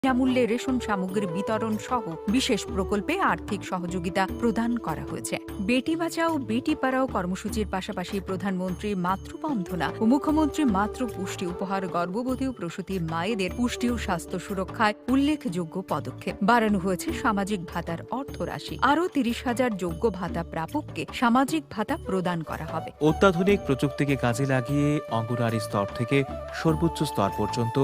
বিনামূল্যে রেশন সামগ্রী বিতরণ সহ বিশেষ প্রকল্পে আর্থিক সহযোগিতা প্রদান করা হয়েছে। বেটি বাঁচাও বেটি পড়াও কর্মসূচির পাশাপাশি প্রধানমন্ত্রী মাতৃবন্ধনা ও মুখ্যমন্ত্রী মাতৃ পুষ্টি উপহার গর্ভবতী ও প্রসূতি মায়েদের পুষ্টি ও স্বাস্থ্য সুরক্ষায় উল্লেখযোগ্য পদক্ষেপ। বাড়ানো হয়েছে সামাজিক ভাতার অর্থরাশি। আরও ৩০,০০০ যোগ্য ভাতা প্রাপককে সামাজিক ভাতা প্রদান করা হবে। অত্যাধুনিক প্রযুক্তিকে কাজে লাগিয়ে অঙ্গনওয়াড়ি স্তর থেকে সর্বোচ্চ স্তর পর্যন্ত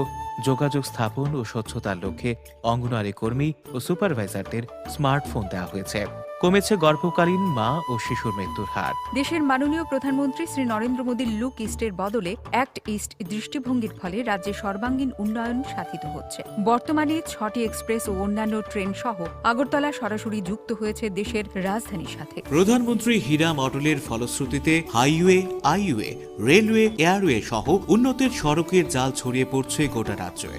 যোগাযোগ স্থাপন ও স্বচ্ছতার লক্ষ্যে অঙ্গনওয়াড়ি কর্মী ও সুপারভাইজারদের স্মার্টফোন দেওয়া হয়েছে। কমেছে গর্ভকালীন মা ও শিশুর মৃত্যুর হার। দেশের মাননীয় প্রধানমন্ত্রী শ্রী নরেন্দ্র মোদীর লুক ইস্টের বদলে অ্যাক্ট ইস্ট দৃষ্টিভঙ্গির ফলে রাজ্যের সর্বাঙ্গীন উন্নয়ন সাধিত হচ্ছে। বর্তমানে 6টি এক্সপ্রেস ও অন্যান্য ট্রেন সহ আগরতলা সরাসরি যুক্ত হয়েছে দেশের রাজধানীর সাথে। প্রধানমন্ত্রী হীরা মডেলের ফলশ্রুতিতে হাইওয়ে, আইওয়ে, রেলওয়ে, এয়ারওয়ে সহ উন্নতের সড়কের জাল ছড়িয়ে পড়ছে গোটা রাজ্যে।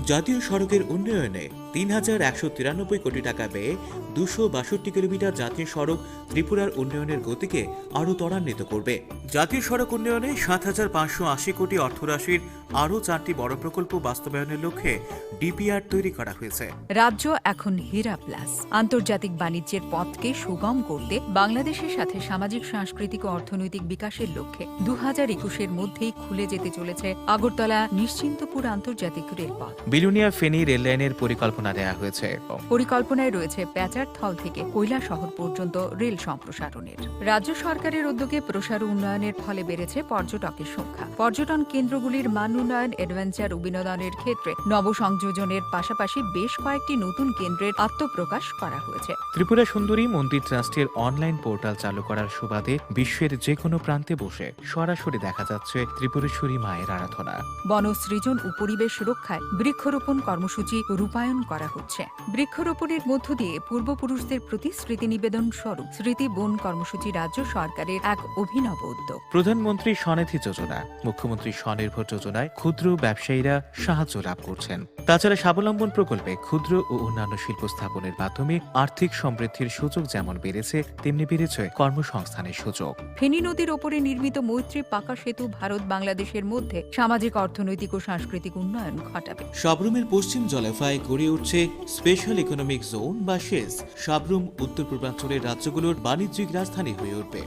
জাতীয় সড়কের উন্নয়নে ৩,১৯৩ কোটি টাকা ব্যয়ে ২৬২ কিলোমিটার জাতীয় সড়ক ত্রিপুরার উন্নয়নের গতিকে আরও ত্বরান্বিত করবে। জাতীয় সড়ক উন্নয়নে ৭,৫৮০ কোটি অর্থরাশির আরও 4টি বড় প্রকল্প বাস্তবায়নের লক্ষ্যে ডিপিআর তৈরি করা হয়েছে। রাজ্য এখন হীরা প্লাস আন্তর্জাতিক বাণিজ্যের পথকে সুগম করতে বাংলাদেশের সাথে সামাজিক, সাংস্কৃতিক ও অর্থনৈতিক বিকাশের লক্ষ্যে ২০২১-এর মধ্যেই খুলে যেতে চলেছে আগরতলা নিশ্চিন্তপুর আন্তর্জাতিক রেলপথ। বিলুনিয়া ফেনী রেললাইনের পরিকল্পনা দেওয়া হয়েছে। পরিকল্পনায় রয়েছে প্যাচারথল থেকে কৈলাসহর পর্যন্ত রেল সম্প্রসারণের। রাজ্য সরকারের উদ্যোগে প্রসার উন্নয়নের ফলে বেড়েছে পর্যটকের সংখ্যা। পর্যটন কেন্দ্রগুলির মান উন্নয়ন, অ্যাডভেঞ্চার ও বিনোদনের ক্ষেত্রে নবসংযোজনের পাশাপাশি বেশ কয়েকটি নতুন কেন্দ্রের আত্মপ্রকাশ করা হয়েছে। ত্রিপুরা সুন্দরী মন্দির ট্রাস্টের অনলাইন পোর্টাল চালু করার সুবাদে বিশ্বের যে কোনো প্রান্তে বসে সরাসরি দেখা যাচ্ছে ত্রিপুরেশ্বরী মায়ের আরাধনা। বনসৃজন ও পরিবেশ রক্ষায় বৃক্ষরোপণ কর্মসূচি রূপায়ণ করা হচ্ছে। বৃক্ষরোপণের মধ্য দিয়ে পূর্বপুরুষদের প্রতি স্মৃতি নিবেদন স্বরূপ স্মৃতি বন কর্মসূচি রাজ্য সরকারের এক অভিনব উদ্যোগ। প্রধানমন্ত্রী স্বনিধি যোজনা, মুখ্যমন্ত্রী স্বনির্ভর যোজনায় ক্ষুদ্র ব্যবসায়ীরা সাহায্য লাভ করছেন। তাছাড়া স্বাবলম্বন প্রকল্পে ক্ষুদ্র ও অন্যান্য শিল্প স্থাপনের মাধ্যমে আর্থিক সমৃদ্ধির সুযোগ যেমন বেড়েছে, তেমনি বেড়েছে কর্মসংস্থানের সুযোগ। ফেনী নদীর ওপরে নির্মিত মৈত্রী পাকা সেতু ভারত বাংলাদেশের মধ্যে সামাজিক, অর্থনৈতিক ও সাংস্কৃতিক উন্নয়ন ঘটাবে। সাবরুমের পশ্চিম জলাফায় গড়ে উঠছে স্পেশাল ইকোনমিক জোন বা শেজ। সাবরুম উত্তর পূর্বাঞ্চলের রাজ্যগুলোর বাণিজ্যিক রাজধানী হয়ে উঠবে।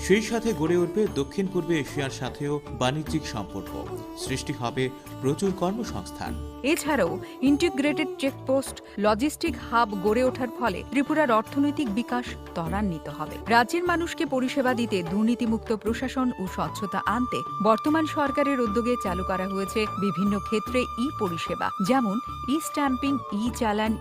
সেই সাথে গড়ে উঠবে দক্ষিণ পূর্ব এশিয়ার সাথেও বাণিজ্যিক সম্পর্ক। সৃষ্টি হবে প্রচুর কর্মসংস্থান। এছাড়াও ইন্টিগ্রেটেড চেকপোস্ট, লজিস্টিক হাব গড়ে ওঠার ফলে ত্রিপুরার অর্থনৈতিক বিকাশ ত্বরান্বিত হবে। রাজ্যের মানুষকে পরিষেবা দিতে দুর্নীতিমুক্ত প্রশাসন ও স্বচ্ছতা আনতে বর্তমান সরকারের উদ্যোগে চালু করা হয়েছে বিভিন্ন ক্ষেত্রে পরিষেবা, যেমন স্ট্যাম্পিং, চালান,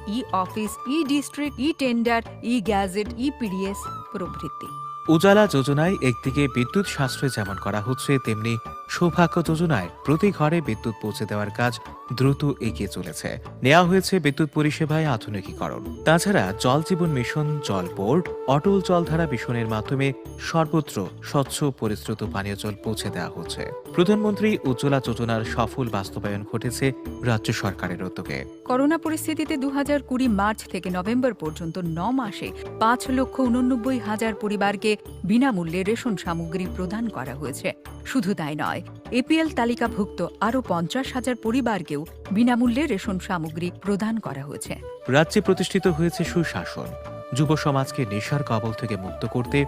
office, district, tender, gadget, PDS প্রভৃতি। উজালা যোজনায় একদিকে বিদ্যুৎ সাশ্রয় যেমন করা হচ্ছে, তেমনি সৌভাগ্য যোজনায় প্রতি ঘরে বিদ্যুৎ পৌঁছে দেওয়ার কাজ দ্রুত এগিয়ে চলেছে। নেওয়া হয়েছে বিদ্যুৎ পরিষেবায় আধুনিকীকরণ। তাছাড়া জল জীবন মিশন, জল বোর্ড, অটল জলধারা মিশনের মাধ্যমে সর্বত্র স্বচ্ছ পরিশ্রুত পানীয় জল পৌঁছে দেওয়া হচ্ছে। প্রধানমন্ত্রী উজ্জ্বলা যোজনার সফল বাস্তবায়ন ঘটেছে রাজ্য সরকারের উদ্যোগে। করোনা পরিস্থিতিতে 2020 মার্চ থেকে নভেম্বর পর্যন্ত 9 মাসে 5,89,000 পরিবারকে বিনামূল্যে রেশন সামগ্রী প্রদান করা হয়েছে। শুধু তাই নয়, এপিএল তালিকাভুক্ত আরও 50,000 পরিবারকেও বিনামূল্যে রেশন সামগ্রী প্রদান করা হয়েছে। রাজ্যে প্রতিষ্ঠিত হয়েছে সুশাসন। যুব সমাজকে নেশার কবল থেকে মুক্ত করতে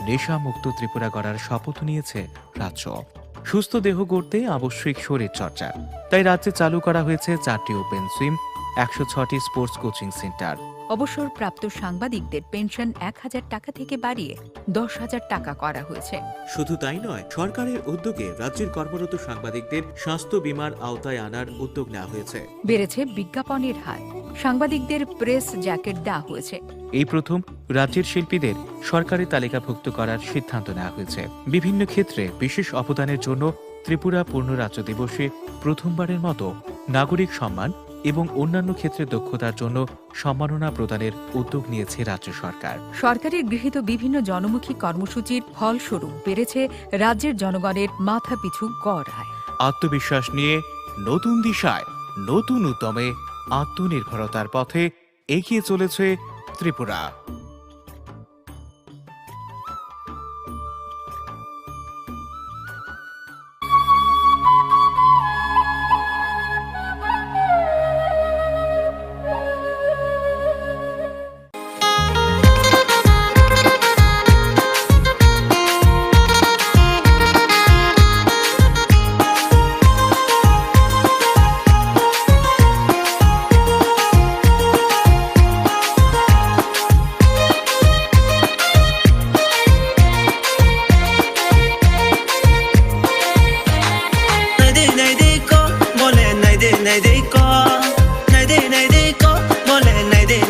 নেশামুক্ত ত্রিপুরা গড়ার শপথ নিয়েছে রাজ্য। সুস্থ দেহ গড়তে আবশ্যিক শরীর চর্চা, তাই রাজ্যে চালু করা হয়েছে 4টি ওপেন সুইম, 106টি স্পোর্টস কোচিং সেন্টার। অবসরপ্রাপ্ত সাংবাদিকদের পেনশন 1,000 টাকা থেকে বাড়িয়ে 10,000 টাকা করা হয়েছে। শুধু তাই নয়, সরকারের উদ্যোগে রাজ্যের কর্মরত সাংবাদিকদের স্বাস্থ্য বীমার আওতায় আনার উদ্যোগ নেওয়া হয়েছে। বেড়েছে বিজ্ঞাপনের হার, সাংবাদিকদের প্রেস জ্যাকেট দেওয়া হয়েছে। এই প্রথম রাজ্যের শিল্পীদের সরকারি তালিকাভুক্ত করার সিদ্ধান্ত নেওয়া হয়েছে। বিভিন্ন ক্ষেত্রে বিশেষ অবদানের জন্য ত্রিপুরা পূর্ণ রাজ্য দিবসে প্রথমবারের মতো নাগরিক সম্মান এবং অন্যান্য ক্ষেত্রে দক্ষতার জন্য সম্মাননা প্রদানের উদ্যোগ নিয়েছে রাজ্য সরকার। সরকারের গৃহীত বিভিন্ন জনমুখী কর্মসূচির ফলস্বরূপ বেড়েছে রাজ্যের জনগণের মাথাপিছু গড় আয়। আত্মবিশ্বাস নিয়ে নতুন দিশায়, নতুন উদ্যমে আত্মনির্ভরতার পথে এগিয়ে চলেছে Tripura.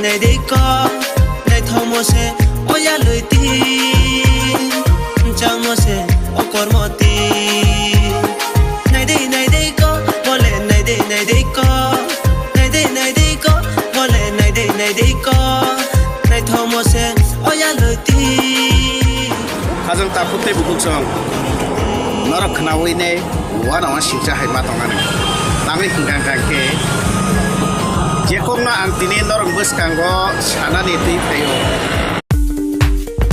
này đây có này thong mô se oya lời ti chang mô se o cor mô ti này đây có mô lệ này đây có này đây có mô lệ này đây có này thong mô se oya lời ti Kazang takut te bukuk song norok kenawi ne wana wan singsa hai matongan nami hinggang kangke jekongna antine norok bus kanggo sana ni ti payo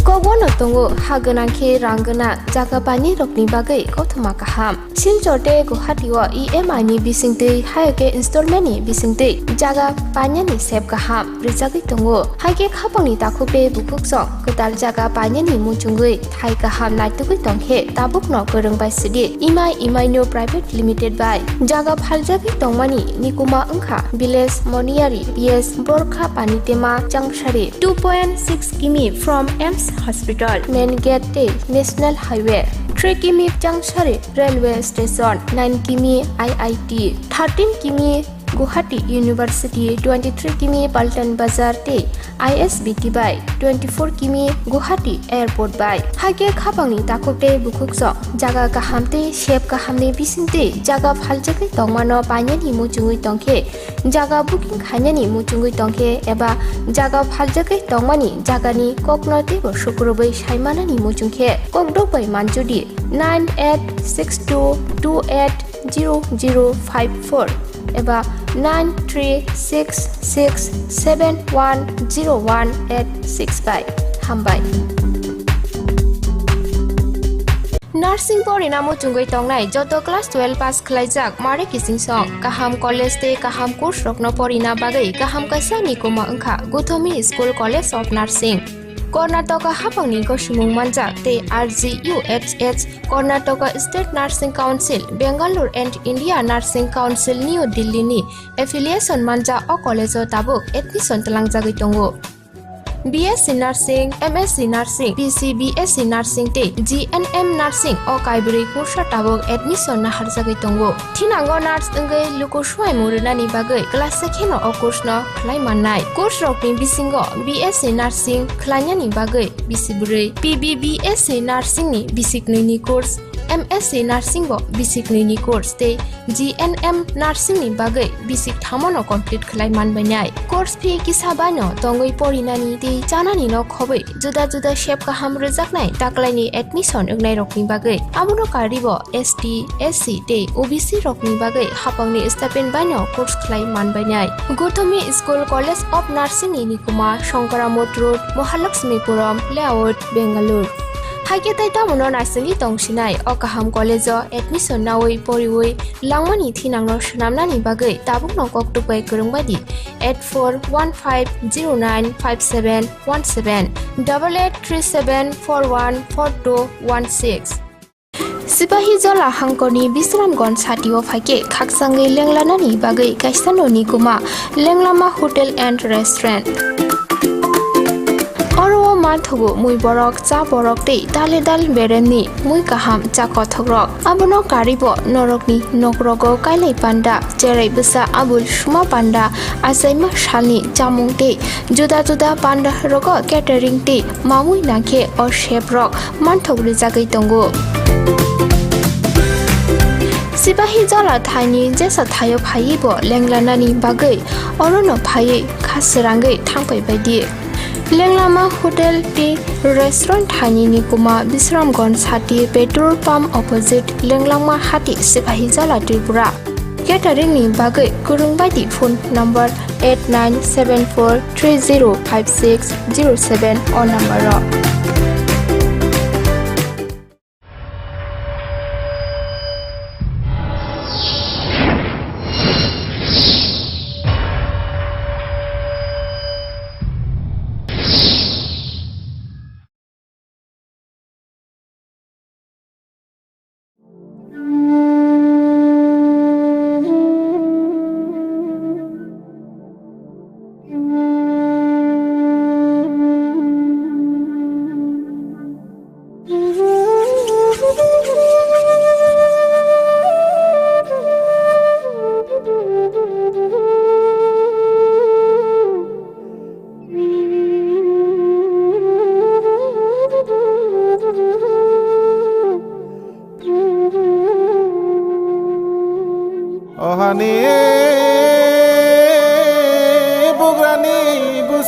Kobono tongo haganangke ranggana jaga bani rokni bagai kothoma kaham silchote guhatiwa EMI ni bisingte hayake installment ni bisingte jaga banya ni sep kaham rijagi tongo haike khapangni takupe bukuk song ketal jaga banya ni muchungui thai kaham naitugui tonghe tabukno gorongbai sidi EMI no private limited by jaga phaljagi tongmani nikuma angkha village moniari PS borkha panitema jangshari 2.6 km from EMS Hospital, Main Gate, National Highway, 3 km Jangshari Railway Station, 9 km IIT, 13 km Guwahati University, 23 km Paltan Bazar Te, ISBT by 24 km Guwahati Airport by. Hage khapangni takote bukukso jaga kahamte shep kahamne bisinte jaga phaljagi tongmano panyani muchungui tongke jaga booking khainani muchungui tongke eba jaga phaljagi tongmani jagani koknote bo shukrobai saimanani muchungke kokdokbai manjudi 9862280054 eba 9366710185 hambai Nursing porina muchungoi tongnai joto class 12 pass khlaijak mare kising song kaham college te kaham course rokno porina bagai kaham kaisa nikoma angkha Gothomi School College of Nursing Karnataka hapangni ko sumung manjak te RGUHH Karnataka State Nursing Council Bangalore and India Nursing Council New Delhi ni affiliation manja o college o tabuk admission talangjagoi tongo BSc Nursing, MSc Nursing, BSc Nursing te GNM Nursing o kaibri kursa tabok admission na harjagoi tongo thinango nurse engai lukuswai murunani bagai class sekheno o course no khlai mannai course rokni bisingo BSc Nursing khlainani bagai bisibrei PBBSc Nursing ni bisiknini course MSc Nursing bo basic ni course te GNM Nursing ni bagai basic thamono complete khlai manbainai course fee kisabano tongoi porinani te chanani no khobai juda juda shape ka hamro jaknai taklaini admission ugnai rokni bagai abuno karibo ST SC te OBC rokni bagai hapangni stipend bano course khlai manbainai Gothomi School College of Nursing ni nikuma Shankaramot Road Mahalakshmipuram Layout Bangalore Haike taita mono narsing tongsinai okaham college admission nawoi poriwoi langmani thinangno shnamnani bagai tabukno koktupai kurungbadi 8415095717 8837414216 Sipahi jola hangkoni Bisramganj satio phaike khaksangai lenglanani bagai kaisano nikuma lenglama hotel and restaurant Oro marthogo mui borok cha borok te dale dal bereni mui kaham cha kothogrok abono karibo norokni nokrogo kailai panda cherai busa abul suma panda asaima shalni chamung te juda juda panda rogo catering te mamui nakhe or chef rok marthogri jagai tongo Sipahi jola thaini jesa thayo phaibo lenglanani bagai orono phai khasrangai thangpai baidi Lenglama Hotel Tea Restaurant Thani Nikuma Bisramganj Hati Petrol Pump Opposite Lenglama Hati Sipahi Jala Tripura Catering ni bagai kurungbadi phone number 8974305607 or number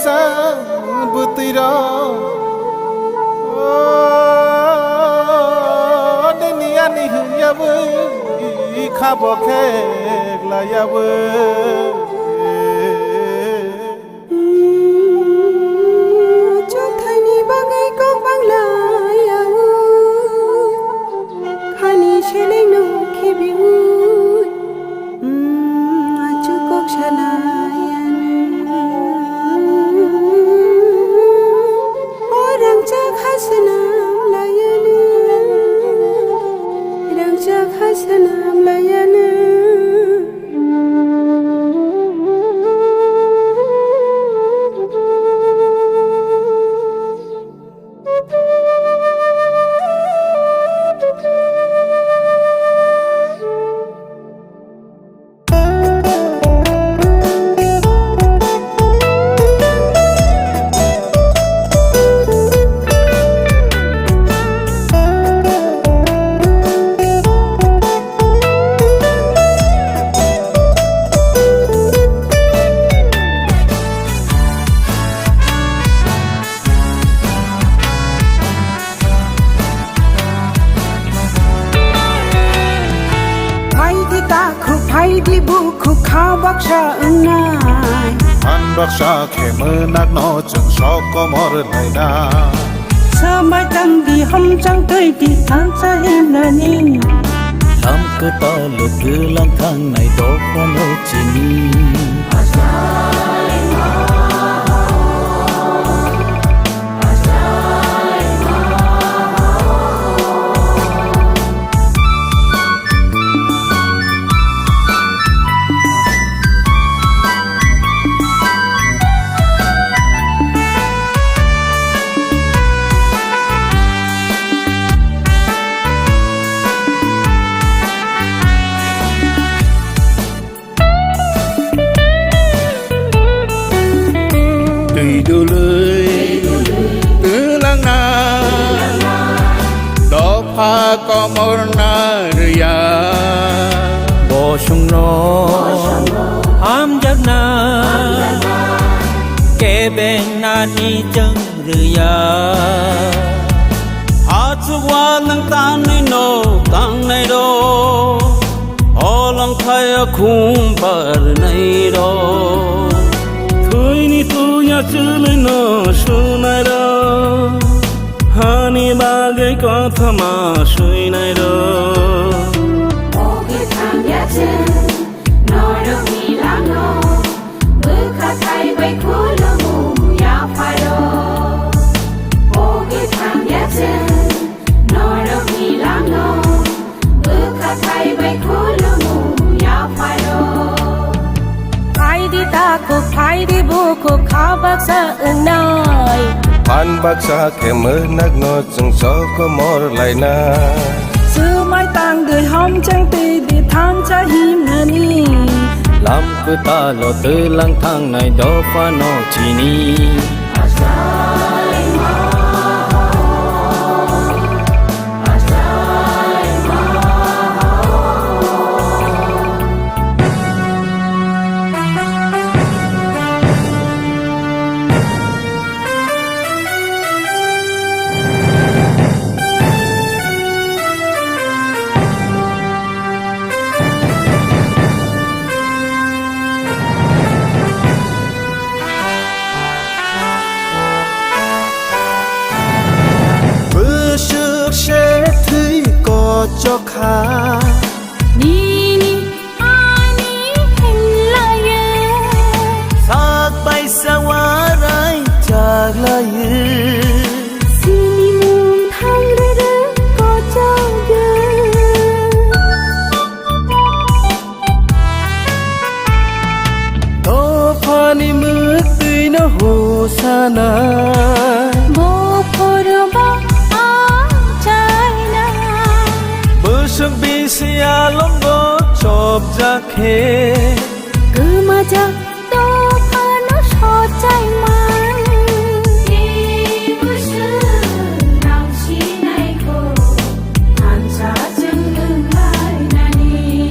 sa butira ni ani ya bu kha bo khe la ya bu cho thay ni bagai ko bangla ya u khani shele no khibi u chu kok shala ya orang cha khasna la ya ne orang cha khasna la ya ne di buku khao bak sha nai an bak sha khe mơ nak no chung so ko mor lai na sa mai tan di hom chang tơi di tan sa hin na ni lam cơ ta lu cứ lang thang này đó qua nô chi ni du lưới từ lang na đó pha có mor na ria bo sung no ham jak na ke ben na ni chang ria ha chu wa lang tan nei no tang nei do o lang khai khum bar nei do ni tu ya chule no sunai ro hani bagai kotha ma suinai ro oge tham ya chen no ro mi la no bu kha thai bai khu lo mu ya pha ro oge tham ya chen no ro mi la no bu kha thai bai khu lo mu ya pha ro phai di ta ko phai di bu ko kha bak sa nai an bak sha khe mơ nak no chung so ko mor lai na sư mai tang đời hom chang ti di tham cha him na ni lam cơ ta lo tư lang thang này đó qua nô chi ni cho kha ni ni ani hin la ye sak bai sa wa rai chak la ye si ni mun thang re re ko chao ye to phani mực tui no ho sana bo por ba Sương bi sia lom go chop ja khe cứ mà chắc to pha nó so chai man đi bu sư nang chi nai ko han sa chân lưng lai na ni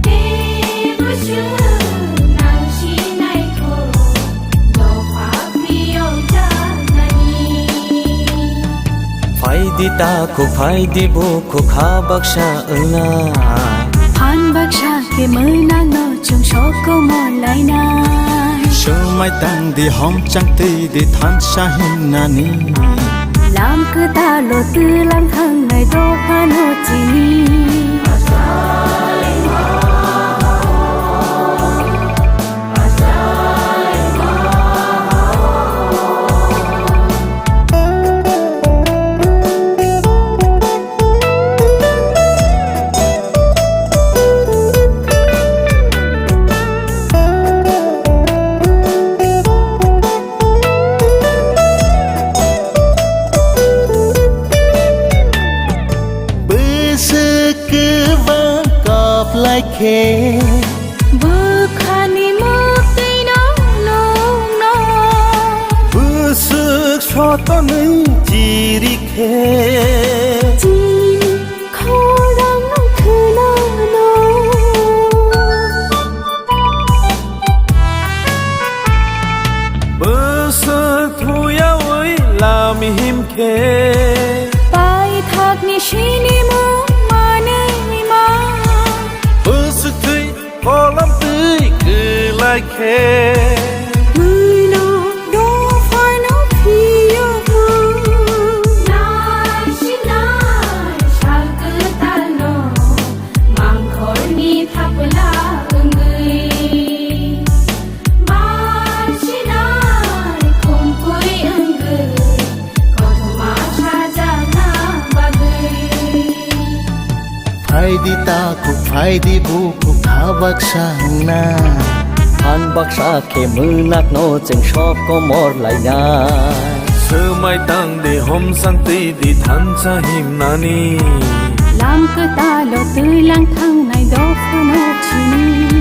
đi bu sư nang chi nai ko di ta ko phai di bu ko kha bak sha na phan bak sha ke mơ na no chung so ko mo lai na sơ mai tang di hom chang ti di than sha hin na ni lam cứ ta lo tư lang thang ngày do pha no chi ni bơ khani mơ tây nó nông nó bơ sức cho ta nên chỉ đi khe chỉ khó đang nó cứ nó bơ sức thôi ơi làm hiểm khe bài thạc ni suy ni mơ mà nay mà bơ sức thấy khó lắm tươi cứ lại khe người nó đâu phải nó phiêu mơ nai xin nai sao cứ ta nó mang khói ni thắp lá người mai xin nai không quay người còn mà cha cha na bagai phai di ta ko phai di bu ko kha bak sha na han bak sa ke mư nak no cheng shop ko mor lai na sơ mai tang de hom sang ti di than cha him na ni làm cứ ta lo tư lang thang ngày đó pha nó chi ni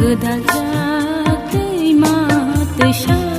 गोदाजाक दैमा दैसाबाय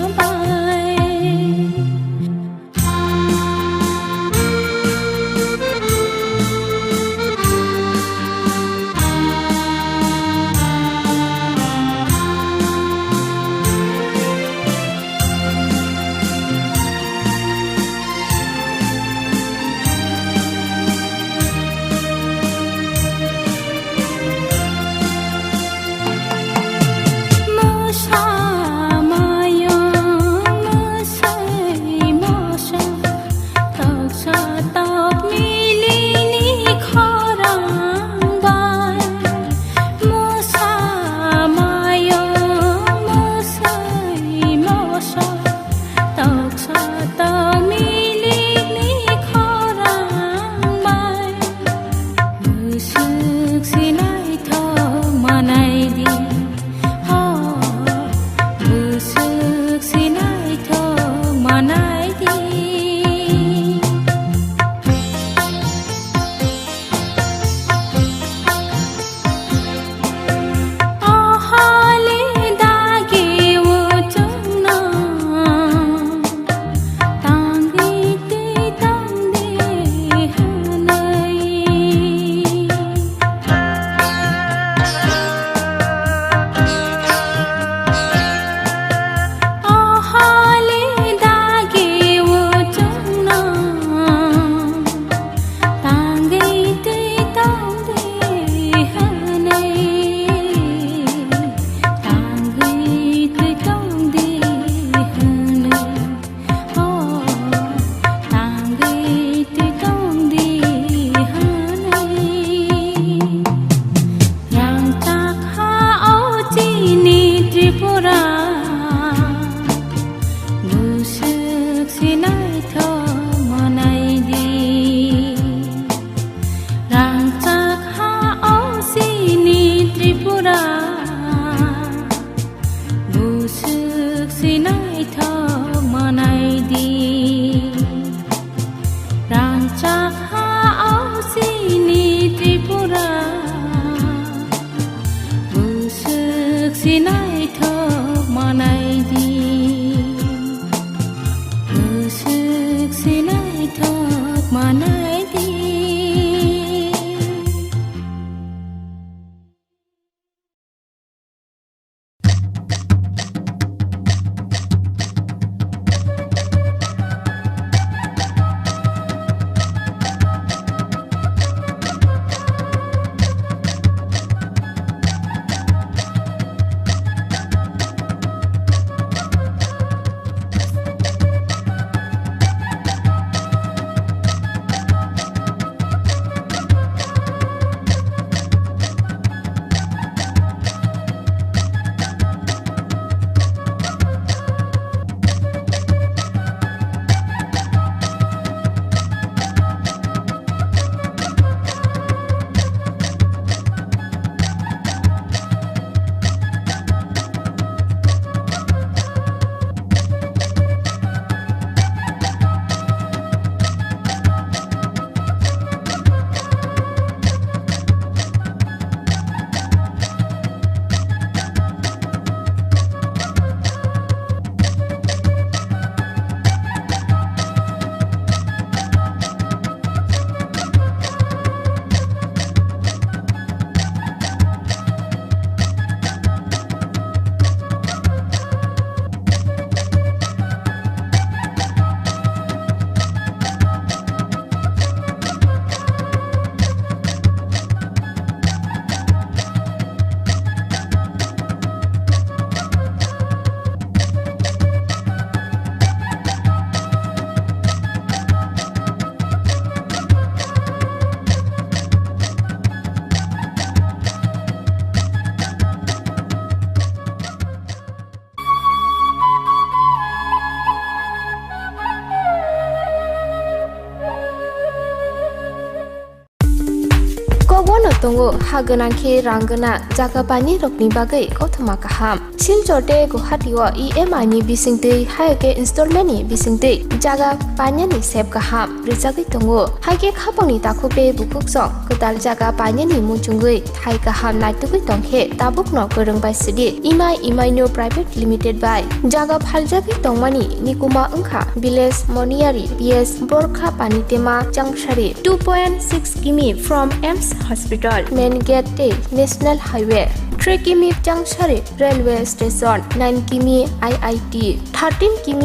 tongo haganangke ranggana jaga pani rokni bagai kothama kaham Silchorte Guwahati o EMI ni bisingte haike installment ni bisingte jaga panya ni sep kaham rijagi tongo haike khapangni takhope bukuksong kedal jaga panya ni muchungui thai kaham naitugui tongkhe tabukno gorongbai sidi EMI no private limited by jaga phaljagi tongmani nikuma ungkha village moniari PS Borkha Panitema Jangshari 2.6 km from AIMS Hospital main gate te National Highway 3 km Jangshari Railway Station 9 km IIT 13 km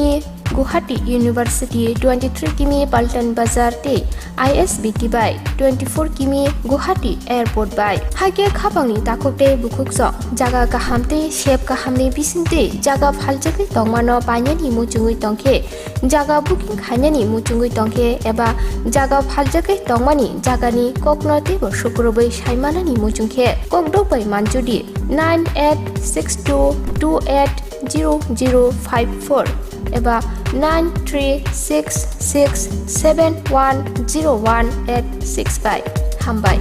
Guwahati University 23 km Paltan Bazar te ISBT by 24 km Guwahati Airport by Hage khapangni takopte bukukso jaga kahamte shep kahamni bisinte jaga phaljagi tongmano panyani muchungui tongkhe jaga booking khainani muchungui tongkhe eba jaga phaljagi tongmani jagani koknote bo sukrobai saimanani muchungkhe kokdobai manjudi 9862280054 eba 9366710185 hambai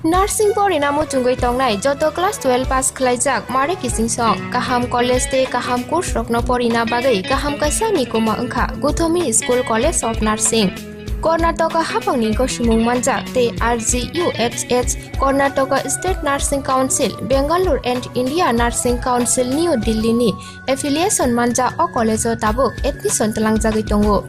Nursing pori namo chungoi tongnai joto class 12 pass khlaijak mare kising song kaham college te kaham course rokno pori na bagai kaham kaisa nikoma ungkha Guthomi School College of Nursing Karnataka hapangni gosimung manjak te RGUHH Karnataka State Nursing Council Bangalore and India Nursing Council New Delhi ni affiliation manja o college o tabuk admission talangjagi tongo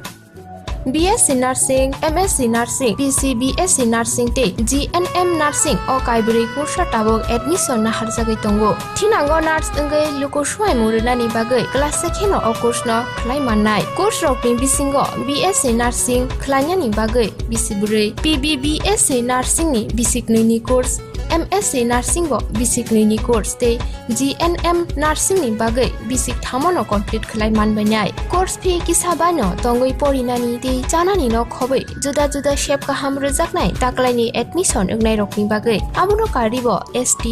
BSc Nursing, MSc Nursing, PC BSc Nursing te GNM Nursing o kaibri kursa tabok admission na harjagi tongo thinango nurse ungai lukosuai murinani bagai class sekheno o course no khlai mannai course rokni bisingo BSc Nursing khlainani bagai bisiburi PBBSc Nursing ni bisikni course MSc Nursing bo bisikni ni course te GNM Nursing ni bagai bisik thamono complete khlai manbanai course fee kisabano tongoi porinani te janani no khobai juda juda shape kaham rejaknai taklaini admission ungnai rokni bagai abono karibo ST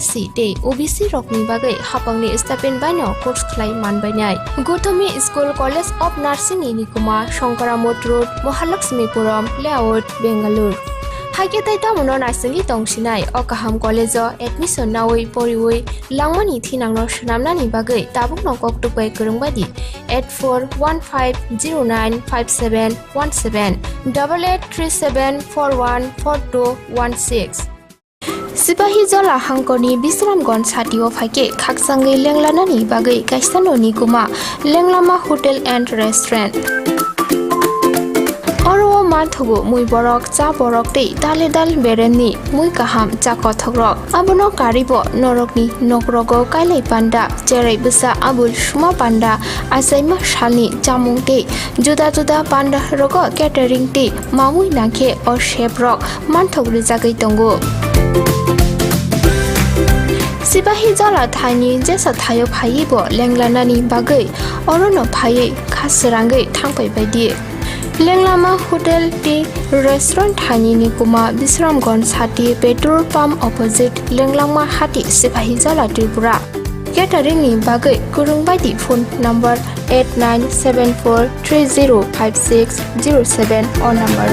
SC te OBC rokni bagai hapangni stipend bano course khlai manbanai Guthomi School College of Nursing ni nikuma Shankaramot Road Mahalakshmipuram Layout Bangalore Haike taita mono nursing tongsinai o kaham college o admission nawai poriwai langmani thinangno shnamnani bagai tabukno koktupai kurungbadi 8415095717 8837414216 Sipahi Jola Hangkoni Bisramganj Satio Phake Khaksangai Lenglanani bagai kaisano nikuma Lenglama Hotel and Restaurant Oro Mathogo Mui Borok Cha Borok Te Dale Dal Bereni Mui Kaham Cha Kothogrok Abono Karibo Norokni Nokrogo Kailai Panda Jerai Busa Abul Shuma Panda Asaima Shalni Jamung Te Juda Juda Panda Rogo Catering Te Mamui Nangke or Shape Rock Manthog Rizagai Tongo Sipahi Jola Thani Jesa Thayo Phaibo Lenglanani Bagai Orono Phai Khasrangai Thangpai Baidi Lenglama Hotel Tea Restaurant Thani Nikuma Bisramganj Hati Petrol Pump Opposite Lenglama Hati Sipahi Jola Tripura Catering ni bagai kurungbai phone number 8974305607 or number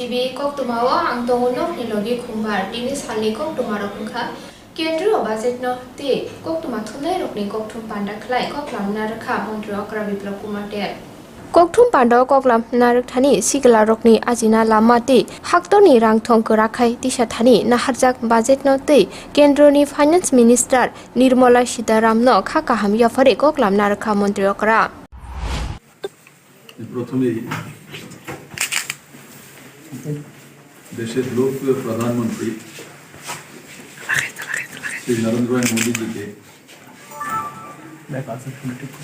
TV kok tumawa ang tongonok ni logi kumbar dini sali kok tumaro kungka কেন্দ্রীয় budget তে কক্টুমা থুনাই রকনি কক্টুম পান্ডা খ্লাই কক্লাম নারখা মন্ত্রী অকরা বিপ্লব কুমার দেব কক্টুম পান্ডা কক্লাম নারক Thani সিগলা রকনি আজিনা লামা তে হাক্তনি রাং থং রাখাই দিশা Thani নাহারজাক budget তে কেন্দ্রনি finance minister Nirmala Sitharaman খাকা হামিয়া ফরে কক্লাম নারখা মন্ত্রী অকরা প্রথমেই দেশের লোকপ্রিয় প্রধানমন্ত্রী শ্রী নরেন্দ্র ভাই মোদীজিকে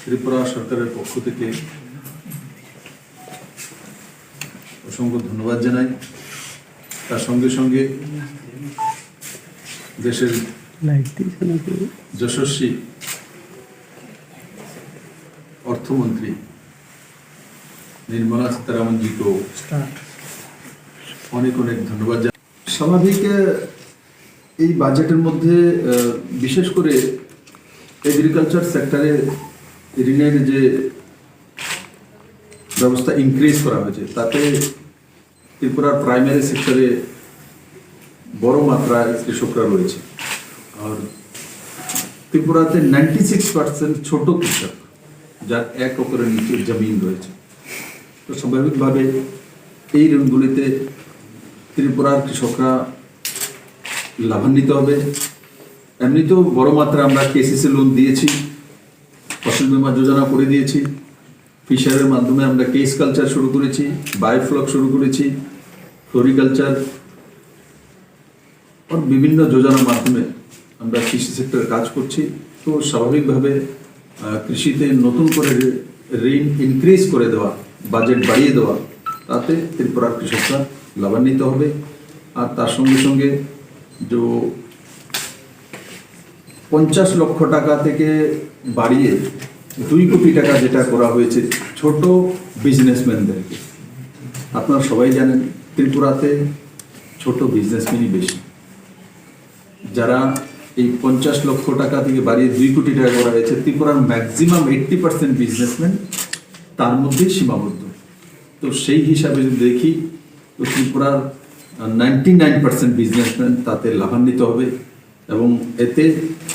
ত্রিপুরা সরকারের পক্ষ থেকে অসংখ্য ধন্যবাদ জানাই। তার সঙ্গে সঙ্গে দেশের যশস্বী অর্থমন্ত্রী নির্মলা সীতারামনজিকেও অনেক অনেক ধন্যবাদ জানাই। স্বাভাবিক এই বাজেটের মধ্যে বিশেষ করে এগ্রিকালচার সেক্টরে ঋণের যে ব্যবস্থা ইনক্রিজ করা হয়েছে তাতে ত্রিপুরার প্রাইমারি সেক্টরে বড় মাত্রায় কৃষকরা রয়েছে। আর ত্রিপুরাতে 96% ছোট কৃষক, যার 1 একরের নিচে জমিন রয়েছে। তো স্বাভাবিকভাবে এই ঋণগুলিতে ত্রিপুরার কৃষকরা লাভান্বিত হবে। এমনিতেও বড় মাত্রা আমরা কেসিসি লোন দিয়েছি, ফসল বীমা যোজনা করে দিয়েছি, ফিশারের মাধ্যমে আমরা কেস কালচার শুরু করেছি, বায়োফ্লক শুরু করেছি, ফ্লোরিকালচার আর বিভিন্ন যোজনার মাধ্যমে আমরা কৃষি সেক্টরে কাজ করছি। তো স্বাভাবিকভাবে কৃষিতে নতুন করে ঋণ ইনক্রিজ করে দেওয়া, বাজেট বাড়িয়ে দেওয়া, তাতে ত্রিপুরার কৃষকরা লাভান্বিত হবে। আর তার সঙ্গে সঙ্গে যে 50 লক্ষ টাকা থেকে বাড়িয়ে 2 কোটি টাকা যেটা করা হয়েছে ছোট বিজনেসম্যানদেরকে, আপনারা সবাই জানেন ত্রিপুরাতে ছোট বিজনেসম্যানই বেশি। যারা এই 50 লক্ষ টাকা থেকে বাড়িয়ে 2 কোটি টাকা করা হয়েছে, ত্রিপুরার ম্যাক্সিমাম 80% বিজনেসম্যান তার মধ্যেই সীমাবদ্ধ। তো সেই হিসাবে যদি দেখি তো ত্রিপুরার 99% বিজনেসম্যান তাতে লাভান্বিত হবে এবং এতে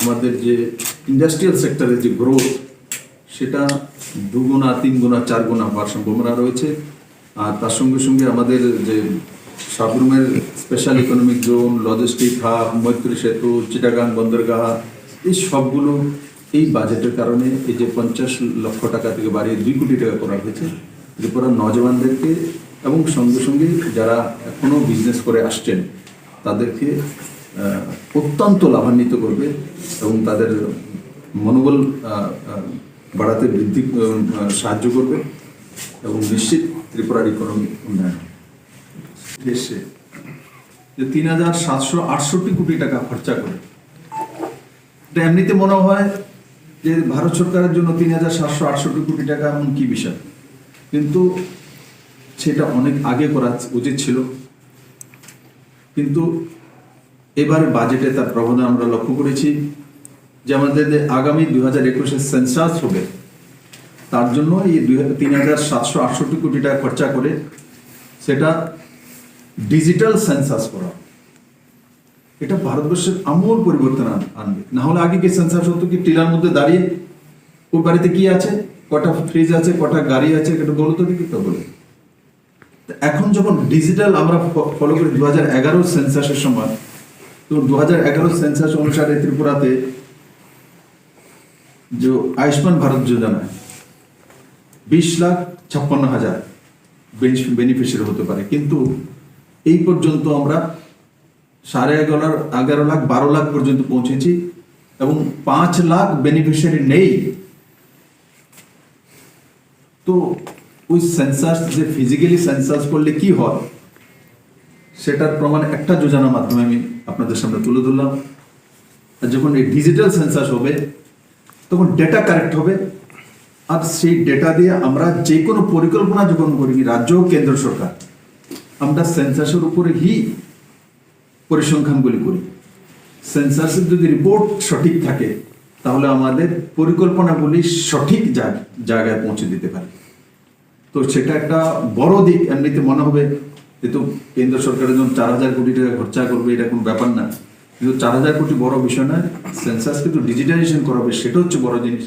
আমাদের যে ইন্ডাস্ট্রিয়াল সেক্টরের যে গ্রোথ সেটা 2 গুণা 3 গুণা 4 গুণা হওয়ার সম্ভাবনা রয়েছে। আর তার সঙ্গে সঙ্গে আমাদের যে সাবরুমের special economic zone, logistics hub, Maitri Setu, Chittagong বন্দরগাহ, এই সবগুলো এই বাজেটের কারণে এই যে 50 লক্ষ টাকা থেকে বাড়িয়ে 2 কোটি টাকা করা হয়েছে ত্রিপুরার নজওয়ানদেরকে এবং সঙ্গে সঙ্গে যারা এখনো বিজনেস করে আসছেন তাদেরকে অত্যন্ত লাভান্বিত করবে এবং তাদের মনোবল বাড়াতে বৃদ্ধি সাহায্য করবে এবং নিশ্চিত ত্রিপুরার ইকোনমি উন্নয়ন। দেশে যে 3768 কোটি টাকা খরচা করে, এটা এমনিতে মনে হয় যে ভারত সরকারের জন্য 3768 কোটি টাকা এমন কি বিষয়, কিন্তু সেটা অনেক আগে করা উচিত ছিল। কিন্তু এবারে বাজেটে তার প্রবণতা আমরা লক্ষ্য করেছি যে আমাদের আগামী 2021 সেন্সাস হবে, তার জন্য এই 3768 কোটি টাকা খরচা করে সেটা ডিজিটাল সেন্সাস করা। এটা ভারতবর্ষের আমূল পরিবর্তন আনবে। না হলে আগে কি সেন্সাস হতো কি টিলার মধ্যে দাঁড়িয়ে ওই বাড়িতে কি আছে, কটা ফ্রিজ আছে, কটা গাড়ি আছে, এটা বলো তো দেখি, তো বলে। এখন যখন ডিজিটাল আমরা ফলো করি 2011 সেন্সাসের সময়, তো 2011 সেন্সাস অনুসারে ত্রিপুরাতে যে আয়ুষ্মান ভারত যোজনায় 20,56,000 বেনিফিশিয়ারি হতে পারে, কিন্তু এই পর্যন্ত আমরা 11.5 লাখ 12 লাখ পর্যন্ত পৌঁছেছি এবং 5 লাখ বেনিফিশিয়ারি নেই। তো ওই সেন্সাস যে ফিজিক্যালি সেন্সাস করলে কি হয় সেটার প্রমাণ একটা যোজনার মাধ্যমে আমি আপনাদের সামনে তুলে ধরলাম। আর যখন এই ডিজিটাল সেন্সাস হবে তখন ডেটা কারেক্ট হবে, আর সেই ডেটা দিয়ে আমরা যে কোনো পরিকল্পনা যখন করি, রাজ্য ও কেন্দ্র সরকার, আমরা সেন্সাসের উপরেই পরিসংখ্যানগুলি করি। সেন্সাসের যদি রিপোর্ট সঠিক থাকে তাহলে আমাদের পরিকল্পনাগুলি সঠিক জায়গায় পৌঁছে দিতে পারে। তো সেটা একটা বড় দিক। এমনিতে মনে হবে যে তো কেন্দ্র সরকারের জন্য 4,000 কোটি টাকা খরচা করবে, এটা কোনো ব্যাপার না, কিন্তু 4,000 কোটি বড় বিষয় নয়, সেন্সাস কিন্তু ডিজিটাইজেশন করা হবে, সেটা হচ্ছে বড় জিনিস।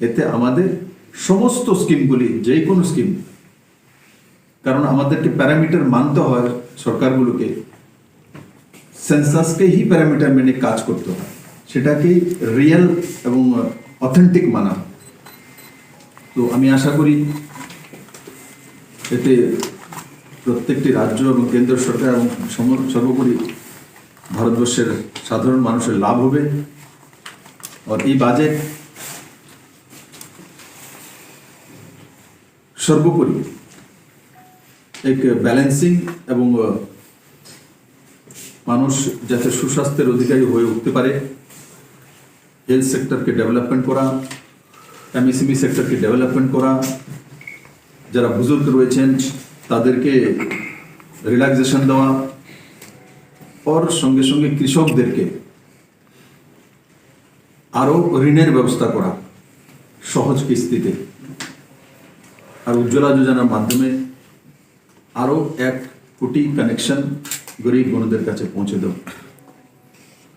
এতে আমাদের সমস্ত স্কিমগুলি, যে কোনো স্কিম, কারণ আমাদেরকে প্যারামিটার মানতে হয় সরকারগুলোকে, সেন্সাসকেই প্যারামিটার মেনে কাজ করতে হয়, সেটাকেই রিয়েল এবং অথেন্টিক মানা। তো আমি আশা করি এতে প্রত্যেকটি রাজ্য এবং কেন্দ্র সরকার এবং সর্বোপরি ভারতবর্ষের সাধারণ মানুষের লাভ হবে। আর এই বাজেট সর্বোপরি এক ব্যালেন্সিং এবং মানুষ যাতে সুস্বাস্থ্যের অধিকারী হয়ে উঠতে পারে, হেলথ সেক্টরকে ডেভেলপমেন্ট করা, এমএসএমই সেক্টরকে ডেভেলপমেন্ট করা, যারা বুজুর্গ রয়েছেন তাদেরকে রিল্যাক্সেশন দেওয়া, ওর সঙ্গে সঙ্গে কৃষকদেরকে আরও ঋণের ব্যবস্থা করা সহজ কিস্তিতে, আর উজ্জ্বলা যোজনার মাধ্যমে আরও 1 কোটি কানেকশন গরিব বন্ধুদের কাছে পৌঁছে দেব।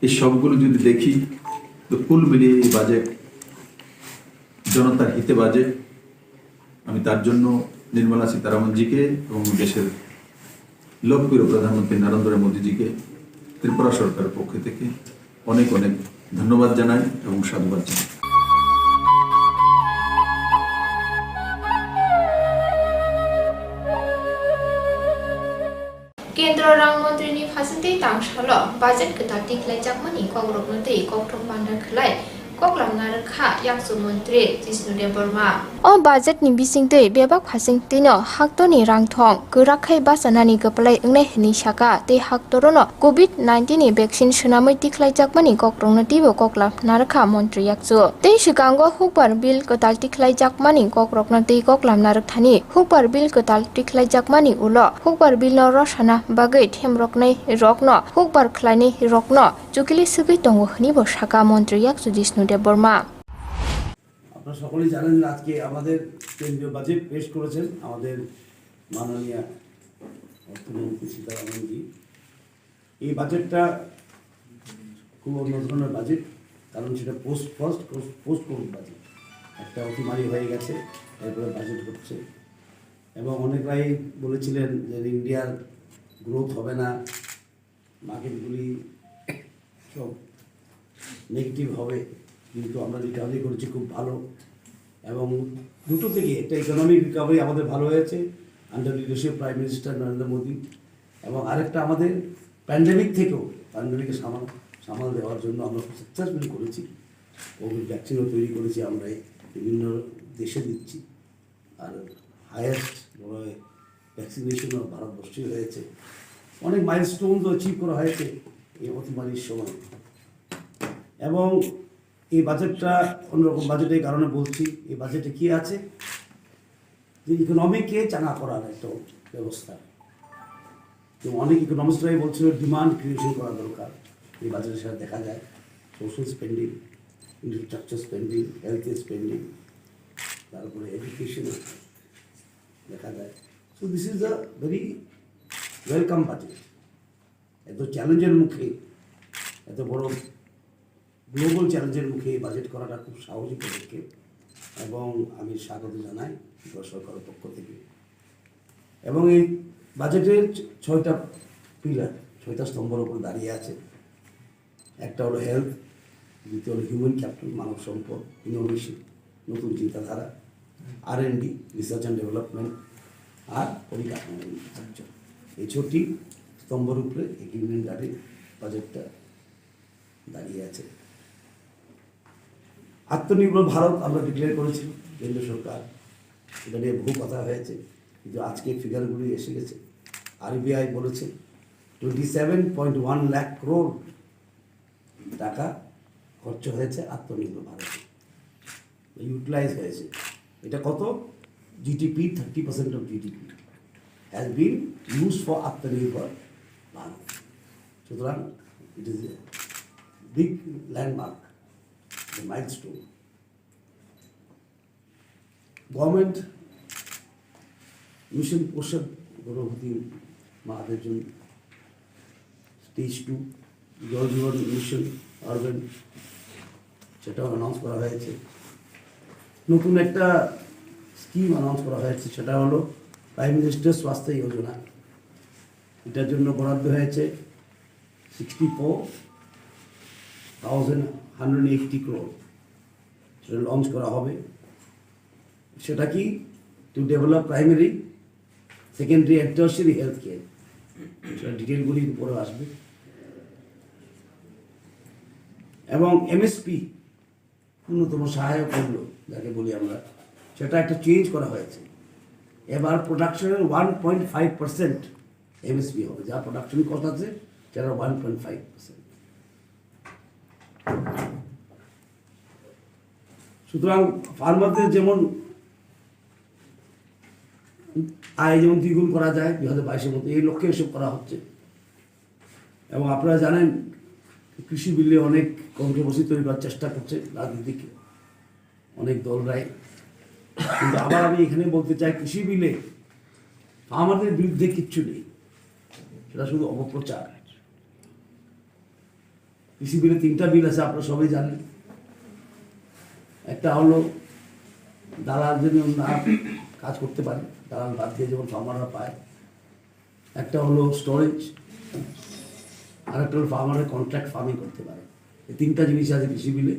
এই সবগুলো যদি দেখি তো কুল মিলিয়ে এই বাজেট জনতার হিতে বাজেট। আমি তার জন্য নির্মলা সীতারামনজিকে এবং দেশের লোকপ্রিয় প্রধানমন্ত্রী নরেন্দ্র মোদীজিকে ত্রিপুরা সরকারের পক্ষ থেকে অনেক অনেক ধন্যবাদ জানাই এবং সাধুবাদ জানাই। কেন্দ্র রাংমন্ত্রীনি ফাসিতে তাংশাল বাজেট গতা টিকলাইজাকমানি কগ্রবনতে ককটং বান্দার খলাই koklamnar kha yaksu mantri Jishnu Deborma o budget ni bisingte bebak phasing tino haktoni rangthong gurakhai basanani gaplai ngne hni shaka te haktorono covid-19 ni vaccine sunamai tiklai jakmani kokrongna tibo koklamnar kha mantri yaksu te shikango hukbar bill kotal tiklai jakmani kokrokna te koklamnar thani hukbar bill kotal tiklai jakmani ulo hukbar bill no rosana bagai themroknai rokno hukbar khlaini rokno chukili sugi tongo hni bo shaka mantri yaksu Jishnu Deborma আপনারা সকলেই জানেন আজকে আমাদের কেন্দ্রীয় budget পেশ করেছেন আমাদের মাননীয় অর্থমন্ত্রী সীতারামনজি। এই বাজেটটা খুব অন্য ধরনের বাজেট, কারণ সেটা পোস্ট কোভিড বাজেট। একটা অতিমারি হয়ে গেছে, এরপরে বাজেট হচ্ছে, এবং অনেকরাই বলেছিলেন যে ইন্ডিয়ার গ্রোথ হবে না, মার্কেটগুলি সব নেগেটিভ হবে, কিন্তু আমরা রিকভারি করেছি খুব ভালো। এবং দুটো থেকে একটা ইকোনমিক রিকভারি আমাদের ভালো হয়েছে under leadership prime minister Narendra Modi, এবং আরেকটা আমাদের প্যান্ডেমিককে সামাল দেওয়ার জন্য আমরা সাকসেসফুল করেছি। কোভিড ভ্যাকসিনও তৈরি করেছি, আমরা বিভিন্ন দেশে দিচ্ছি, আর হায়েস্ট ভ্যাকসিনেশনও ভারতবর্ষে হয়েছে। অনেক মাইলস্টোনও অ্যাচিভ করা হয়েছে এই অতিমারির সময়। এবং এই বাজেটটা অন্যরকম বাজেট, এই কারণে বলছি এই বাজেটে কী আছে, যে ইকোনমিকে চাঙা করার একটা ব্যবস্থা। তো অনেক ইকোনমিস্টরাই বলছিল ডিমান্ড ক্রিয়েশন করা দরকার, এই বাজেটের সাথে দেখা যায় social spending, infrastructure spending, health spending, তারপরে এডুকেশনে দেখা যায়। So this is a very welcome budget. এত চ্যালেঞ্জের মুখে, এত বড় গ্লোবাল চ্যালেঞ্জের মুখে এই বাজেট করাটা খুব সাহসী পদক্ষেপ, এবং আমি স্বাগত জানাই সরকারের পক্ষ থেকে। এবং এই বাজেটের 6টা পিলার, 6টা স্তম্ভের উপর দাঁড়িয়ে আছে। একটা হলো হেলথ, দ্বিতীয় হলো হিউম্যান ক্যাপিটাল, মানব সম্পদ, ইনোভেশন, নতুন চিন্তাধারা, R&D, রিসার্চ অ্যান্ড ডেভেলপমেন্ট, আর পরিকাঠামো ইনফ্রাস্ট্রাকচার। এই 6টি স্তম্ভের উপরে এই ইউনিয়ন গার্ডের বাজেটটা দাঁড়িয়ে আছে। আত্মনির্ভর ভারত আমরা ডিক্লেয়ার করেছি কেন্দ্র সরকার, এটা নিয়ে বহু কথা হয়েছে, কিন্তু আজকে ফিগারগুলি এসে গেছে। RBI বলেছে 27.1 লাখ crore টাকা খরচ হয়েছে আত্মনির্ভর ভারতে, ইউটিলাইজ হয়েছে। এটা কত? GDP 30% of GDP has been use for আত্মনির্ভর ভারত। সুতরাং it is a big landmark, milestone. Government mission পোষণ গর্ভবতী মাদের জন্য স্টেজ 2 জল জীবন মিশন আরবেন, সেটাও অ্যানাউন্স করা হয়েছে। নতুন একটা স্কিম অ্যানাউন্স করা হয়েছে, সেটা হলো প্রাইম মিনিস্টার স্বাস্থ্য যোজনা। এটার জন্য বরাদ্দ হয়েছে 64,180 crore। সেটা লঞ্চ করা হবে। সেটা কি, to develop primary, secondary and tertiary health care. সেটা ডিটেলগুলি উপরে আসবে। এবং এমএসপি, ন্যূনতম সহায়ক মূল্য যাকে বলি আমরা, সেটা একটা চেঞ্জ করা হয়েছে। এবার প্রোডাকশনের 1.5% এমএসপি হবে, যা প্রোডাকশন কস্ট আছে সেটা 1.5%। সুতরাং ফার্মারদের যেমন আয় যেমন দ্বিগুণ করা যায় 2022-এর মধ্যে, এই লক্ষ্যে এসব করা হচ্ছে। এবং আপনারা জানেন কৃষি বিলে অনেক কন্ট্রোভার্সি তৈরি করার চেষ্টা করছে রাজনীতিক অনেক দলরাই। কিন্তু আবার আমি এখানে বলতে চাই, কৃষি বিলে আমাদের বিরুদ্ধে কিচ্ছু নেই, সেটা শুধু অপপ্রচার। কৃষি বিলে 3টা বিল আছে, আপনারা সবাই জানেন। একটা হলো দালাল যেন না কাজ করতে পারে, দালাল বাদ দিয়ে যেমন ফার্মাররা পায়। একটা হলো স্টোরেজ, আর একটা হলো ফার্মারের কন্ট্রাক্ট ফার্মিং করতে পারে। এই 3টা জিনিস আছে কৃষি বিলে,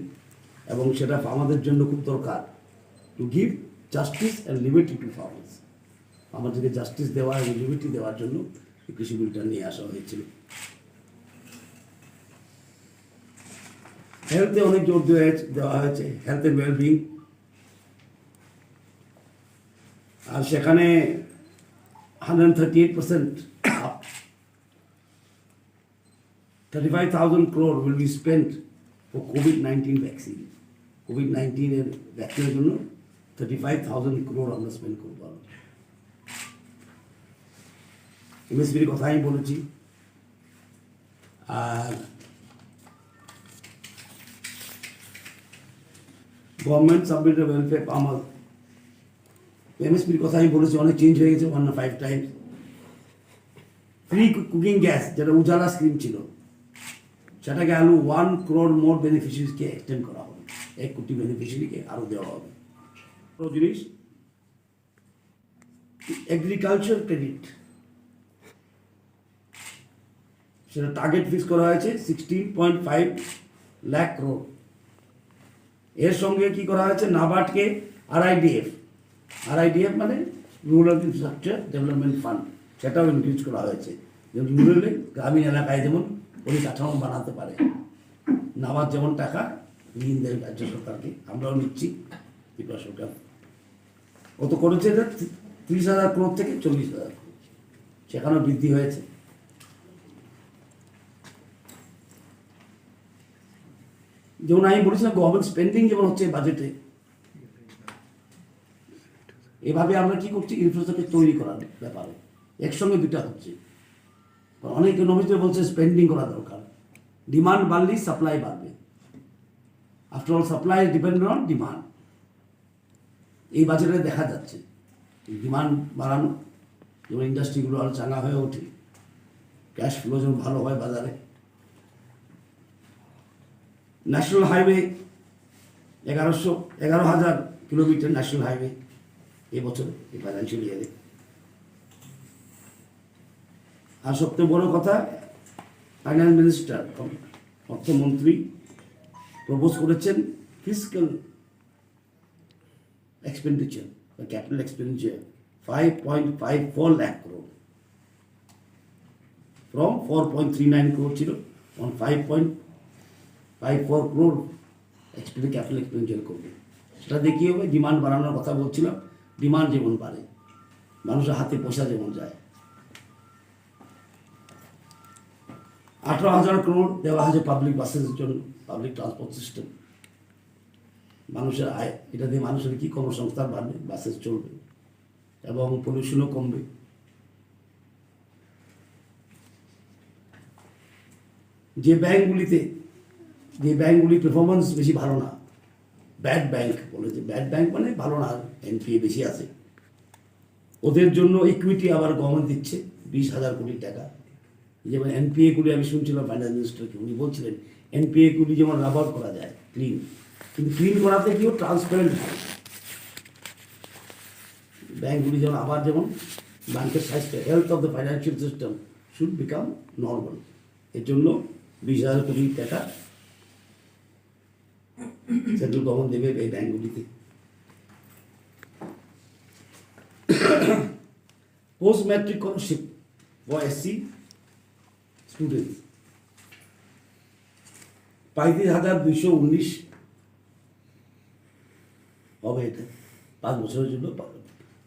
এবং সেটা ফার্মারদের জন্য খুব দরকার। To give justice and liberty two farmers, আমাদেরকে জাস্টিস দেওয়া এবং লিবার্টি দেওয়ার জন্য এই কৃষি বিলটা নিয়ে আসা হয়েছিল। হেলথে অনেক জোর দেওয়া হয়েছে, হেলথ অ্যান্ড ওয়েলবিং। আর সেখানে 138% up, 35,000 crore will be spent for COVID-19 vaccine. COVID-19 এর ভ্যাকসিনের জন্য 35,000 crore আমরা স্পেন্ড করবো। এমএসপির কথা আমি বলেছি। আর গভর্নমেন্ট সাবমিটেড ওয়েলফেয়ার ফার্মার, এমএসপির কথা আমি বলেছি, অনেক চেঞ্জ হয়ে গেছে 1 or 5 times। Free cooking gas, যেটা উজালা স্কিম ছিল, সেটাকে আরো 1 crore মোর বেনিফিশিয়ারিজকে এক্সটেন্ড করা হবে। 1 কোটি বেনিফিশিয়ারিকে আরো দেওয়া হবে। জিনিস এগ্রিকালচার ক্রেডিট, সেটা টার্গেট ফিক্স করা হয়েছে 16.5 লাখ crore। এর সঙ্গে কি করা হয়েছে, নাবার্ডকে আরআইডিএফ মানে রুরাল ইনফ্রাস্ট্রাকচার ডেভেলপমেন্ট ফান্ড, সেটাও ইনক্রিজ করা হয়েছে। যেমন রুরালে, গ্রামীণ এলাকায় যেমন পরিকাঠামো বানাতে পারে, নাবার্ড যেমন টাকা ঋণ দেয় রাজ্য সরকারকে, আমরাও নিচ্ছি ত্রিপুরা সরকার। কত করেছে এটা, 30,000 crore থেকে 40,000 crore, সেখানেও বৃদ্ধি হয়েছে। যেমন আমি বলেছিলাম, গভর্নমেন্ট স্পেন্ডিং যেমন হচ্ছে বাজেটে, এভাবে আমরা কি করছি, ইনফ্রাস্ট্রাকচার তৈরি করার ব্যাপারে একসঙ্গে দুটা হচ্ছে। অনেক ইকোনমিস্টরা বলছে স্পেন্ডিং করা দরকার, ডিমান্ড বাড়লেই সাপ্লাই বাড়বে। After all supply depend on demand. এই বাজেটে দেখা যাচ্ছে ডিমান্ড বাড়ানো, যেমন ইন্ডাস্ট্রিগুলো আরো চাঙ্গা হয়ে ওঠে, ক্যাশ ফ্লো যেমন ভালো হয় বাজারে। National highway 11,000 kilometre national highway এবছর, এই ফাইন্যান্সিয়াল ইয়ারে। আর সবচেয়ে বড় কথা, ফাইন্যান্স মিনিস্টার, অর্থমন্ত্রী প্রপোজ করেছেন ফিসক্যাল এক্সপেন্ডিচার বা capital expenditure 5.54 lakh crore from 4.39 crore ছিল, অন 5.54 crore ক্যাপিটাল এক্সপেন্ডিচার করবে। সেটা দেখিয়ে হবে ডিমান্ড বাড়ানোর কথা বলছিলাম, ডিমান্ড যেমন বাড়ে, মানুষের হাতে পয়সা যেমন যায়। 18,000 crore দেওয়া হয়েছে পাবলিক বাসের জন্য, পাবলিক ট্রান্সপোর্ট সিস্টেম। মানুষের আয়, এটা দিয়ে মানুষের কি কর্মসংস্থান বাড়বে, বাসেস চলবে এবং পলিউশনও কমবে। যে ব্যাংকগুলি পারফরমেন্স বেশি ভালো না, ব্যাড ব্যাংক বলেছে, ব্যাড ব্যাংক মানে ভালো না, এনপিএ বেশি আছে, ওদের জন্য ইকুইটি আবার গভর্নমেন্ট দিচ্ছে 20,000 কোটি টাকা যেমন এনপিএগুলি আমি শুনছিলাম ফাইন্যান্স মিনিস্টারকে, উনি বলছিলেন এনপিএগুলি যেমন রাবার করা যায় ক্লিন, কিন্তু ক্লিন করাতে গিয়েও ট্রান্সপারেন্ট হয়। ব্যাঙ্কগুলি যেমন আবার যেমন ব্যাংকের সাইজটা, health of the financial system should become normal. এর জন্য 20,000 কোটি টাকা সেন্ট্রাল গভর্নমেন্ট দেবে এই ব্যাঙ্কগুলিতে। Post matric scholarship for SC students 35,219 হবে। এটা 5 বছরের জন্য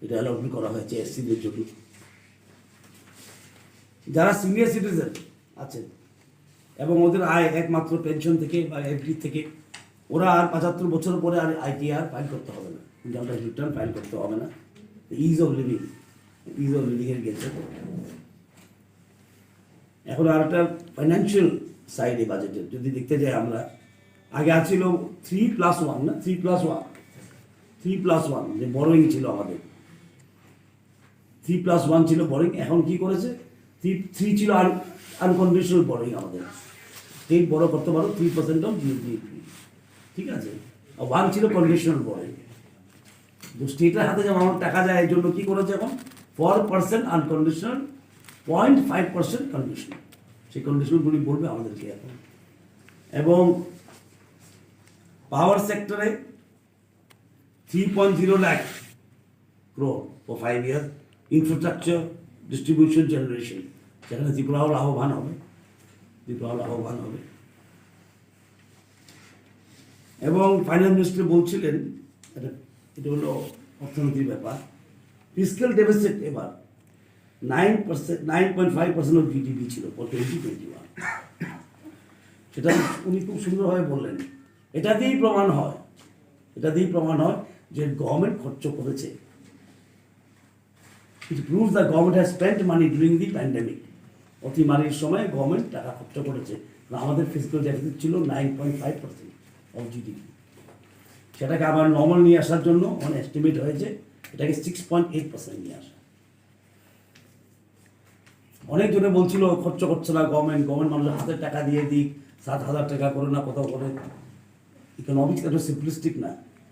এটা অ্যালটমেন্ট করা হয়েছে এসসিদের জন্য। যারা সিনিয়র সিটিজেন আছেন এবং ওদের আয় একমাত্র পেনশন থেকে বা এফডি থেকে, ওরা আর 75 বছর পরে আর আইটিআর ফাইল করতে হবে না, ইনকাম ট্যাক্স রিটার্ন ফাইল করতে হবে না। ইজ অফ লিভিংয়ের গেছে। এখন আর একটা ফাইন্যান্সিয়াল সাইডে বাজেটের যদি দেখতে যাই আমরা, আগে আছিল 3+1 না, 3+1 যে বড়োইং ছিল আমাদের, 3+1 ছিল বড়োইং। এখন কি করেছে, 3 ছিল আনকন্ডিশনাল বড়োইং আমাদের, স্টেট বড় করতে পারো 3% অফ জিডিপি, ঠিক আছে। আর 1 ছিল কন্ডিশনাল বড়োইং। তো স্টেটের হাতে যেমন আমার টাকা যায়, এই জন্য কী করেছে এখন 4% আনকন্ডিশনাল, 0.5% কন্ডিশনাল। সেই কন্ডিশনালগুলি বলবে আমাদেরকে এখন। এবং পাওয়ার সেক্টরে 3.0 lakh crore for 5 years, infrastructure, distribution, generation, সেখানে ত্রিপুরাও লাভবান হবে, এবং ফাইন্যান্স মিনিস্টার বলছিলেন এটা হলো অর্থনীতির ব্যাপার, ফিসক্যাল ডেফিসিট এবার 9.5% অফ জিডিপি ছিল ফর 2021। সেটা উনি খুব সুন্দরভাবে বললেন। এটা দিয়েই প্রমাণ হয় যে গভর্নমেন্ট খরচ করেছে। It proves the government has spent money during the pandemic. অতিমারির সময় গভর্নমেন্ট টাকা খরচ করেছে। আমাদের ফিসক্যাল ডেফিসিট ছিল 9.5% অফ জিডিপি। সেটাকে আবার নর্মাল নিয়ে আসার জন্য অনেক এস্টিমেট হয়েছে এটাকে 6.8% নিয়ে আসা। অনেকজনে বলছিল খরচ করছে না গভর্নমেন্ট মানুষের হাতে টাকা দিয়ে দিক, 7,000 টাকা করে না কোথাও করে। ইকোনমিক্স এত সিম্পলিস্টিক না,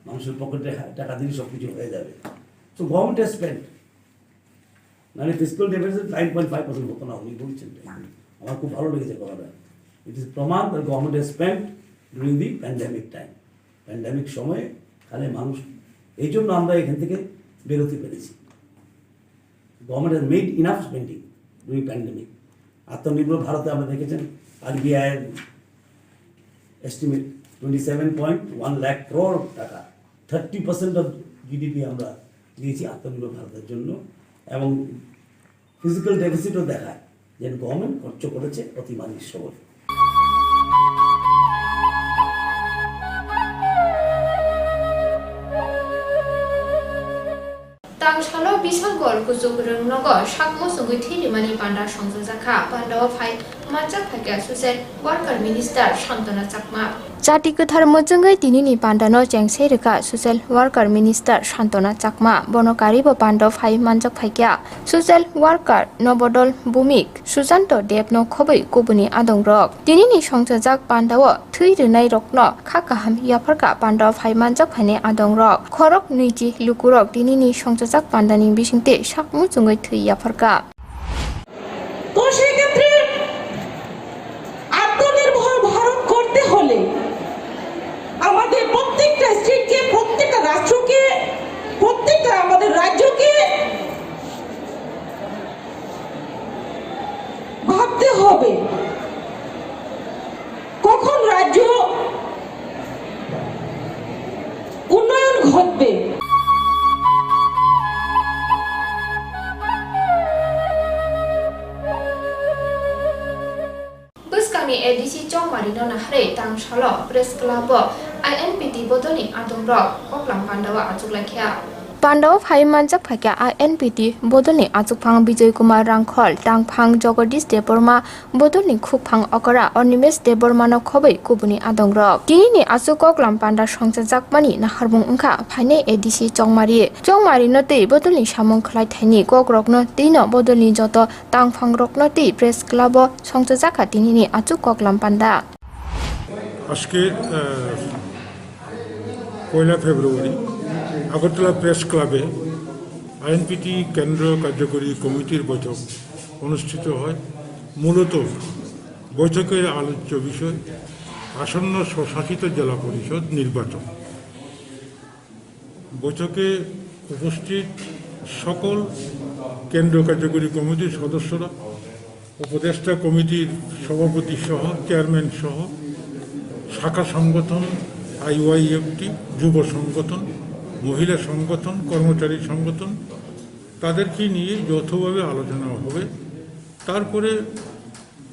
মানুষের পকেটে টাকা দিলে সব কিছু হয়ে যাবে। সো গভর্নমেন্ট হ্যাজ স্পেন্ট, নাহলে ফিসক্যাল ডেফিসিট 9.5% হতো না, উনি বলছেন। আমার খুব ভালো লেগেছে কথাটা। ইট ইজ প্রমাণ the government has spent during the pandemic time. Pandemic সময়ে তাহলে মানুষ, এই জন্য আমরা এখান থেকে বেরোতে পেরেছি। Government has made enough spending during pandemic. আত্মনির্ভর ভারতে আমরা দেখেছেন আরবিআইয়ের এস্টিমেট 27.1 লাখ crore টাকা, 30% অফ জিডিপি আমরা দিয়েছি আত্মনির্ভর ভারতের জন্য। এবং ফিজিক্যাল ডেফিসিটও দেখায় যে গভর্নমেন্ট খরচ করেছে অতিমারির সময়। Tangshalo Bisangor Kuzugurung Nogo Shakmo Sunguti Rimani Panda Songzaka Panda Phai Majak Phaka Suset Worker Minister Shantana Chakma Jati Kuthar Mojungai Tinini Pandano Jengse Rika Social Worker Minister Shantana Chakma Bonokari Bo Panda Phai Manjak Phakya Social Worker Nobodol Bumik Susanto Debno Khoboi Kubuni Adong Rok Tinini Songjak Pandawo Thui Rinai Rokno Khakaham Yaparka Panda Phai Manjak Phane Adong Rok Khorok Niji Lukurok Tinini Songjak Pandani Bishingte Shakmu Jungai Thui Yaparka তো সেই ক্ষেত্রে আত্মনির্ভর ভারত করতে হলে আমাদের প্রত্যেকটা স্টেটকে, প্রত্যেকটা রাষ্ট্রকে, প্রত্যেকটা আমাদের রাজ্যকে ভাবতে হবে কখন রাজ্য উন্নয়ন ঘটবে। ADC Chong Marino Nahre Tangshalo Press Club INPT Bodoni Adong Rock Oklam Pandawa Ajuglakya Pandao Phai Manjak Phakya INPT Bodoni Atukphang Bijay Kumar Rangkhol Tangphang Jagadish Deborma Bodoni Khupphang Okara Onimes Debormano Khobai Kubuni Adongrok Dini Asukok Lampanda Songsa Jakmani Naharbung Unka Phane ADC Chongmari Note Bodoni Shamong Khlai Thani Gogrokno Dino Bodoni Joto Tangphang Rokno Ti Press Club Songsa Jaka Tinini Asukok Lampanda আজকে 1 ফেব্রুয়ারি Agartala press ক্লাবে INPT কেন্দ্র কার্যকরী কমিটির বৈঠক অনুষ্ঠিত হয়। মূলত বৈঠকের আলোচ্য বিষয় আসন্ন স্বশাসিত জেলা পরিষদ নির্বাচন। বৈঠকে উপস্থিত সকল কেন্দ্র কার্যকরী কমিটির সদস্যরা, উপদেষ্টা কমিটির সভাপতি সহ চেয়ারম্যান সহ শাখা সংগঠন, আইওয়াইএফটি, যুব সংগঠন, মহিলা সংগঠন, কর্মচারী সংগঠন, তাদেরকে নিয়ে যৌথভাবে আলোচনা হবে। তারপরে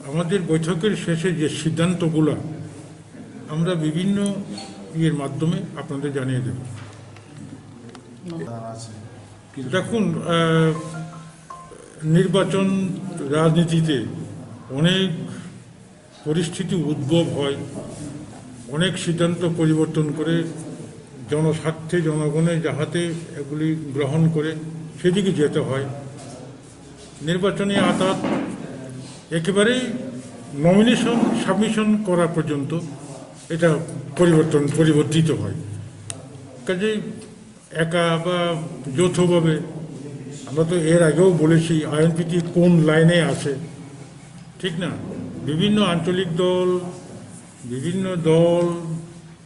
আমাদের বৈঠকের শেষে যে সিদ্ধান্তগুলো আমরা বিভিন্ন ইয়ের মাধ্যমে আপনাদের জানিয়ে দেব। দেখুন, নির্বাচন রাজনীতিতে অনেক পরিস্থিতি উদ্ভব হয়, অনেক সিদ্ধান্ত পরিবর্তন করে জনস্বার্থে জনগণে যাহাতে এগুলি গ্রহণ করে সেদিকে যেতে হয়। নির্বাচনী আদালত একেবারেই নমিনেশন সাবমিশন করা পর্যন্ত এটা পরিবর্তিত হয়। কাজেই একা বা যৌথভাবে, আমরা তো এর আগেও বলেছি আইএনপিটি কোন লাইনে আছে, ঠিক না? বিভিন্ন আঞ্চলিক দল, বিভিন্ন দল,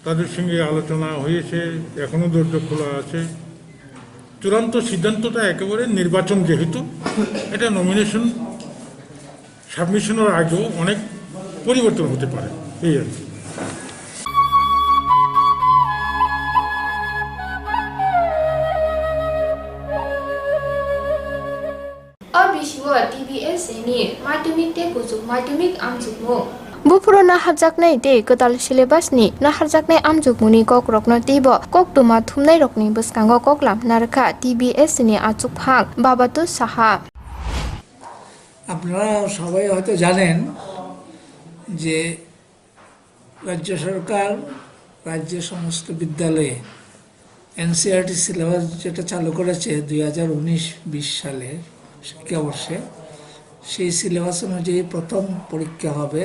তাদের সঙ্গে আলোচনা হয়েছে, এখনও দরজা খোলা আছে। চূড়ান্ত সিদ্ধান্তটা একেবারে নির্বাচন, যেহেতু এটা নমিনেশন সাবমিশনের আগেও অনেক পরিবর্তন হতে পারে, এই আর কি। TBS ni Madhyamik te Kuzuk Madhyamik Amjukmu Bupuro naharjaknai te Kotal Syllabus ni naharjaknai amjukmuni kokrokno tibo koktuma thumnai rokni bwskango koklam narkha TBS ni Achukphang Babatu Saha। আপনারা সবাই হয়তো জানেন যে রাজ্য সরকার রাজ্যের সমস্ত বিদ্যালয়ে এনসিইআরটি সিলেবাস যেটা চালু করেছে 2019-20 সালে শিক্ষাবর্ষে, সেই সিলেবাস অনুযায়ী প্রথম পরীক্ষা হবে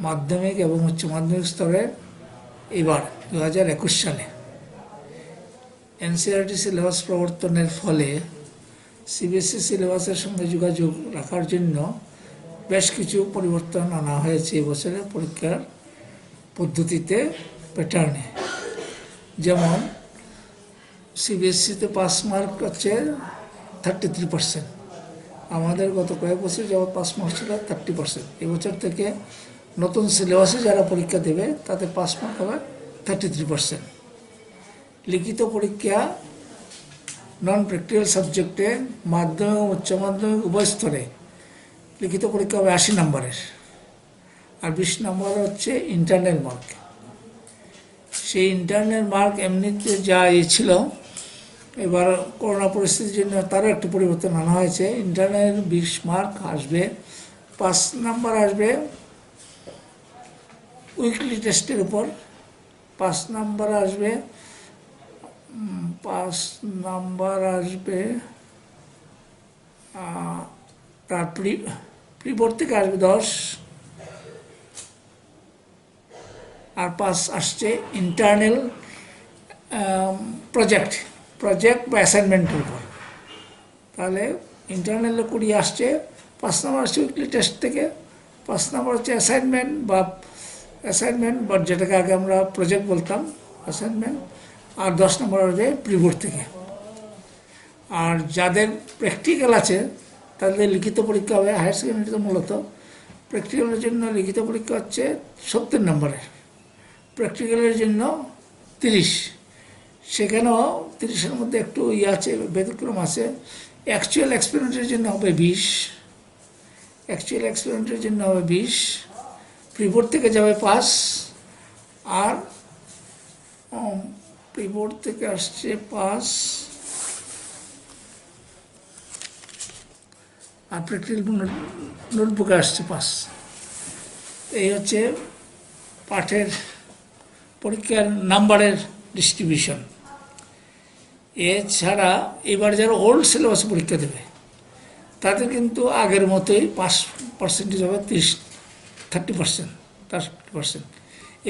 মাধ্যমিক এবং উচ্চ মাধ্যমিক স্তরে এবার 2021 সালে। এনসিইআরটি সিলেবাস প্রবর্তনের ফলে সিবিএসই সিলেবাসের সঙ্গে যোগাযোগ রাখার জন্য বেশ কিছু পরিবর্তন আনা হয়েছে এবছরের পরীক্ষার পদ্ধতিতে, প্যাটার্নে। যেমন সিবিএসইতে পাস মার্ক হচ্ছে 33%, আমাদের গত কয়েক বছর যাওয়া পাস মার্ক ছিল 30%। এবছর থেকে নতুন সিলেবাসে যারা পরীক্ষা দেবে তাদের পাস মার্ক হবে 33%। লিখিত পরীক্ষা নন প্র্যাকটিক্যাল সাবজেক্টে মাধ্যমিক ও উচ্চ মাধ্যমিক উভয় স্তরে লিখিত পরীক্ষা হবে 80 নম্বরের, আর 20 নম্বর হচ্ছে ইন্টারনাল মার্ক। সেই ইন্টারনাল মার্ক এমনিতে যা ছিল, এবার করোনা পরিস্থিতির জন্য তারও একটু পরিবর্তন আনা হয়েছে। ইন্টারনাল 20 মার্ক আসবে, 5 নাম্বার আসবে উইকলি টেস্টের উপর, 5 নাম্বার আসবে তার প্রিবোর্ড থেকে আসবে 10, আর 5 আসছে ইন্টারনাল প্রজেক্ট বা অ্যাসাইনমেন্টের উপর। তাহলে ইন্টারনালে 20 আসছে, 5 নম্বর আসছে উইকলি টেস্ট থেকে, 5 নম্বর হচ্ছে অ্যাসাইনমেন্ট বা যেটাকে আগে আমরা প্রজেক্ট বলতাম, অ্যাসাইনমেন্ট, আর 10 নম্বর আসবে প্রিবোর্ড থেকে। আর যাদের প্র্যাকটিক্যাল আছে তাদের লিখিত পরীক্ষা হবে, হায়ার সেকেন্ডারিতে মূলত প্র্যাকটিক্যালের জন্য লিখিত পরীক্ষা হচ্ছে 70 নম্বরের, প্র্যাকটিক্যালের জন্য 30। সেখানেও 30-এর মধ্যে একটু আছে, ব্যতিক্রম আছে। অ্যাকচুয়াল এক্সপেরিমেন্টের জন্য হবে 20, প্রিবোর্ড থেকে যাবে 5, আর প্রিবোর্ড থেকে আসছে 5, আর প্র্যাকটিক্যাল নোটবুকে আসছে 5। এই হচ্ছে পাঠের পরীক্ষার নাম্বারের ডিস্ট্রিবিউশন। এছাড়া এবার যারা ওল্ড সিলেবাসে পরীক্ষা দেবে তাদের কিন্তু আগের মতোই পার্সেন্টেজ হবে 30%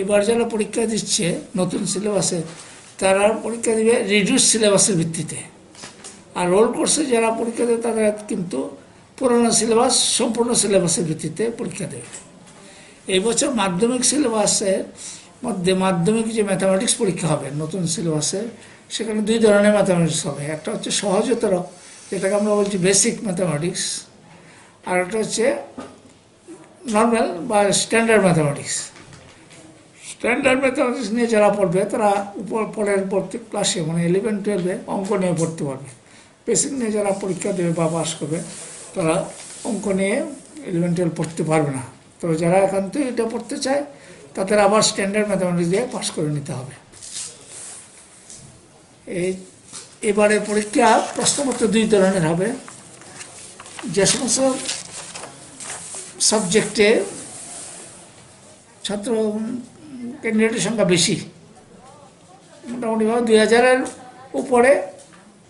এবার যারা পরীক্ষা দিচ্ছে নতুন সিলেবাসে তারা পরীক্ষা দেবে রিডিউস সিলেবাসের ভিত্তিতে, আর রোল কোর্সে যারা পরীক্ষা দেবে তারা কিন্তু পুরোনো সিলেবাস সম্পূর্ণ সিলেবাসের ভিত্তিতে পরীক্ষা দেবে। এই বছর মাধ্যমিক সিলেবাসের মধ্যে মাধ্যমিক যে ম্যাথামেটিক্স পরীক্ষা হবে নতুন সিলেবাসে, সেখানে 2 ধরনের ম্যাথামেটিক্স হবে। একটা হচ্ছে সহজতর, যেটাকে আমরা বলছি বেসিক ম্যাথামেটিক্স, আর একটা হচ্ছে নর্মাল বা স্ট্যান্ডার্ড ম্যাথামেটিক্স। স্ট্যান্ডার্ড ম্যাথামেটিক্স নিয়ে যারা পড়বে তারা পরের ক্লাসে মানে 11-12 অঙ্ক নিয়ে পড়তে পারবে। বেসিক নিয়ে যারা পরীক্ষা দেবে বা পাস করবে তারা অঙ্ক নিয়ে 11-12 পড়তে পারবে না। তবে যারা একান্ত এটা পড়তে চায় তাদের আবার স্ট্যান্ডার্ড ম্যাথামেটিক্স দিয়ে পাস করে নিতে হবে। এবারে পরীক্ষা প্রশ্নপত্র 2 ধরনের হবে। যে সমস্ত সাবজেক্টে ছাত্র ক্যান্ডিডেটের সংখ্যা বেশি, মোটামুটিভাবে 2000-এর উপরে,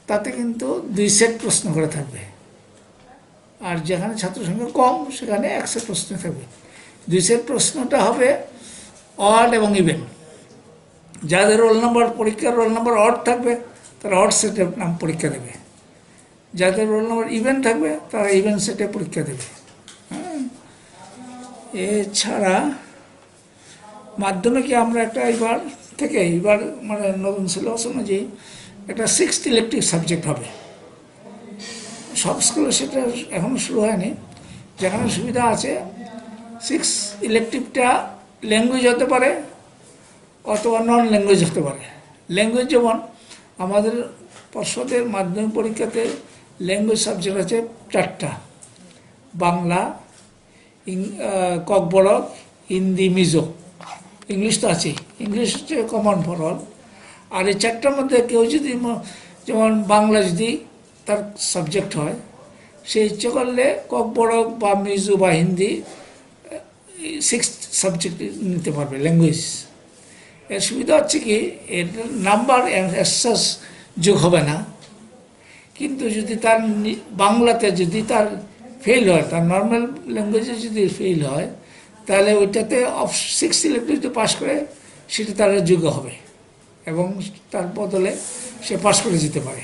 তাতে কিন্তু 2 সেট প্রশ্ন করে থাকবে। আর যেখানে ছাত্র সংখ্যা কম সেখানে 1 সেট প্রশ্ন থাকবে। 2 সেট প্রশ্নটা হবে অড এবং ইভেন। যাদের রোল নাম্বার পরীক্ষার রোল নাম্বার অড থাকবে তারা অড সেটের নাম পরীক্ষা দেবে, যাদের রোল নাম্বার ইভেন থাকবে তারা ইভেন সেটে পরীক্ষা দেবে। এছাড়া মাধ্যমিকে আমরা একটা এবার মানে নতুন সিলেবাস অনুযায়ী একটা 6th ইলেকটিভ সাবজেক্ট হবে। সব স্কুলে সেটা এখনও শুরু হয়নি। যেখানে সুবিধা আছে 6 ইলেকটিভটা ল্যাঙ্গুয়েজ হতে পারে অথবা নন ল্যাঙ্গুয়েজ হতে পারে। ল্যাঙ্গুয়েজ যেমন আমাদের পর্ষদের মাধ্যমিক পরীক্ষাতে ল্যাঙ্গুয়েজ সাবজেক্ট আছে 4টা: বাংলা, ককবরক, হিন্দি, মিজো। ইংলিশ তো আছেই, ইংলিশ হচ্ছে কমন ফর অল। আর এই 4টার মধ্যে কেউ যদি যেমন বাংলা যদি তার সাবজেক্ট হয়, সে ইচ্ছে করলে ককবরক বা মিজো বা হিন্দি 6th সাবজেক্ট নিতে পারবে ল্যাঙ্গুয়েজ। এর সুবিধা হচ্ছে কি এর নাম্বার এক্সাস যোগ হবে না, কিন্তু যদি তার বাংলাতে যদি তার ফেল হয়, তার নর্মাল ল্যাঙ্গুয়েজে যদি ফেল হয়, তাহলে ওইটাতে 6th ইলেকটিভে পাস করে সেটা তার যোগ্য হবে এবং তার বদলে সে পাস করে যেতে পারে।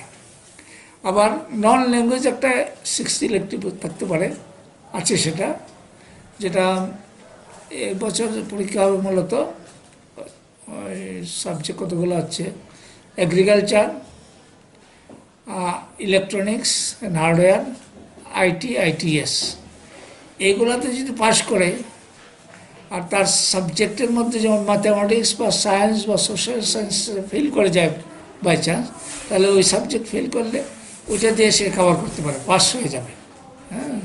আবার নন ল্যাঙ্গুয়েজ একটা 6th ইলেকটিভ থাকতে পারে, আছে সেটা, যেটা এবছর পরীক্ষা হবে মূলত সাবজেক্ট কতগুলো আছে: agriculture, electronics and hardware, IT, ITS. এইগুলোতে যদি পাস করে আর তার সাবজেক্টের মধ্যে যেমন ম্যাথামেটিক্স বা সায়েন্স বা সোশ্যাল সায়েন্স ফেল করে যায় বাই চান্স, তাহলে ওই সাবজেক্ট ফেল করলে ওইটা দিয়ে সে কভার করতে পারে, পাস হয়ে যাবে। হ্যাঁ,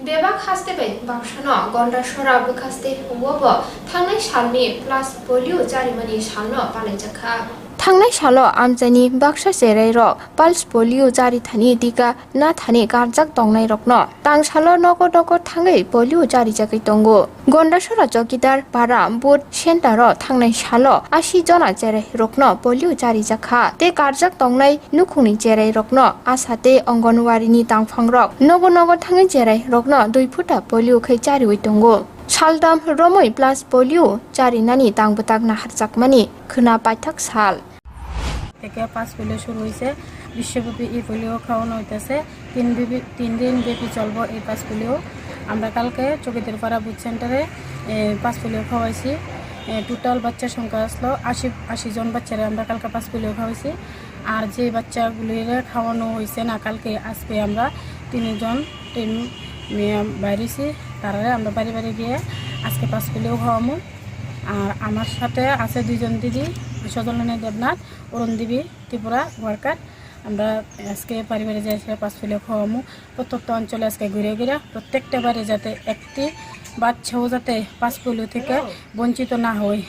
बेबाक हास्तेबै बाक्सानो गन्डासरा बुखास्ते हुमोबो थांनाय सालनि प्लास पोलियो जारिमानि सालनो पालायजाखा। थांनाय सालो आमजानि बाक्सा जेराइर पाल्स पोलियो जारि थानि टिका ना थानि गारजाक दंनाय रकनो तां सालो नगो नगो थाङै पोलियो जारि जाकै दंगो। गन्डासरा चौकीदार पारा बुथ सेन्टार थांनाय सालो 80 जना जेराइ रकनो पोलियो जारि जाखा। ते गारजाक दंनाय नुखुनि जेराइ रकनो आसाते अंगनवारिनि तांफांरक नगो नगो थाङै जेराइ रकनो 2 फुटा पोलियो खै जारि वइ दंगो। सालदाम रमै प्लास पोलियो जारि नानि तांबताक नाहारजाकमानि खोना पाइथाक साल থেকে 5 পোলিও শুরু হয়েছে। বিশ্বব্যাপী এই পোলিও খাওয়ানো হইতেছে। 3 দিন ব্যাপী চলবো এই 5 পোলিও। আমরা কালকে চকিদারপাড়া বুথ সেন্টারে 5 পোলিও খাওয়াইছি। টোটাল বাচ্চার সংখ্যা আসলো 80 জন বাচ্চারা আমরা কালকে 5 পোলিও খাওয়াইছি। আর যে বাচ্চাগুলির খাওয়ানো হয়েছে না কালকে, আজকে আমরা 3 জন বাইরেছি, তারা আমরা বাড়ি বাড়ি গিয়ে আজকে 5 পোলিও খাওয়াবো। আর আমার সাথে আছে 2 জন দিদি, সজলনী দেবনাথ, অরুণ দেবী ত্রিপুরা ওয়ার্কার। আমরা আজকে পরিবারে যাই 5 পোলিও খাওয়াবো। প্রত্যেকটা অঞ্চলে আজকে ঘুরে ঘুরে প্রত্যেকটা বাড়ি যাতে একটি বাচ্চাও যাতে পাঁচ পোলিও থেকে বঞ্চিত না হয়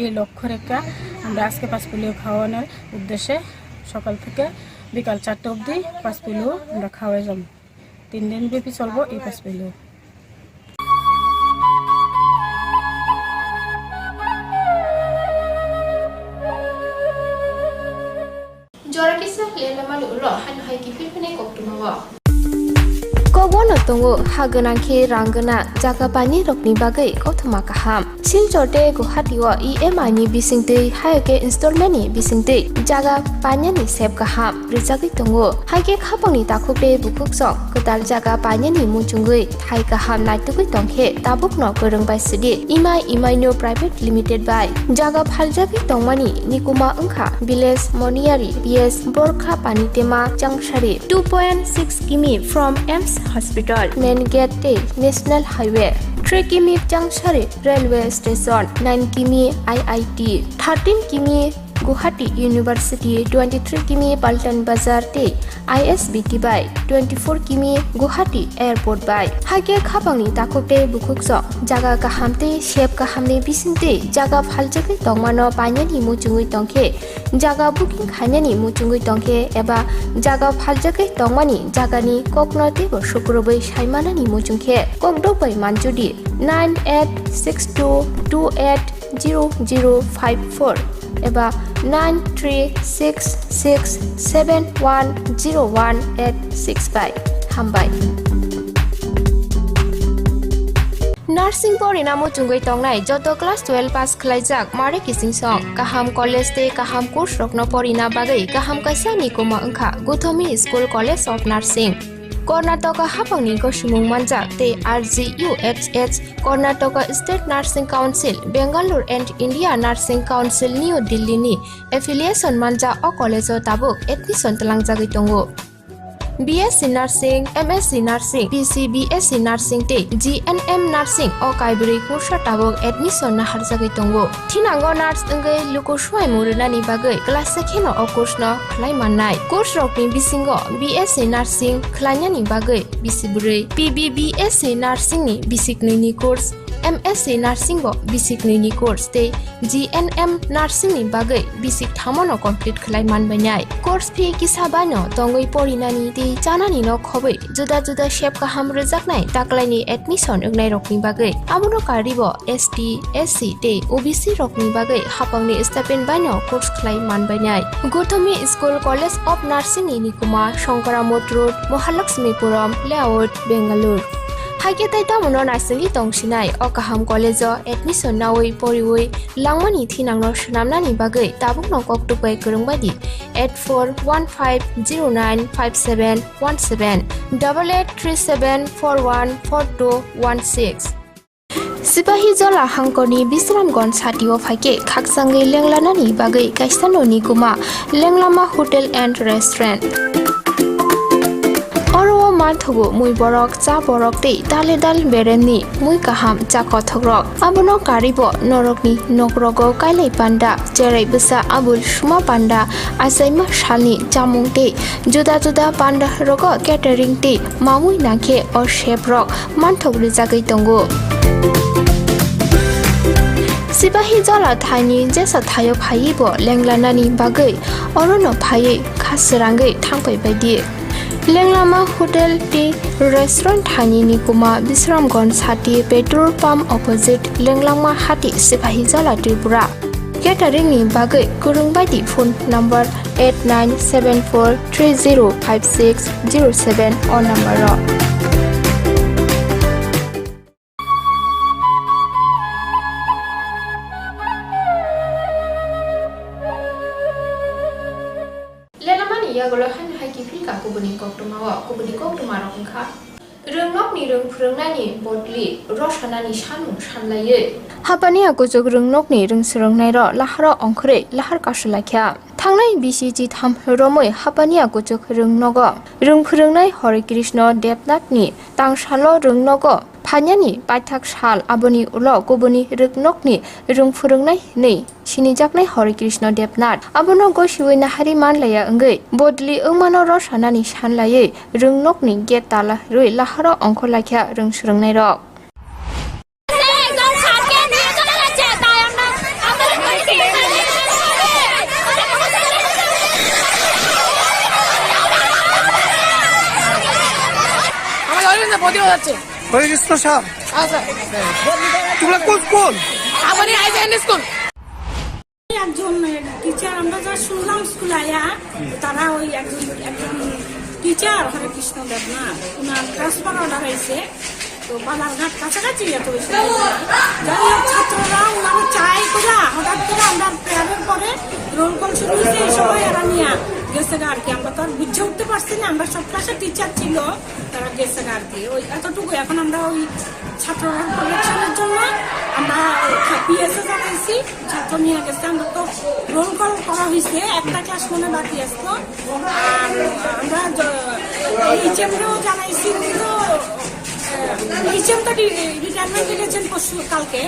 এই লক্ষ্য রেখে আমরা আজকে পাঁচ পোলিও খাওয়ানোর উদ্দেশ্যে সকাল থেকে বিকাল 4টা অবধি পাঁচ পোলিও আমরা খাওয়াই যাব 3 দিন ব্যাপী চলবো এই পাঁচ polio. Jora kisah lena malu lo han hai ki fil phane kok tumawa Kogono tongo haganangke rangana jaga pani rokni bagai kothama kaham siljote guhatiwa EMI ni bisingte haike installment ni bisingte jaga panya ni sep kaham rijagi tongo haike khapangni takhupe bukuksok kedal jaga panya ni muchungui thai kaham naitugui tongkhe tabuk no korong bai sidi EMI no private limited by jaga phaljagi tongmani nikuma angkha village moniari BS borkha pani tema changshari 2.6 km from EMS Hospital, Main Gate, National Highway, 3 km Changshari Railway Station, 9 km IIT, 13 km Guwahati University, 23 km Paltan Bazar Te, ISBT by 24 km Guwahati Airport by. Hage khapangni takote bukuksok jaga kahamte shep kahamne bisinte jaga phaljagi tongmano panyani muchungui tongkhe jaga booking khainani muchungui tongkhe eba jaga phaljagi tongmani jagani koknote bo sukrobai saimanani muchungkhe kokdobai manjudi 9862280054 eba 9366710185 hambai Nursing Porinamo Chungui Tongnai Joto Class 12 Pass Khlaijak Mare Kising Song Kaham College Te Kaham Course Rokno Porina Bagai Kaham Kaisani Kuma Angkha Guthomi School College of Nursing Karnataka Hapangni Goshimung Manjak Te RGUHH Karnataka State Nursing Council Bangalore and India Nursing Council New Delhi ni affiliation manja o college o tabuk admission talangjagui tongo BSc Nursing, MSc Nursing, PC BSc Nursing te GNM Nursing o kaibri kursa tabuk admission na harjagui tongo Thinango nurse engai lukuswai murunani bagai class sekheno o course no khlai mannai course rokni bisingo BSc Nursing khlainani bagai bisibrei PBBSc Nursing ni bisiknini course MSc Nursing bo basic ni course te GNM Nursing ni bagai basic thamono complete khlai manbainai course fee kisabano tongoi porinani te chanani no khobai juda juda shape ka hamre jaknai taklaini admission ungnai rokni bagai amono karibo ST SC te OBC rokni bagai hapangni stipend baino course khlai manbainai Gothomi School College of Nursing ni Nikuma Shankaramot Road Mahalakshmipuram Layout Bangalore Haike taita mono narsing tongsinai o kaham college o admission nawai poriwai langmani thinangno shnamnani bagai tabuk no koktupai kurungbadi 8415095717 8837414216 Sipahi Jola Hangkoni Bisramgon Satio Fake Kaksangi Lenglanani Bagai Kaisano Nikuma Lenglama Hotel and Restaurant Oro Mathugo Mui Borok Cha Borok Te Dale Dal Bereni Mui Kaham Cha Kothogrok Abono Karibo Norokni Nokrogo Kailai Panda Jerai Bisa Abul Shuma Panda Asaima Shalni Jamung Te Juda Juda Panda Rogo Catering Te Mamui Nake or Shape Rock Manthogri Jagai Tongo Sipahi Jola Thaini Jesa Thayo Phaibo Lenglanani Bagai Orono Phai Khasrangai Thangpai Baidi Lenglama Hotel Tea Restaurant Thani Nikuma Bisramgon Sati Petrol Pump Opposite Lenglama Hati Sipahi Jola Tripura Catering ni bagai kurungbadi phone number 8974305607 on number ro Yagolo han haiki filka kubuni koktumawa kubuni koktumaro kha Rungnokni rung phurungnani bodli roshanani sanu shanlaye Hapani akojog rungnokni rung surongnai ro lahara ongkhre lahar kasulakha Thangnai BCG tham romoi hapani akojog rungnogo rung phurungnai Hare Krishna Devnathni tangshalo rungnogo Phanyani paithak sal aboni ulo kubuni rugnokni rung phurungnai nei sinijaknai Hare Krishna Devnath abono gosiwai nahari manlaya engai bodli engmano roshanani shanlaye rungnokni gate tala roi lahara ongkholakha rung surongnai rok যাচ্ছে body যাচ্ছে হয়ে গেছে তো সব আচ্ছা তোমরা কোন school আমার এই আইজেন স্কুল একজন টিচার আমরা যা শুনলাম স্কুলে আয়া তারা ওই একজন টিচার হরে কৃষ্ণ দেব না ওনার ট্রান্সফার অর্ডার হয়েছে তো বালারঘাট কাছাকাছি এত বেশি যাই হোক ছাত্ররা ওনারা চাই করে হঠাৎ করে আমরা প্রেয়ারের পরে রোল কল শুরু হয়েছে এই সময় এরা নিয়ে গেছে আর কি আমরা তো আর বুঝে উঠতে পারছি না আমরা সব ক্লাসের টিচার ছিল তারা গেছে আর কি ওই এতটুকু এখন আমরা ওই ছাত্ররা প্রোটেকশনের জন্য আমরা পিএসএ জানাইছি ছাত্র নিয়ে গেছে আমরা তো রোল কল করা হয়েছে একটা ক্লাস মনে বাকি আসতো আর আমরা এইচএমকেও জানাইছি কিন্তু এইচএম তো রিটায়ারমেন্ট দিয়েছেন পরশু কালকে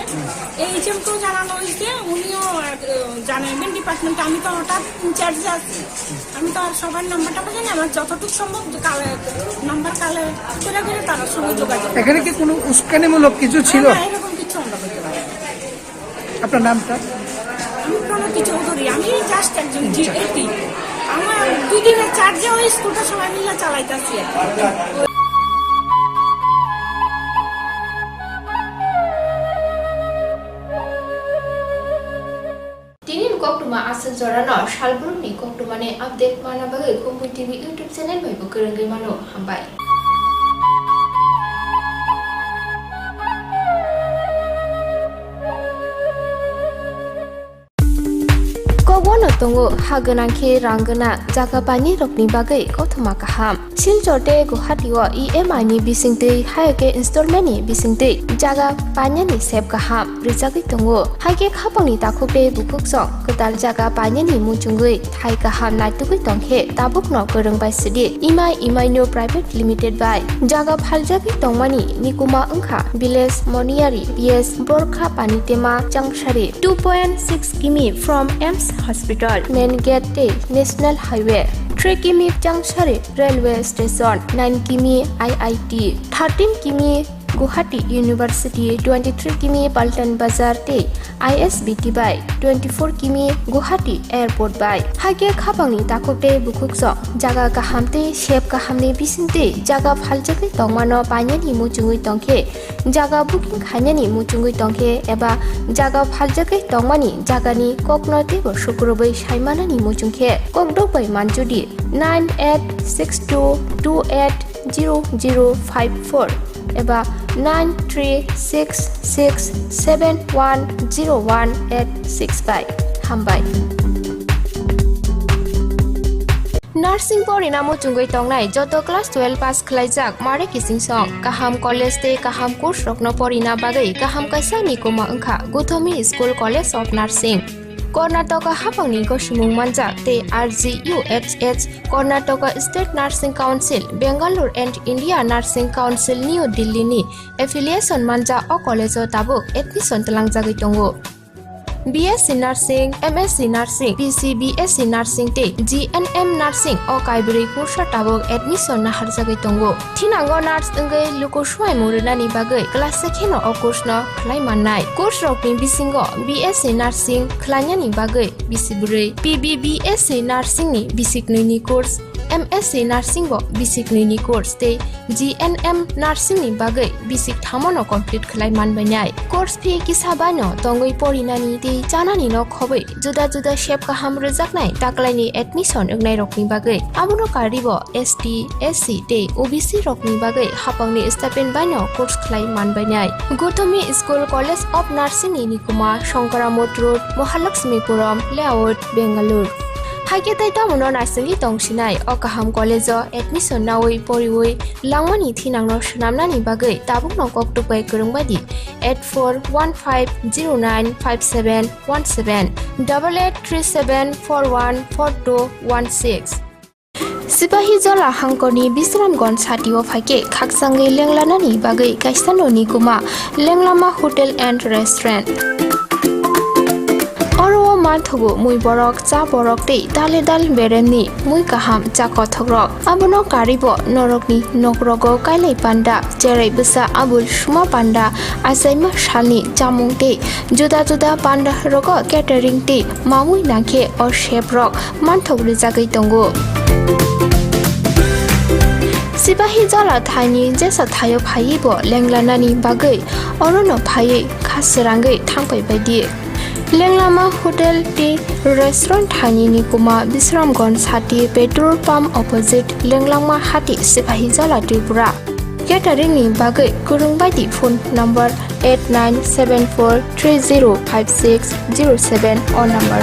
এইচএমকেও জানানো হয়েছে উনিও জানাবেন ডিপার্টমেন্টে আমি তো হঠাৎ ইনচার্জে আছি আমি তো আর সবার নাম্বারটা জানি আমার যতটুকু সম্ভব নাম্বার কালে করে করে তার সঙ্গে যোগাযোগ এখানে কি কোনো উস্কানিমূলক কিছু ছিল এরকম কিছু আমরা বলতে পারি আপনার নামটা আমি প্রণতি চৌধুরী আমি জাস্ট একজন জিএটি আমার 2 দিনের চার্জে ওই স্কুলটা সবাই মিলে চালাইতেছি Tinin koktuma asal jorano shalbur ni koktumane update mana bagai Kumpul TV YouTube channel bai bukerengge mano hambai. Kobono tongo haganangke ranggana jaga pani rokni bagai kothuma kaham. Siljote Guwahatiwa EMI ni bisingtei haike installment ni bisingtei jaga panya ni sep kaham rijagi tongo. Haike khapangni takhupe bukuksong ketal jaga panya ni muchungui thai kaham naitugui tongkhe tabukno korongbai sidi EMI no private limited by jaga phaljagi tongmani nikuma ongkha village moniari PS Borkha Panitema Changsari 2.6 km from EMS Hospital main gate National Highway 3 km Changsari Railway Station 9 km IIT 13 km Guwahati University 23 km Paltan Bazar te ISBT by 24 km Guwahati Airport by Hage khapangni takokte bukukso jaga kahamte shep kahamne bisinte jaga phaljagi tongmano panyani muchungui tongkhe jaga booking khainani muchungui tongkhe eba jaga phaljagi tongmani jagani koknote bo sukrobai saimanani muchungkhe kokdobai manjudi 9862280054 eba 9366710185 hambai Nursing porinamo chungoi tongnai joto class 12 pass khlaijak mare kising song kaham college te kaham course rokno porina bagai kaham kaisa nikoma ongkha Guthomi School College of Nursing Karnataka hapangni gosimung manjak te RGUHH Karnataka State Nursing Council Bangalore and India Nursing Council New Delhi ni affiliation manja o college o tabuk admission talangjagoi tongo BSc Nursing, MSc Nursing, PCBSc Nursing te GNM Nursing o kaibri kursa tabok admission na harjagai tongo. Thinango nurse engai lukosuai murinani bagai class sekheno o course no khlai mannai. Course rokni bisingo BSc Nursing khlainani bagai bisiburi PBBSc Nursing ni bisiknui ni course MSc Nursing bo bisiknui ni course te GNM Nursing ni bagai bisik thamono complete khlai manbainai. Course fee kisabano tongoi porinani te janani no khobai juda juda shape kaham rejaknai taklaini admission ognai rokni bagai amono karibo ST SC te OBC rokni bagai hapangni stipend baino course khlai manbainai. Guthomi School College of Nursing ni nikuma Shankaramot Road Mahalakshmipuram Layout Bangalore Haike tai tamono nursing tongsinai o kaham college o admission nawi poriwoi langmani thinangno shnamnani bagai tabukno koktupai korongbaidi 8415095717 8837414216 Sipahi Jola Hangkoni Bisramganj Satio Phake Khaksangai Lenglanani bagai kaisano nikuma Lenglama Hotel and Restaurant Oro manthogo mui borok cha borok tei dale dal bereni mui kaham cha kothogrok abono karibo norokni nokrogo kailai panda jerai busa abul suma panda asaima shalni jamung tei juda juda panda rogo catering tei mamui nangkhe or chef rok manthogri jagai tongo Sipahi jala thani jesa thayo phayi bo lenglanani bagai orono phayi khasirangai thangpai baidi Lenglama Hotel Tea Restaurant Thani ni kuma Bisramgon Sati petrol pump opposite Lenglama Hati Sipahi jala Tripura Catering ni bagai kurung baidi phone number 8974305607 or number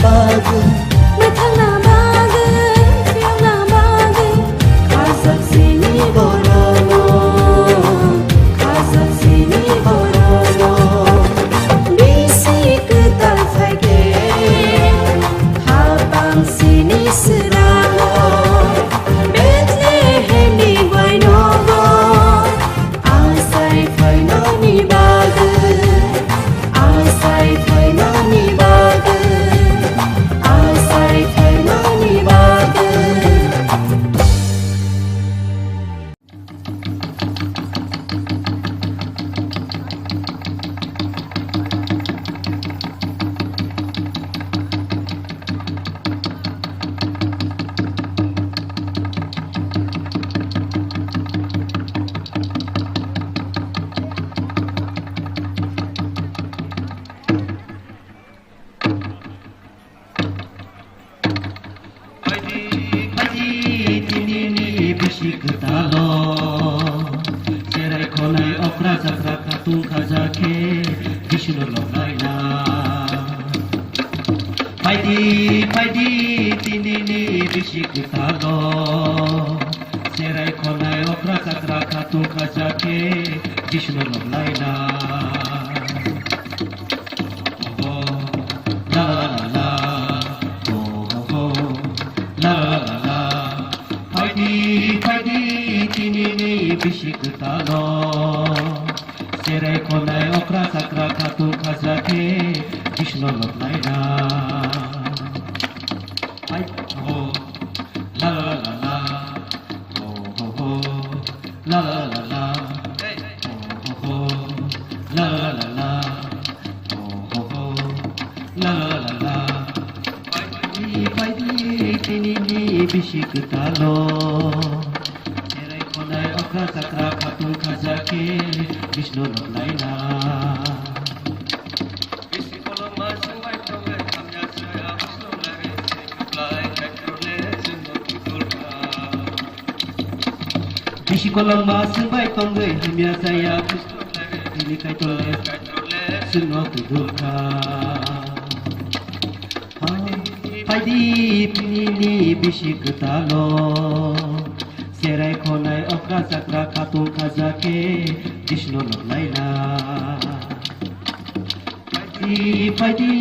Bagu, खातुं खाजाके Vishnu लग्लायना फायदि फायदि तिनिनि बिसि कुतालो सेराय खनाय अख्रा काक्रा खातुं खाजाके Vishnu लग्लायना La la la la, oh oh oh, la la la la. Faidi faidi tinini bishik talo, serai konai okra sakra katu khazake Vishnu loglaina. Oh la la la la, oh oh oh, la la la la, oh oh oh, la la la la. La la la la, faidi faidi tinini bishik talo, serai konai okra sakra khatun khazake Vishnu loglaina. Bishikolam masu bai tongai hamya saya Vishnu lage ini kai tole sunno tudurka. Faidi pinini bishik talo, serai konai okra sakra khatun khazake Vishnu loglaina. Faidi faidi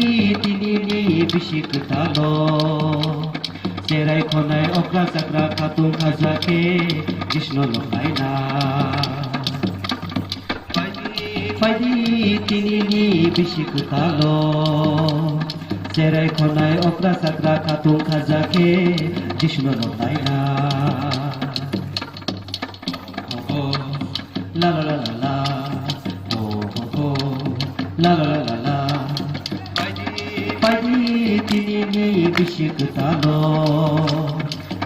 tinini bishik talo, serai konai okra sakra khatun khazake Vishnu loglaina. Faidi tinini bishik talo, serai konai okra sakra khatun khazake Vishnu loglaina. Oh oh, la la la la la, oh oh oh, la la la la la. Faidi tinini bishik talo,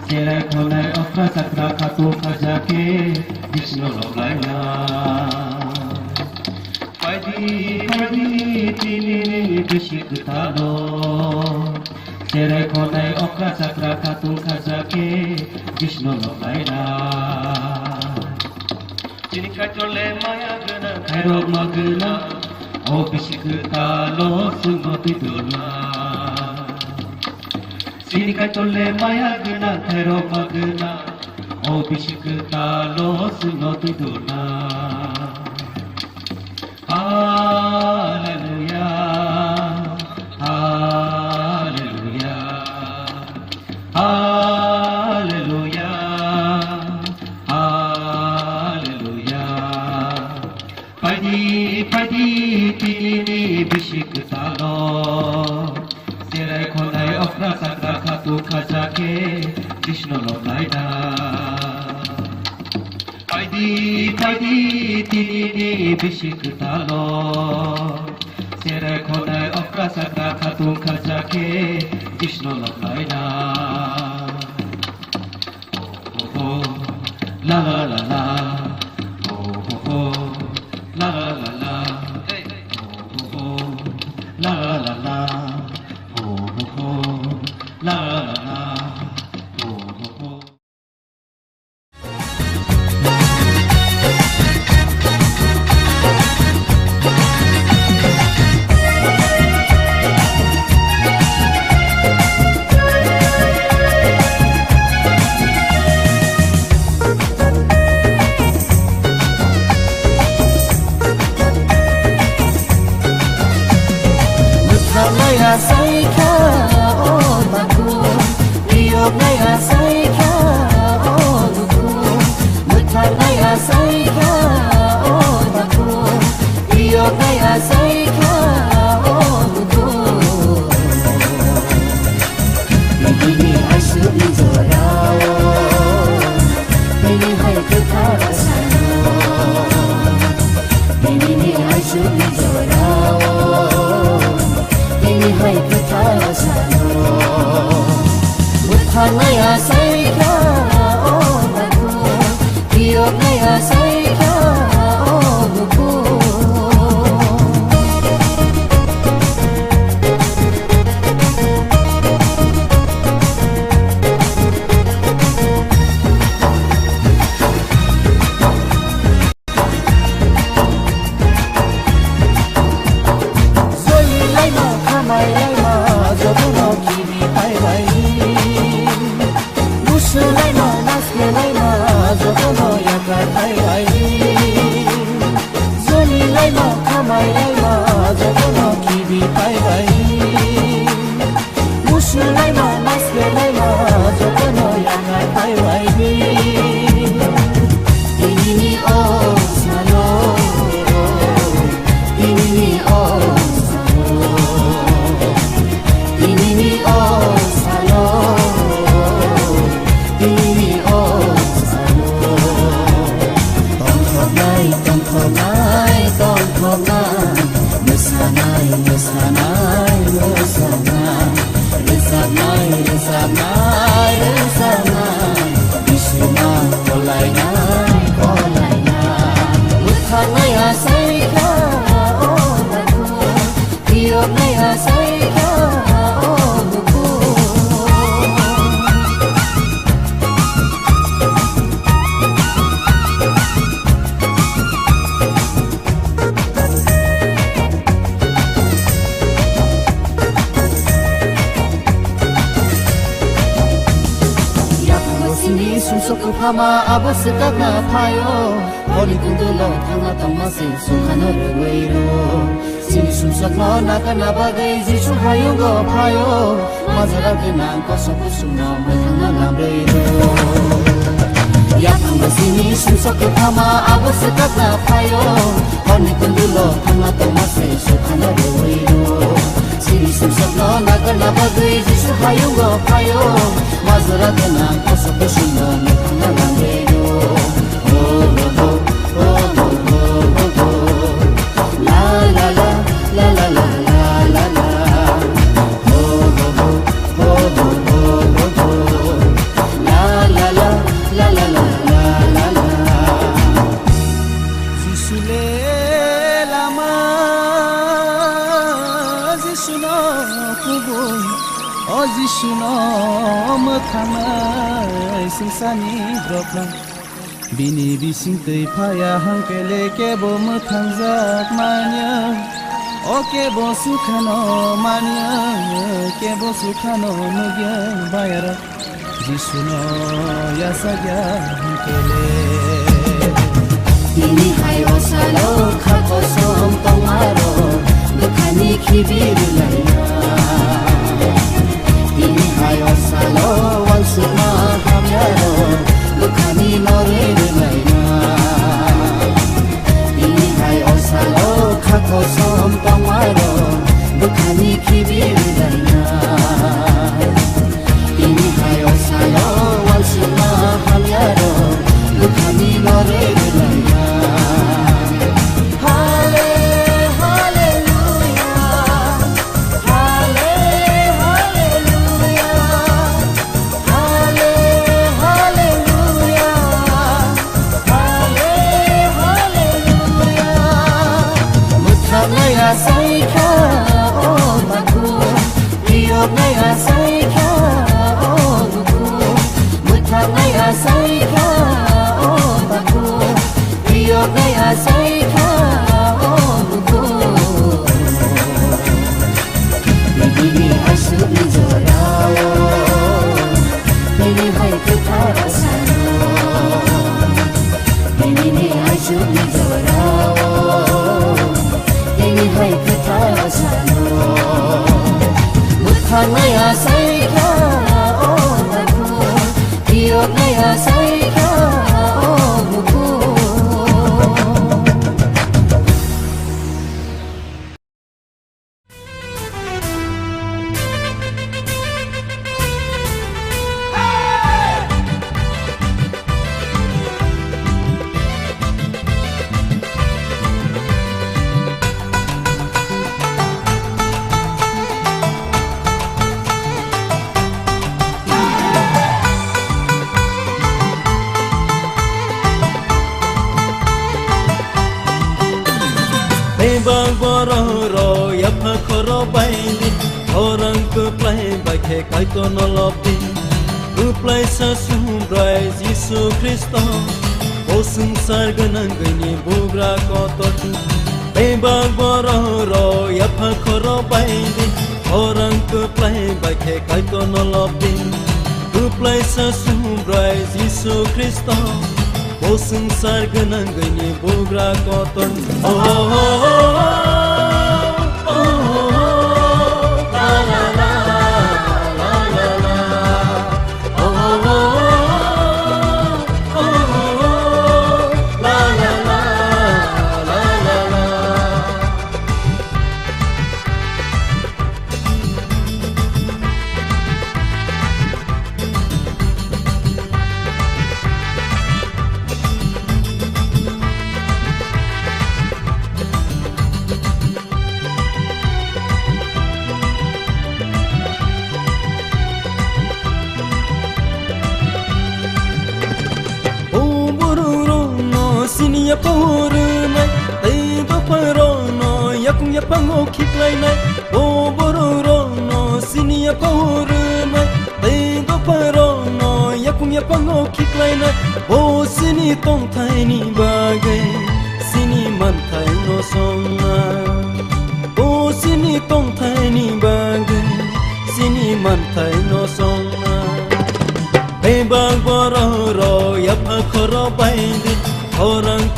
serai konai okra sakra khatun khazake Vishnu loglaina. Faidi faidi tinini bishik talo, serai konai okra sakra khatun khazake Vishnu loglaina. Chini kai tole maya gana khairo magna, o bishik talo sunno tidurna. Chini kai tole maya gana khairo magna, o bishik talo sunno tidurna. Hallelujah, hallelujah, hallelujah, hallelujah. Faidi faidi tinini bishik talo, serai konai okra sakra khatun khazake Vishnu loglaina. Faidi faidi tinini bishik talo, serai konai okra sakra khatun khazake Vishnu loglaina. Oh oh, la la la la, oh oh oh, la la la la, oh oh oh, la la la la, oh oh oh, la la la la, oh oh oh. Naya saika oh baku, Rio naya saika oh luku, Muta naya saika oh baku, Rio naya saika oh luku. Ini asu izorao, ini hai kekara sano, ini asu izorao. Ini hai kekara sano, Muta naya saika oh baku, Rio naya saika oh luku. khama abos kakna phayo holi kundulo thanga tamase sukhana roiro sini sumsakno nakana bagai jisu hayungo phayo mazara gena kosoku sumna mathana lamreiro yakanga sini sumsakno khama abos kakna phayo holi kundulo thanga tamase sukhana roiro sini sumsakno nakana bagai jisu hayungo phayo mazara gena kosoku sumna mathana lamreiro Bini bising tei phaya hangkele kebo muthangjak manya o kebo sukhano manya kebo sukhano nugya bayara jisuno yasagya hangkele Bini hai osalo khako som tomaro dukhani khibir laya Bini hai osalo wansuma hamyaro dukhani norer laina Bini hai osalo khako som tomaro dukhani khibir laina Bini hai osalo wansuma hamyaro dukhani norer laina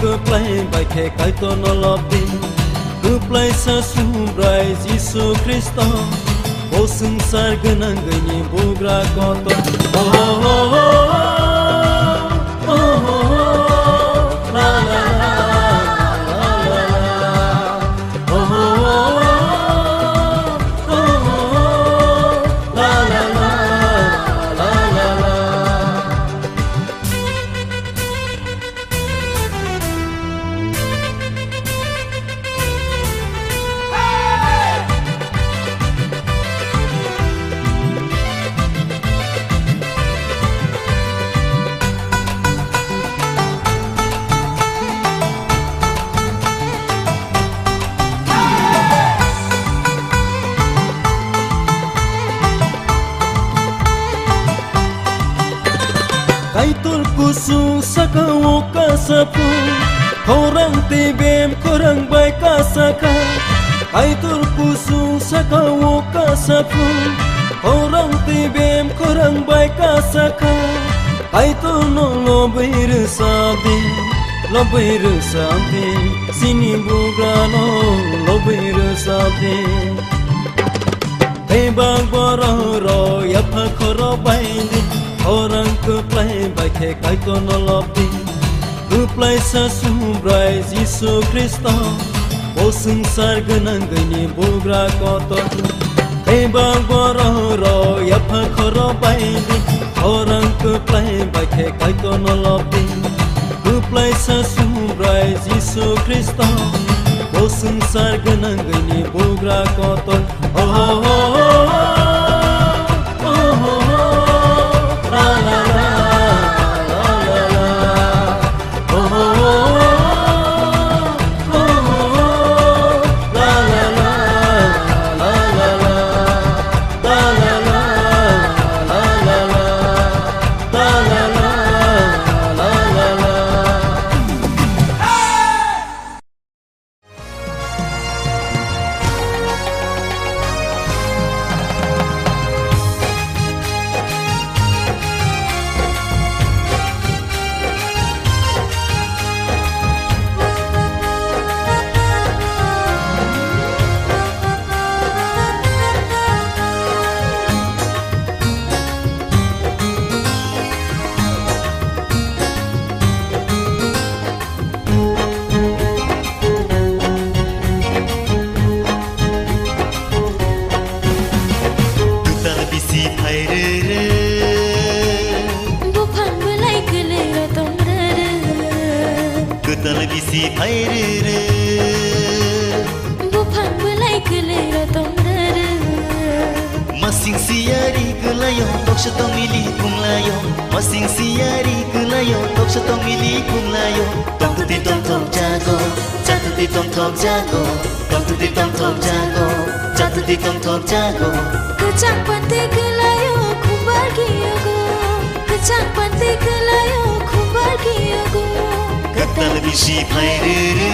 keplai baike kaito nolopti keplai sasubrai Yesu Kristo o sengsar genang geni bugra koto la la la Kaitul kusung sakawo kasapu Korang tibem korang baik kasaka Kaitul kusung sakawo kasapu Korang tibem korang baik kasaka Kaitul no lobir sabi Sini bugrano lobir sabi Tebang bororo yapa koro baini Orang keplai baike kaito nolopti Keplai sasubrai Yesu Kristo o sengsar genang geni bugra kotor Tebang bororo yapa koro baini Orang keplai baike kaito nolopti Keplai sasubrai Yesu Kristo o sengsar genang geni bugra kotor Masing siari kelayo tok setong mili kumlayo Masing siari kelayo tok setong mili kumlayo Tong tuti tong tong jago Jatuti tong tong jago Tong tuti tong tong jago Jatuti tong tong jago Kecang pantai kelayo kumbar kiyago Kecang pantai kelayo kumbar kiyago Ketal bisi pairere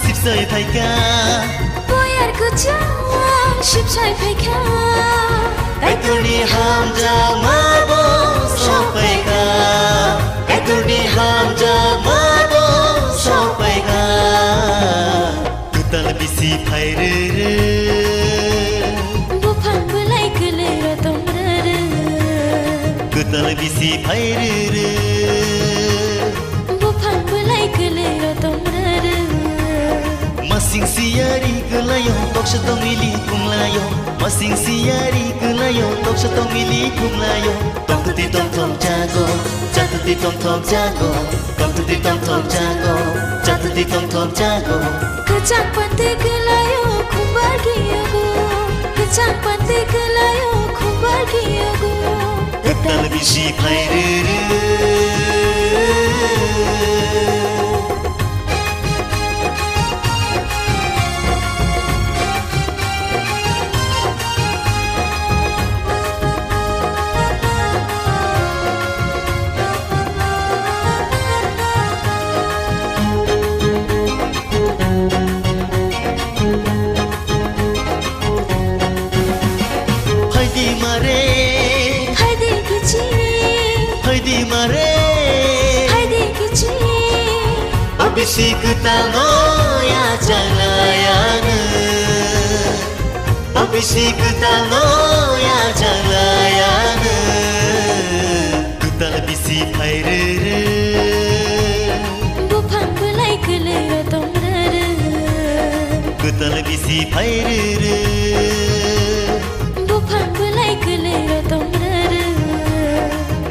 Sipsai paika Boyar kucang Sipsai paika Ekuni hamja mabo sopaika Ekuni hamja mabo sopaika Kutal bisi pairere Bupang belai kelera tomrere Kutal bisi pairere Bupang belai kelera tomrere Masing siari kelayo tok setong mili kumlayo Masing siari kelayo tok setong mili kumlayo Tong tuti tong tong jago Jatuti tong tong jago Tong tuti tong tong jago Jatuti tong tong jago Kecang pantai kelayo kumbar kiyago Kecang pantai kelayo kumbar kiyago Ketal bisi pairere Haidi mare Haide kichi Haidi mare Haide kichi Abhishek talo ya jalayana Abhishek talo ya jalayana Kutal bisi phaire Bufang belai kelero tomrere Kutal bisi phaire Bufang belai kelero tomrere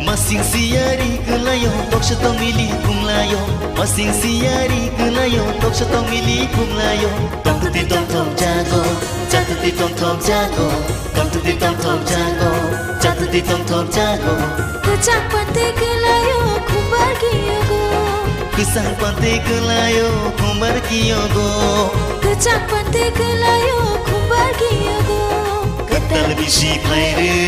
Masing siari kelayo Toksha tomili kumlayo Masing siari kelayo Toksha tomili kumlayo Tom tuti tom tom jago Jatuti tom tom jago Tom tuti tom tom jago Jatuti tom tom jago Kecak pante kelayo Kumbar kiyogo Kusang pante kelayo Kumbar kiyogo Kecak pante kelayo Kumbar kiyogo Ketal bisi phaire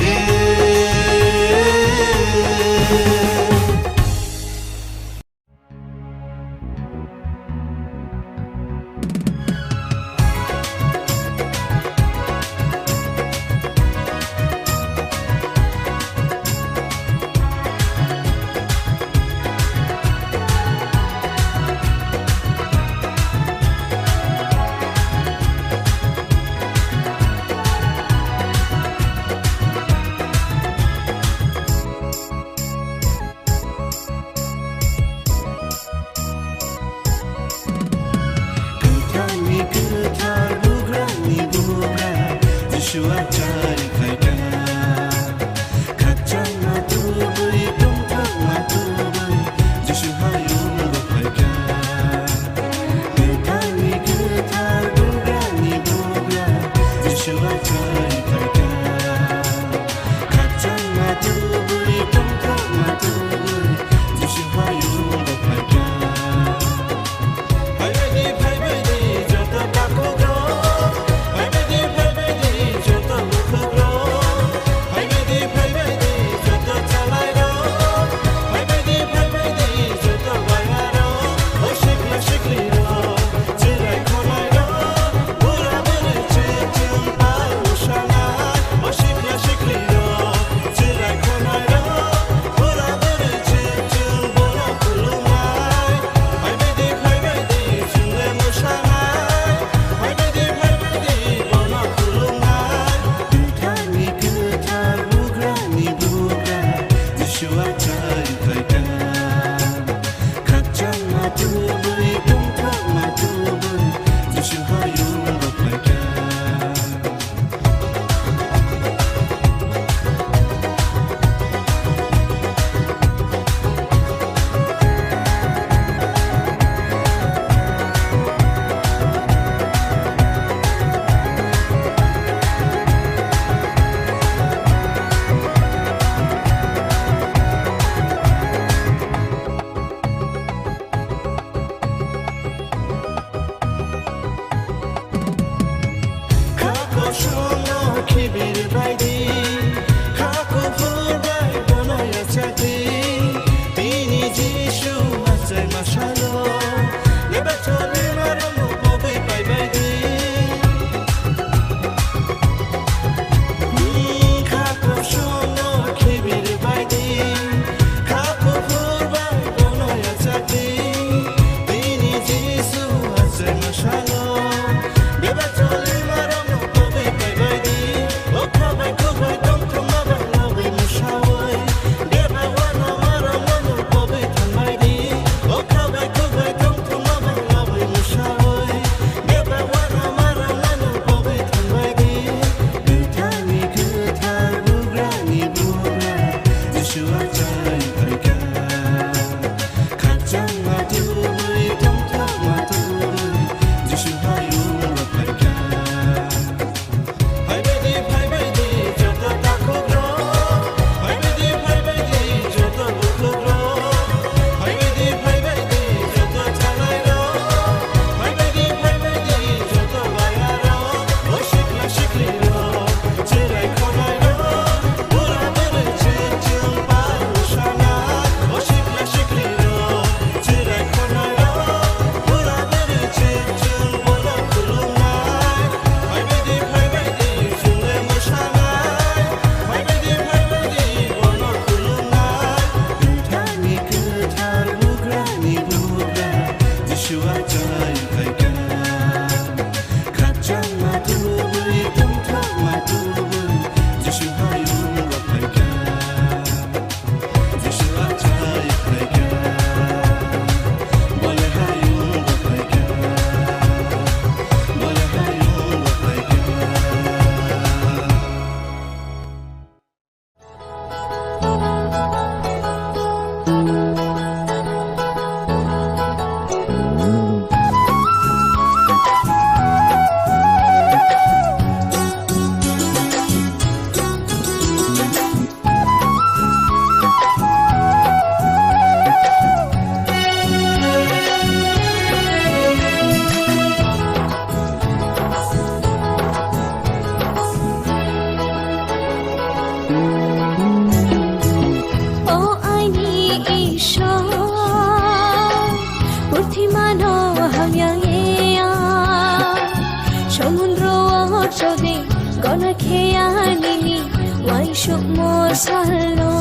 সুকমো সালো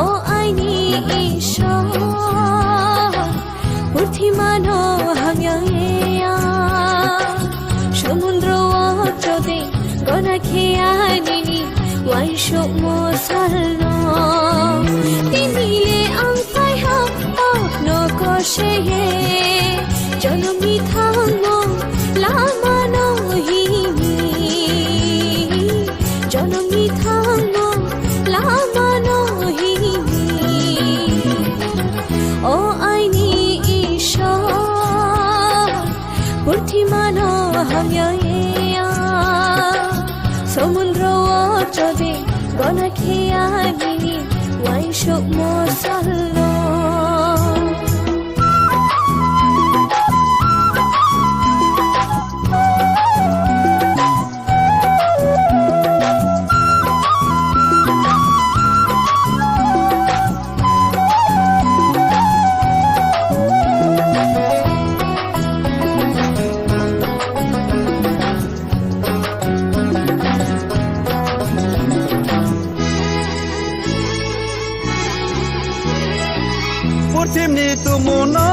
ও আইনি ঈশ্বর বুদ্ধিমানো হামিয়া সমুদ্র অচদে গনা খেয়ানি Y সুকমো সালো তিনিলে আংফাই হাম নকশে জনমি থামো লামানো হিমি জনমি থামো লামানো হিমি ও আইনি ঈশ্বর বুদ্ধিমানো হামিয়া সমুদ্র অচদে গনা খেয়ানি ওয়াই সুকমো সালো Timni tumuno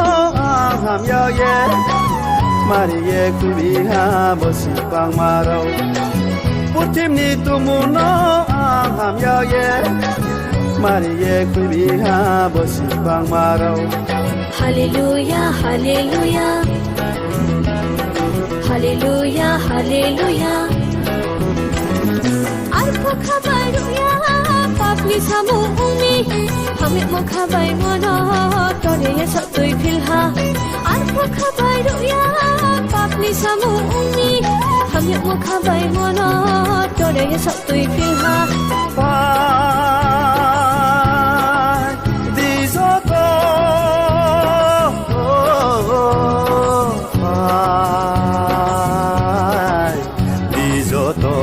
aham yo ye Mariye kubiha bosi pang maro Timni tumuno aham yo ye Mariye kubiha bosi pang maro Hallelujah hallelujah Hallelujah hallelujah Arpo khabaruya papli samu umi Hamit mo khabay mo no tore ye sab tui philha Arpo khabaruya papli samu umi Hamit mo khabay mo no tore ye sab tui philha Disoto Disoto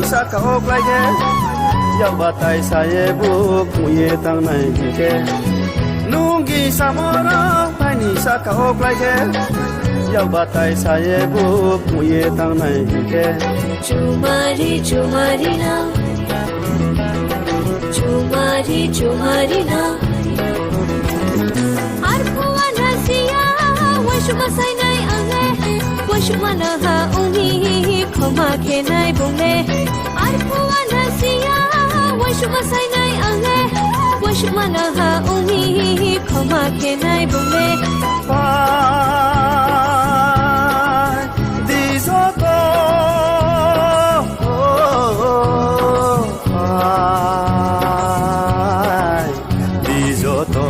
Saka oklage yang batai saya buk muye tang nai ke nunggi samora pani saka oklage yang batai saya buk muye tang nai ke Chumari chumari na Chumari chumari na Arpuwa nasiya washuma sai nai ange washuma na ha umi khoma ke nai bunge Arpuwa nasiya washuma sai nai ange washuma na ha umi khoma ke nai bunge Disoto Disoto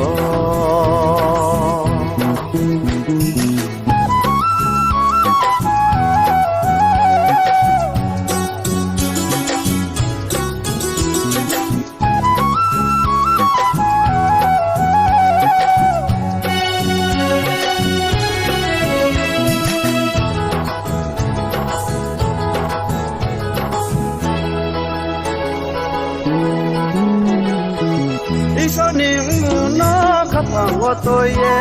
tôi ye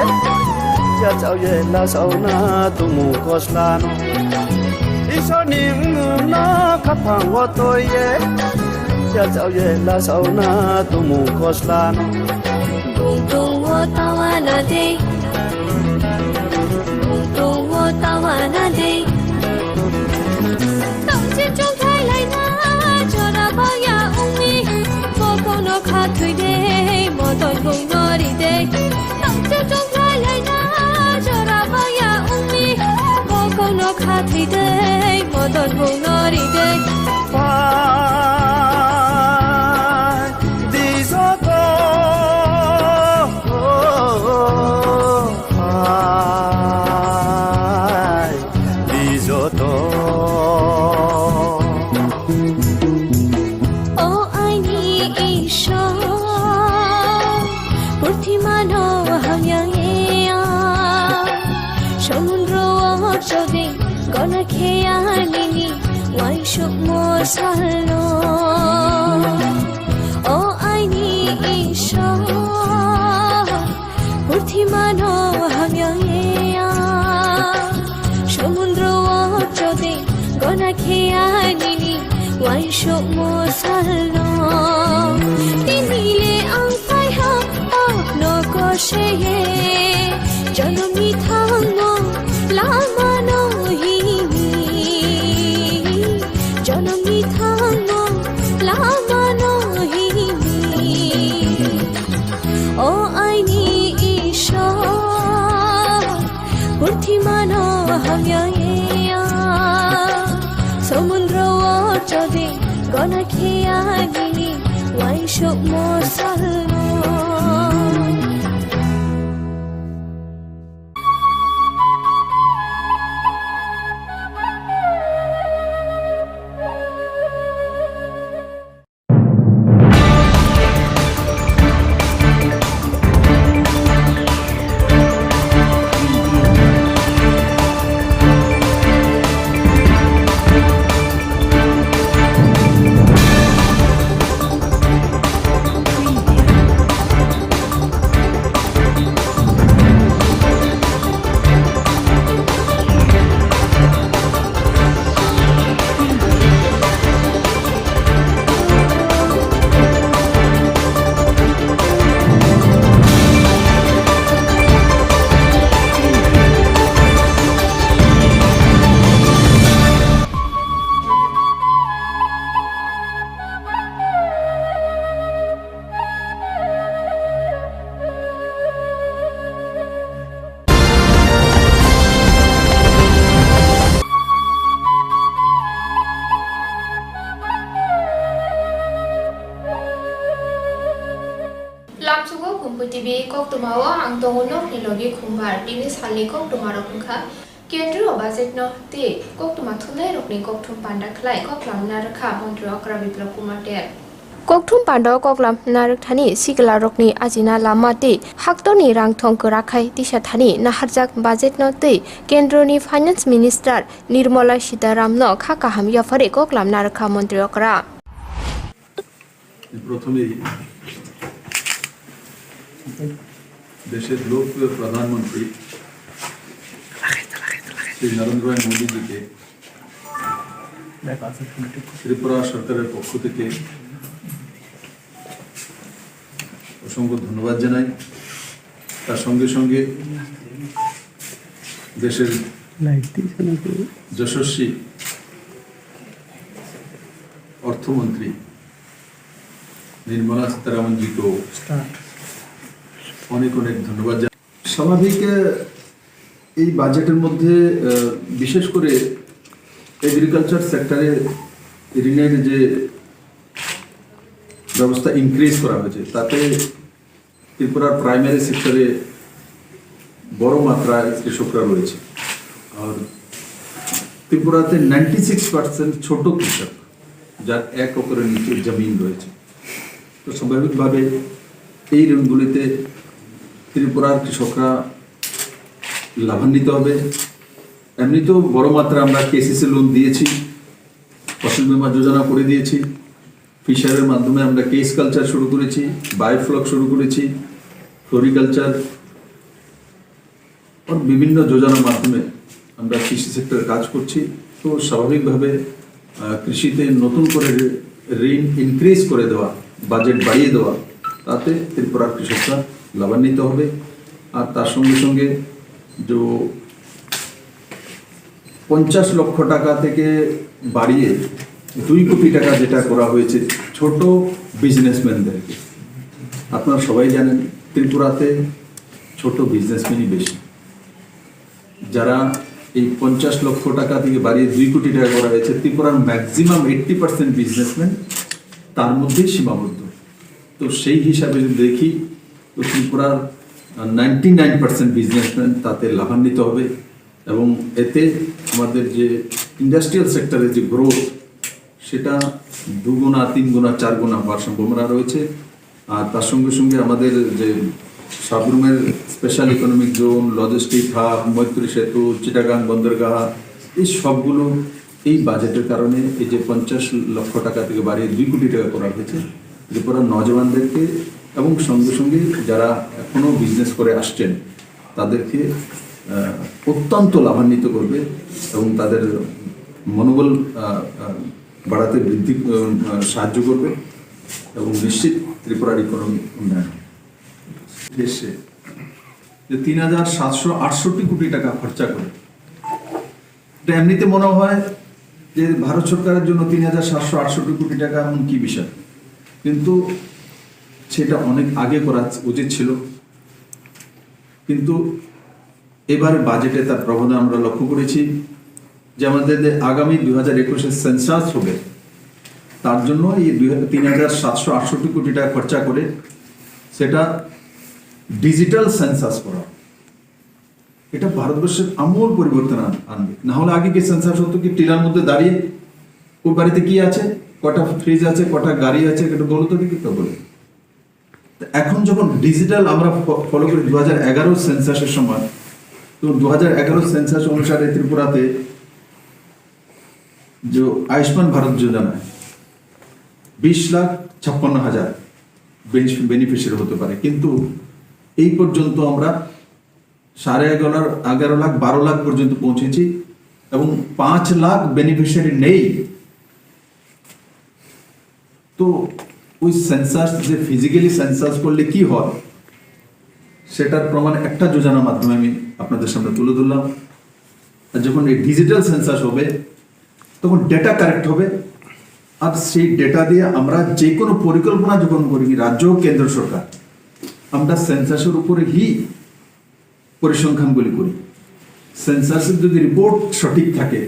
cha cháu ye la sau na tu mu koslano iso nim na khapang wo tôi ye cha cháu ye la sau na tu mu koslano bung tung wo tawana de bung tung wo tawana de tong chin chung khai lai na chora ba ya umi ko ko no kha thui de mo ton bung no ri de Trong khai lại na chora ba ya umi ko ko no kha thi de mo don bung no ri de Disoto Disoto Oh I need Ishore খেয়ালিনি ওয়াইশুক মোসালো ও আইনি ঈশ্বর বুদ্ধিমানো হামিয়া সমুদ্র চদে গনা খেয়ালিনি ওয়াইশুক মোসালো তিনিলে আংফাই হা আপনো কশেয়ে জনমি থাঙ্গো লামানো হিমি জনমি থাঙ্গো লামানো হিমি ও আইনি ঈশ্বর বুদ্ধিমানো হামিয়া সমুদ্র চদে গনা খেয়ালিনি ওয়াইশুক মোসালো Lamsugo kumpu TV kok tumawa ang tongono ni logi kumbar dini sali kok tumaro kungka kendro budget no te kok tumathunai rokni kok thum panda khlai kok lamna rakha mantri akra biplop kumar te kokthum panda koklam narak thani sikla rokni ajina lamate haktoni rangthong korakhai tisa thani naharjak budget no te kendro ni finance minister nirmala sitaram no kha kaham yafare koklam narakha mantri akra প্রথমেই দেশের লোকপ্রিয় প্রধানমন্ত্রী শ্রী নরেন্দ্র মোদীজিকে ত্রিপুরা সরকারের পক্ষ থেকে অসংখ্য ধন্যবাদ জানাই। তার সঙ্গে সঙ্গে দেশের যশস্বী অর্থমন্ত্রী নির্মলা সীতারামনজিকেও অনেক অনেক ধন্যবাদ জানাই। স্বাভাবিক এই বাজেটের মধ্যে বিশেষ করে এগ্রিকালচার সেক্টরে ঋণের যে ব্যবস্থা ইনক্রিজ করা হয়েছে তাতে ত্রিপুরার প্রাইমারি সেক্টরে বড় মাত্রায় কৃষকরা রয়েছে। আর ত্রিপুরাতে 96% ছোট কৃষক যার 1 একরের নিচে জমিন রয়েছে। তো স্বাভাবিকভাবে এই ঋণগুলিতে ত্রিপুরার কৃষকরা লাভান্বিত হবে। এমনিতেও বড় মাত্রা আমরা কেসিসি লোন দিয়েছি, ফসল বীমা যোজনা করে দিয়েছি, ফিশারের মাধ্যমে আমরা কেস কালচার শুরু করেছি, বায়োফ্লক শুরু করেছি, ফ্লোরিকালচার আর বিভিন্ন যোজনার মাধ্যমে আমরা কৃষি সেক্টরে কাজ করছি। তো স্বাভাবিকভাবে কৃষিতে নতুন করে ঋণ ইনক্রিজ করে দেওয়া, বাজেট বাড়িয়ে দেওয়া, তাতে ত্রিপুরার কৃষকরা লাভান্বিত হবে। আর তার সঙ্গে সঙ্গে যে 50 লক্ষ টাকা থেকে বাড়িয়ে 2 কোটি টাকা যেটা করা হয়েছে ছোট বিজনেসম্যানদেরকে, আপনারা সবাই জানেন ত্রিপুরাতে ছোট বিজনেসম্যানই বেশি। যারা এই 50 লক্ষ টাকা থেকে বাড়িয়ে 2 কোটি টাকা করা হয়েছে, ত্রিপুরার ম্যাক্সিমাম 80% বিজনেসম্যান তার মধ্যেই সীমাবদ্ধ। তো সেই হিসাবে যদি দেখি তো ত্রিপুরার 99% বিজনেসম্যান তাতে লাভান্বিত হবে এবং এতে আমাদের যে ইন্ডাস্ট্রিয়াল সেক্টরের যে গ্রোথ সেটা 2 গুণা 3 গুণা 4 গুণা হওয়ার সম্ভাবনা রয়েছে। আর তার সঙ্গে সঙ্গে আমাদের যে সাবরুমের special economic zone, logistics hub, Maitri Setu, Chittagong বন্দরগাহ, এই সবগুলো এই বাজেটের কারণে এই যে 50 লক্ষ টাকা থেকে বাড়িয়ে 2 কোটি টাকা করা হয়েছে, ত্রিপুরার নজওয়ানদেরকে এবং সঙ্গে সঙ্গে যারা এখনো বিজনেস করে আসছেন তাদেরকে অত্যন্ত লাভান্বিত করবে এবং তাদের মনোবল বাড়াতে বৃদ্ধি সাহায্য করবে এবং নিশ্চিত ত্রিপুরার ইকোনমি উন্নয়ন। দেশে যে 3,768 কোটি টাকা খরচা করে, এটা এমনিতে মনে হয় যে ভারত সরকারের জন্য 3,768 কোটি টাকা এমন কি বিষয়, কিন্তু সেটা অনেক আগে করা উচিত ছিল। কিন্তু এবারে বাজেটে তার প্রভাব আমরা লক্ষ্য করেছি যে আমাদের আগামী 2021 সেন্সাস হবে, তার জন্য এই 3,768 কোটি টাকা খরচা করে সেটা ডিজিটাল সেন্সাস করা। এটা ভারতবর্ষের আমূল পরিবর্তন আনবে। না হলে আগে কি সেন্সাস হতো কি টিলার মধ্যে দাঁড়িয়ে ওই বাড়িতে কি আছে, কটা ফ্রিজ আছে, কটা গাড়ি আছে, এটা বলো তো দেখি তো বলে। এখন যখন ডিজিটাল আমরা ফলো করি 2011 সেন্সাসের সময়, তো 2011 সেন্সাস অনুসারে ত্রিপুরাতে যে আয়ুষ্মান ভারত যোজনা 20,56,000 বেনিফিশিয়ারি হতে পারে, কিন্তু এই পর্যন্ত আমরা 11.5 লাখ 12 লাখ পর্যন্ত পৌঁছেছি এবং 5 লাখ বেনিফিশিয়ারি নেই। তো ওই সেন্সাস যে ফিজিক্যালি সেন্সাস করলে কি হয় সেটার প্রমাণ একটা যোজনার মাধ্যমে আমি আপনাদের সামনে তুলে ধরলাম। আর যখন এই ডিজিটাল সেন্সাস হবে তখন ডেটা কারেক্ট হবে, আর সেই ডেটা দিয়ে আমরা যে কোনো পরিকল্পনা যখন করি রাজ্য ও কেন্দ্র সরকার, আমরা সেন্সাসের উপরে পরিসংখ্যানগুলি করি। সেন্সাসের যদি রিপোর্ট সঠিক থাকে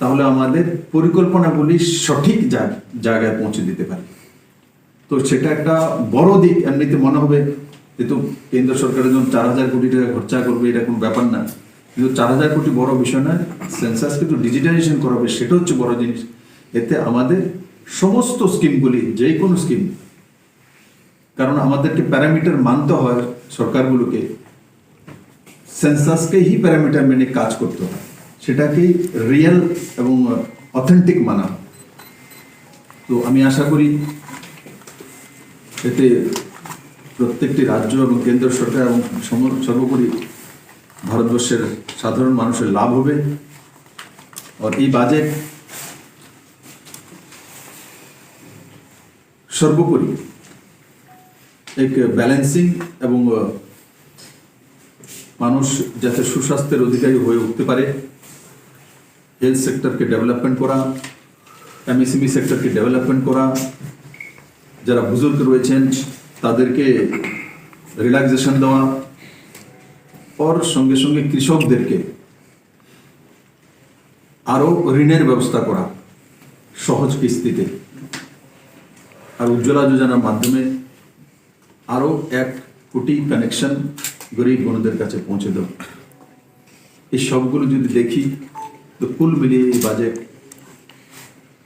তাহলে আমাদের পরিকল্পনাগুলি সঠিক জায়গায় পৌঁছে দিতে পারি। তো সেটা একটা বড় দিক। এমনিতে মনে হবে যেহেতু কেন্দ্র সরকারের জন্য 4,000 কোটি টাকা খরচা করবে, এটা কোনো ব্যাপার না, কিন্তু 4,000 কোটি বড় বিষয় নয়। সেন্সাস কিন্তু ডিজিটালাইজেশন করা হবে, সেটা হচ্ছে বড় জিনিস। এতে আমাদের সমস্ত স্কিমগুলি, যে কোনো স্কিম, কারণ আমাদেরকে প্যারামিটার মানতে হয় সরকারগুলোকে, সেন্সাসকেই প্যারামিটার মেনে কাজ করতে হয়, সেটাকেই রিয়েল এবং অথেন্টিক মানা। তো আমি আশা করি এতে প্রত্যেকটি রাজ্য এবং কেন্দ্র সরকার এবং সর্বোপরি ভারতবর্ষের সাধারণ মানুষের লাভ হবে। আর এই বাজেট সর্বোপরি এক ব্যালেন্সিং এবং মানুষ যাতে সুস্বাস্থ্যের অধিকারী হয়ে উঠতে পারে, হেলথ সেক্টরকে ডেভেলপমেন্ট করা, এমএসএমই সেক্টরকে ডেভেলপমেন্ট করা, যারা বুজুর্গ রয়েছেন তাদেরকে রিল্যাক্সেশন দেওয়া, ওর সঙ্গে সঙ্গে কৃষকদেরকে আরো ঋণের ব্যবস্থা করা সহজ কিস্তিতে, আর উজ্জ্বলা যোজনার মাধ্যমে আরো 1 কোটি কানেকশন গরিব বন্ধুদের কাছে পৌঁছে দেব। এই সবগুলো যদি দেখি তো কুল মিলিয়ে এই বাজেট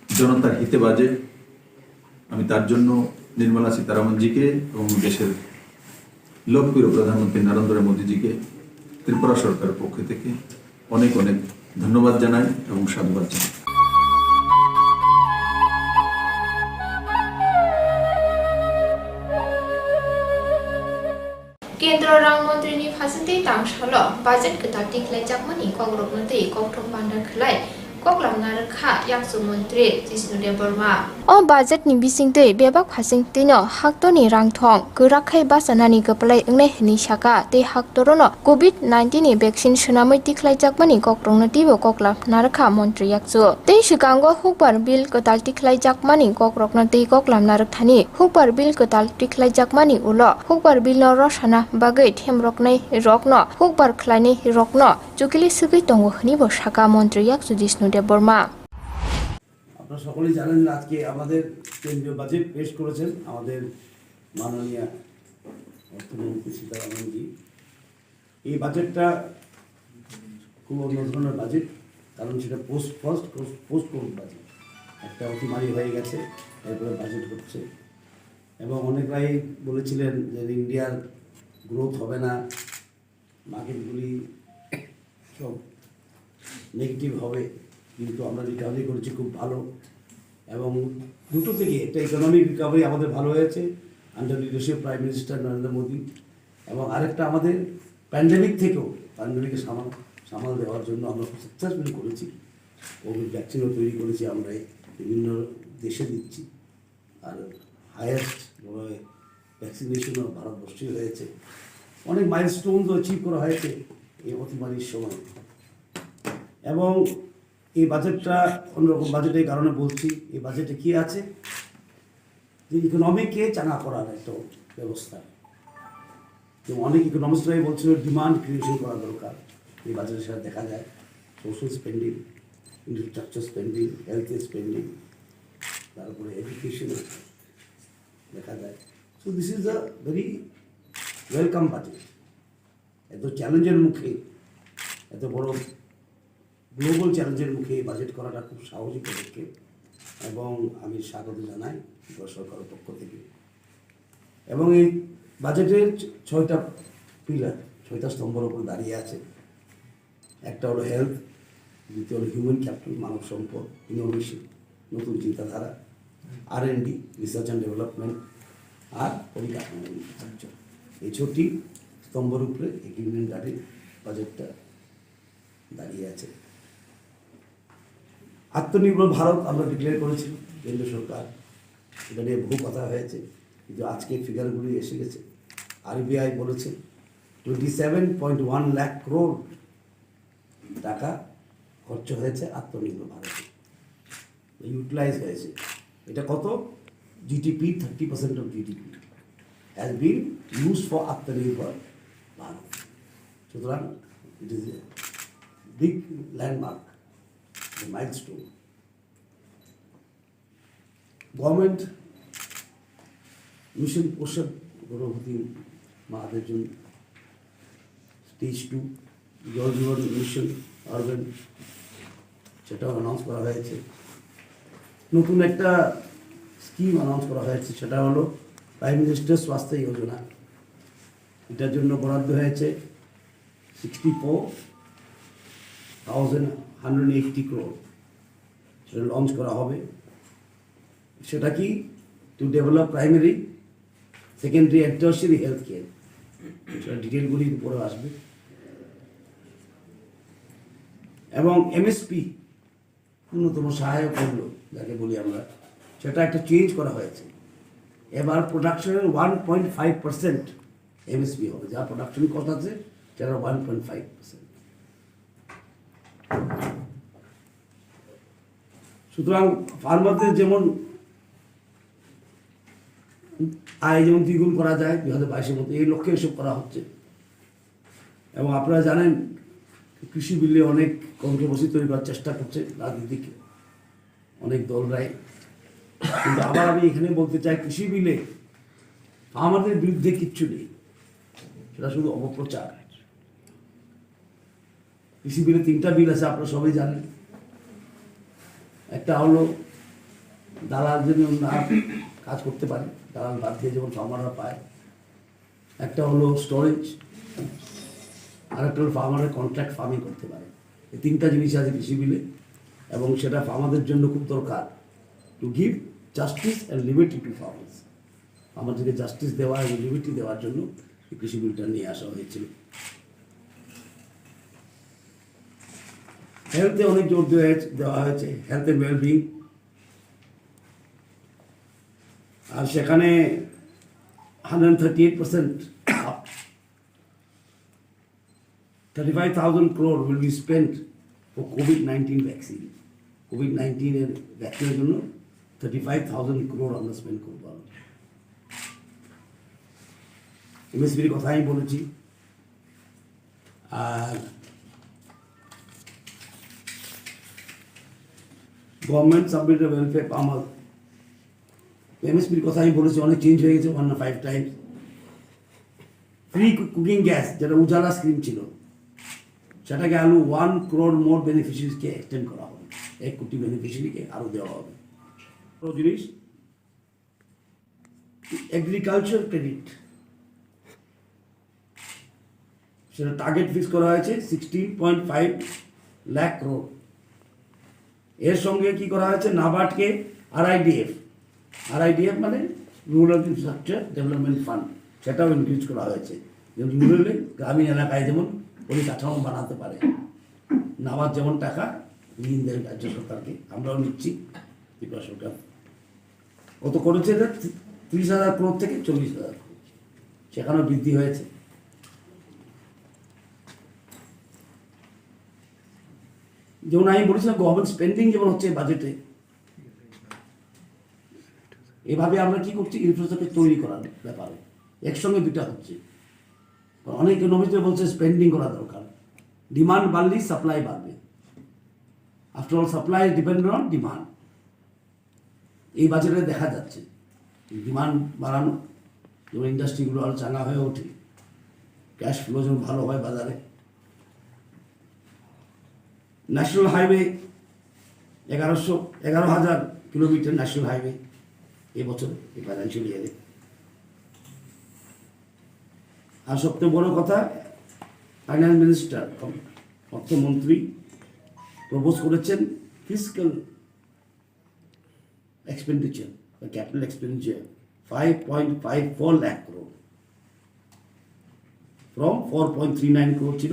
জনতার হিতে বাজে। আমি তার জন্য নির্মলা সীতারামনজিকে এবং দেশের লোকপ্রিয় প্রধানমন্ত্রী নরেন্দ্র মোদীজিকে ত্রিপুরা সরকারের পক্ষ থেকে অনেক অনেক ধন্যবাদ জানাই এবং সাধুবাদ জানাই। केंद्र रां मंत्रिनि फारसेथिं दांसाल बाजेट गोदान दिख्लायजाकमानि कग्रबनोदै गौतम बान्दार खलाय कक्लामनार खा याक्सु मंत्री जिष्णु देबबर्मा ओ बाजेट नि बिसिंदै बेबाक फासिंतिनो हाक्तनि रांथं गोराखै बासानानि गपलाय ओंनाय हनि साका ते हाक्तरनो कोविड-19 नि वैक्सीन सोनामै दिख्लायजाकमानि कक्रोंनो दिबो कक्लामनार खा मंत्री याक्सु ते सिगांगो हुकबार बिल गोदाल दिख्लायजाकमानि कक्रोगनो दै कक्लामनार थानि हुकबार बिल गोदाल दिख्लायजाकमानि उलो हुकबार बिलनो रसाना बागै थेमरकनै रकनो हुकबार खलायनि रकनो जुकिलि सुगै दंगो हनिबो साका मंत्री याक्सु जिष्णु দেববর্মা। আপনারা সকলেই জানেন আজকে আমাদের কেন্দ্রীয় বাজেট পেশ করেছেন আমাদের মাননীয় অর্থমন্ত্রী সীতারামনজি। এই বাজেটটা খুব অন্য ধরনের বাজেট, কারণ সেটা পোস্ট কোভিড বাজেট, একটা অতিমারি হয়ে গেছে, এরপরে বাজেট হচ্ছে এবং অনেকরাই বলেছিলেন যে ইন্ডিয়ার গ্রোথ হবে না, মার্কেটগুলি সব নেগেটিভ হবে, কিন্তু আমরা রিকভারি করেছি খুব ভালো। এবং দুটো থেকে একটা ইকোনমিক রিকভারি আমাদের ভালো হয়েছে under leadership prime minister Narendra Modi, এবং আরেকটা আমাদের প্যান্ডেমিকের সামাল দেওয়ার জন্য আমরা খুব সাকসেসফুলি করেছি। কোভিড ভ্যাকসিনও তৈরি করেছি আমরা, বিভিন্ন দেশে দিচ্ছি, আর হায়েস্ট ভ্যাকসিনেশনও ভারতবর্ষে হয়েছে। অনেক মাইলস্টোনও অ্যাচিভ করা হয়েছে এই অতিমারির সময়। এবং এই বাজেটটা অন্যরকম বাজেট, এই কারণে বলছি, এই বাজেটে কী আছে যে ইকোনমিকে চাঙা করার একটা ব্যবস্থা। যেমন অনেক ইকোনমিস্টরাই বলছিল ডিমান্ড ক্রিয়েশন করা দরকার, এই বাজেটের সাথে দেখা যায় সোশ্যাল স্পেন্ডিং, ইনফ্রাস্ট্রাকচার স্পেন্ডিং, হেলথের স্পেন্ডিং, তারপরে এডুকেশনে দেখা যায়। So this is a very welcome budget. এত চ্যালেঞ্জের মুখে, এত বড় গ্লোবাল চ্যালেঞ্জের মুখে এই বাজেট করাটা খুব সাহসী পদক্ষেপ, এবং আমি স্বাগত জানাই সরকারের পক্ষ থেকে। এবং এই বাজেটের 6টা পিলার, 6টা স্তম্ভের উপর দাঁড়িয়ে আছে। একটা হলো হেলথ, দ্বিতীয় হলো হিউম্যান ক্যাপিটাল, মানব সম্পদ, ইনোভেশন, নতুন চিন্তাধারা, R&D, রিসার্চ অ্যান্ড ডেভেলপমেন্ট, আর পরিকাঠামো ইনফ্রাস্ট্রাকচার। এই 6টি স্তম্ভের উপরে এই ইউনিয়ন গাড়ির বাজেটটা দাঁড়িয়ে আছে। আত্মনির্ভর ভারত আমরা ডিক্লেয়ার করেছি কেন্দ্র সরকার, এটা নিয়ে বহু কথা হয়েছে, কিন্তু আজকে ফিগারগুলি এসে গেছে। RBI বলেছে 27.1 লাখ করোড় টাকা খরচ হয়েছে আত্মনির্ভর ভারতে, ইউটিলাইজ হয়েছে। এটা কত? GDP, 30% of GDP has been used for আত্মনির্ভর ভারত। সুতরাং it is a big landmark, milestone. Government mission পোষণ গর্ভবতী মাদের জন্য স্টেজ 2 জল জীবন মিশন আরবান, সেটাও অ্যানাউন্স করা হয়েছে। নতুন একটা স্কিম অ্যানাউন্স করা হয়েছে, সেটা হলো প্রাইম মিনিস্টার স্বাস্থ্য যোজনা। এটার জন্য বরাদ্দ হয়েছে 64,180 করোড়, সেটা লঞ্চ করা হবে। সেটা কি? To develop primary, secondary and tertiary health care. সেটা ডিটেলগুলি উপরে আসবে। এবং MSP, ন্যূনতম সহায়ক মূল্য যাকে বলি আমরা, সেটা একটা চেঞ্জ করা হয়েছে। এবার প্রোডাকশনের 1.5% MSP হবে, যা প্রোডাকশন কস্ট আছে সেটা 1.5%। সুতরাং ফার্মারদের যেমন আয় যেমন দ্বিগুণ করা যায় 2022-এর মধ্যে, এই লক্ষ্যে এসব করা হচ্ছে। এবং আপনারা জানেন কৃষি বিলে অনেক কন্ট্রোভার্সি তৈরি করার চেষ্টা করছে রাজনীতিক অনেক দলরাই, কিন্তু আবার আমি এখানে বলতে চাই কৃষি বিলে আমাদের বিরুদ্ধে কিচ্ছু নেই, সেটা শুধু অপপ্রচার। কৃষি বিলে 3টা বিল আছে, আপনারা সবাই জানেন। একটা হলো দালাল যেন না কাজ করতে পারে, দালাল বাদ দিয়ে যেমন ফার্মাররা পায়। একটা হলো স্টোরেজ, আর একটা হলো ফার্মাররা কন্ট্রাক্ট ফার্মিং করতে পারে। এই 3টা জিনিস আছে কৃষি বিলে, এবং সেটা ফার্মারদের জন্য খুব দরকার। To give justice and liberty two farmers, আমাদেরকে জাস্টিস দেওয়া এবং লিবার্টি দেওয়ার জন্য এই কৃষি বিলটা নিয়ে আসা হয়েছিল। হেলথে অনেক জোর দেওয়া হয়েছে, হেলথ অ্যান্ড ওয়েলবিং। আর সেখানে 138%, 35,000 crore will be spent for COVID-19 vaccine. COVID-19 এর ভ্যাকসিনের জন্য 35,000 crore আমরা স্পেন্ড করবো। MSPর কথা আমি বলেছি। আর গভর্নমেন্ট সাবমিটেড ওয়েলফেয়ার ফার্মার, MSPর কথা আমি বলেছি, অনেক চেঞ্জ হয়ে গেছে 1 or 5 Times. Free cooking gas, যেটা উজালা স্কিম ছিল, সেটাকে আরো 1 crore মোর বেনিফিশিয়ারিজকে এক্সটেন্ড করা হবে, 1 কোটি বেনিফিশিয়ারিকে আরও দেওয়া হবে। জিনিস এগ্রিকালচার ক্রেডিট, সেটা টার্গেট ফিক্স করা হয়েছে 16.5 লাখ crore। এর সঙ্গে কি করা হয়েছে, নাবার্ডকে আরআইডিএফ মানে রুরাল ইনফ্রাস্ট্রাকচার ডেভেলপমেন্ট ফান্ড, সেটাও ইনক্রিজ করা হয়েছে, যেমন রুরালে গ্রামীণ এলাকায় যেমন পরিকাঠামো বানাতে পারে। নাবার্ড যেমন টাকা ঋণ দেয় রাজ্য সরকারকে, আমরাও নিচ্ছি ত্রিপুরা সরকার। কত করেছে এটা, 30,000 crore থেকে 40,000 crore, সেখানেও বৃদ্ধি হয়েছে। যেমন আমি বলেছিলাম গভর্নমেন্ট স্পেন্ডিং যেমন হচ্ছে বাজেটে, এভাবে আমরা কি করছি, ইনফ্রাস্ট্রাকচার তৈরি করার ব্যাপারে একসঙ্গে দুটা হচ্ছে। অনেক ইকোনমিস্ট বলছে স্পেন্ডিং করা দরকার, ডিমান্ড বাড়লেই সাপ্লাই বাড়বে। After all supply depend on demand. এই বাজেটে দেখা যাচ্ছে ডিমান্ড বাড়ানো, যেমন ইন্ডাস্ট্রিগুলো আরও চাঙ্গা হয়ে ওঠে, ক্যাশ ফ্লো যেমন ভালো হয় বাজারে। National highway 11,000 kilometre national highway এবছর এই ফাইন্যান্সিয়াল ইয়ারে। আর সবচেয়ে বড় কথা, ফাইন্যান্স মিনিস্টার অর্থমন্ত্রী প্রপোজ করেছেন ফিসক্যাল এক্সপেন্ডিচার বা capital expenditure 5.54 lakh crore from 4.39 crore ছিল,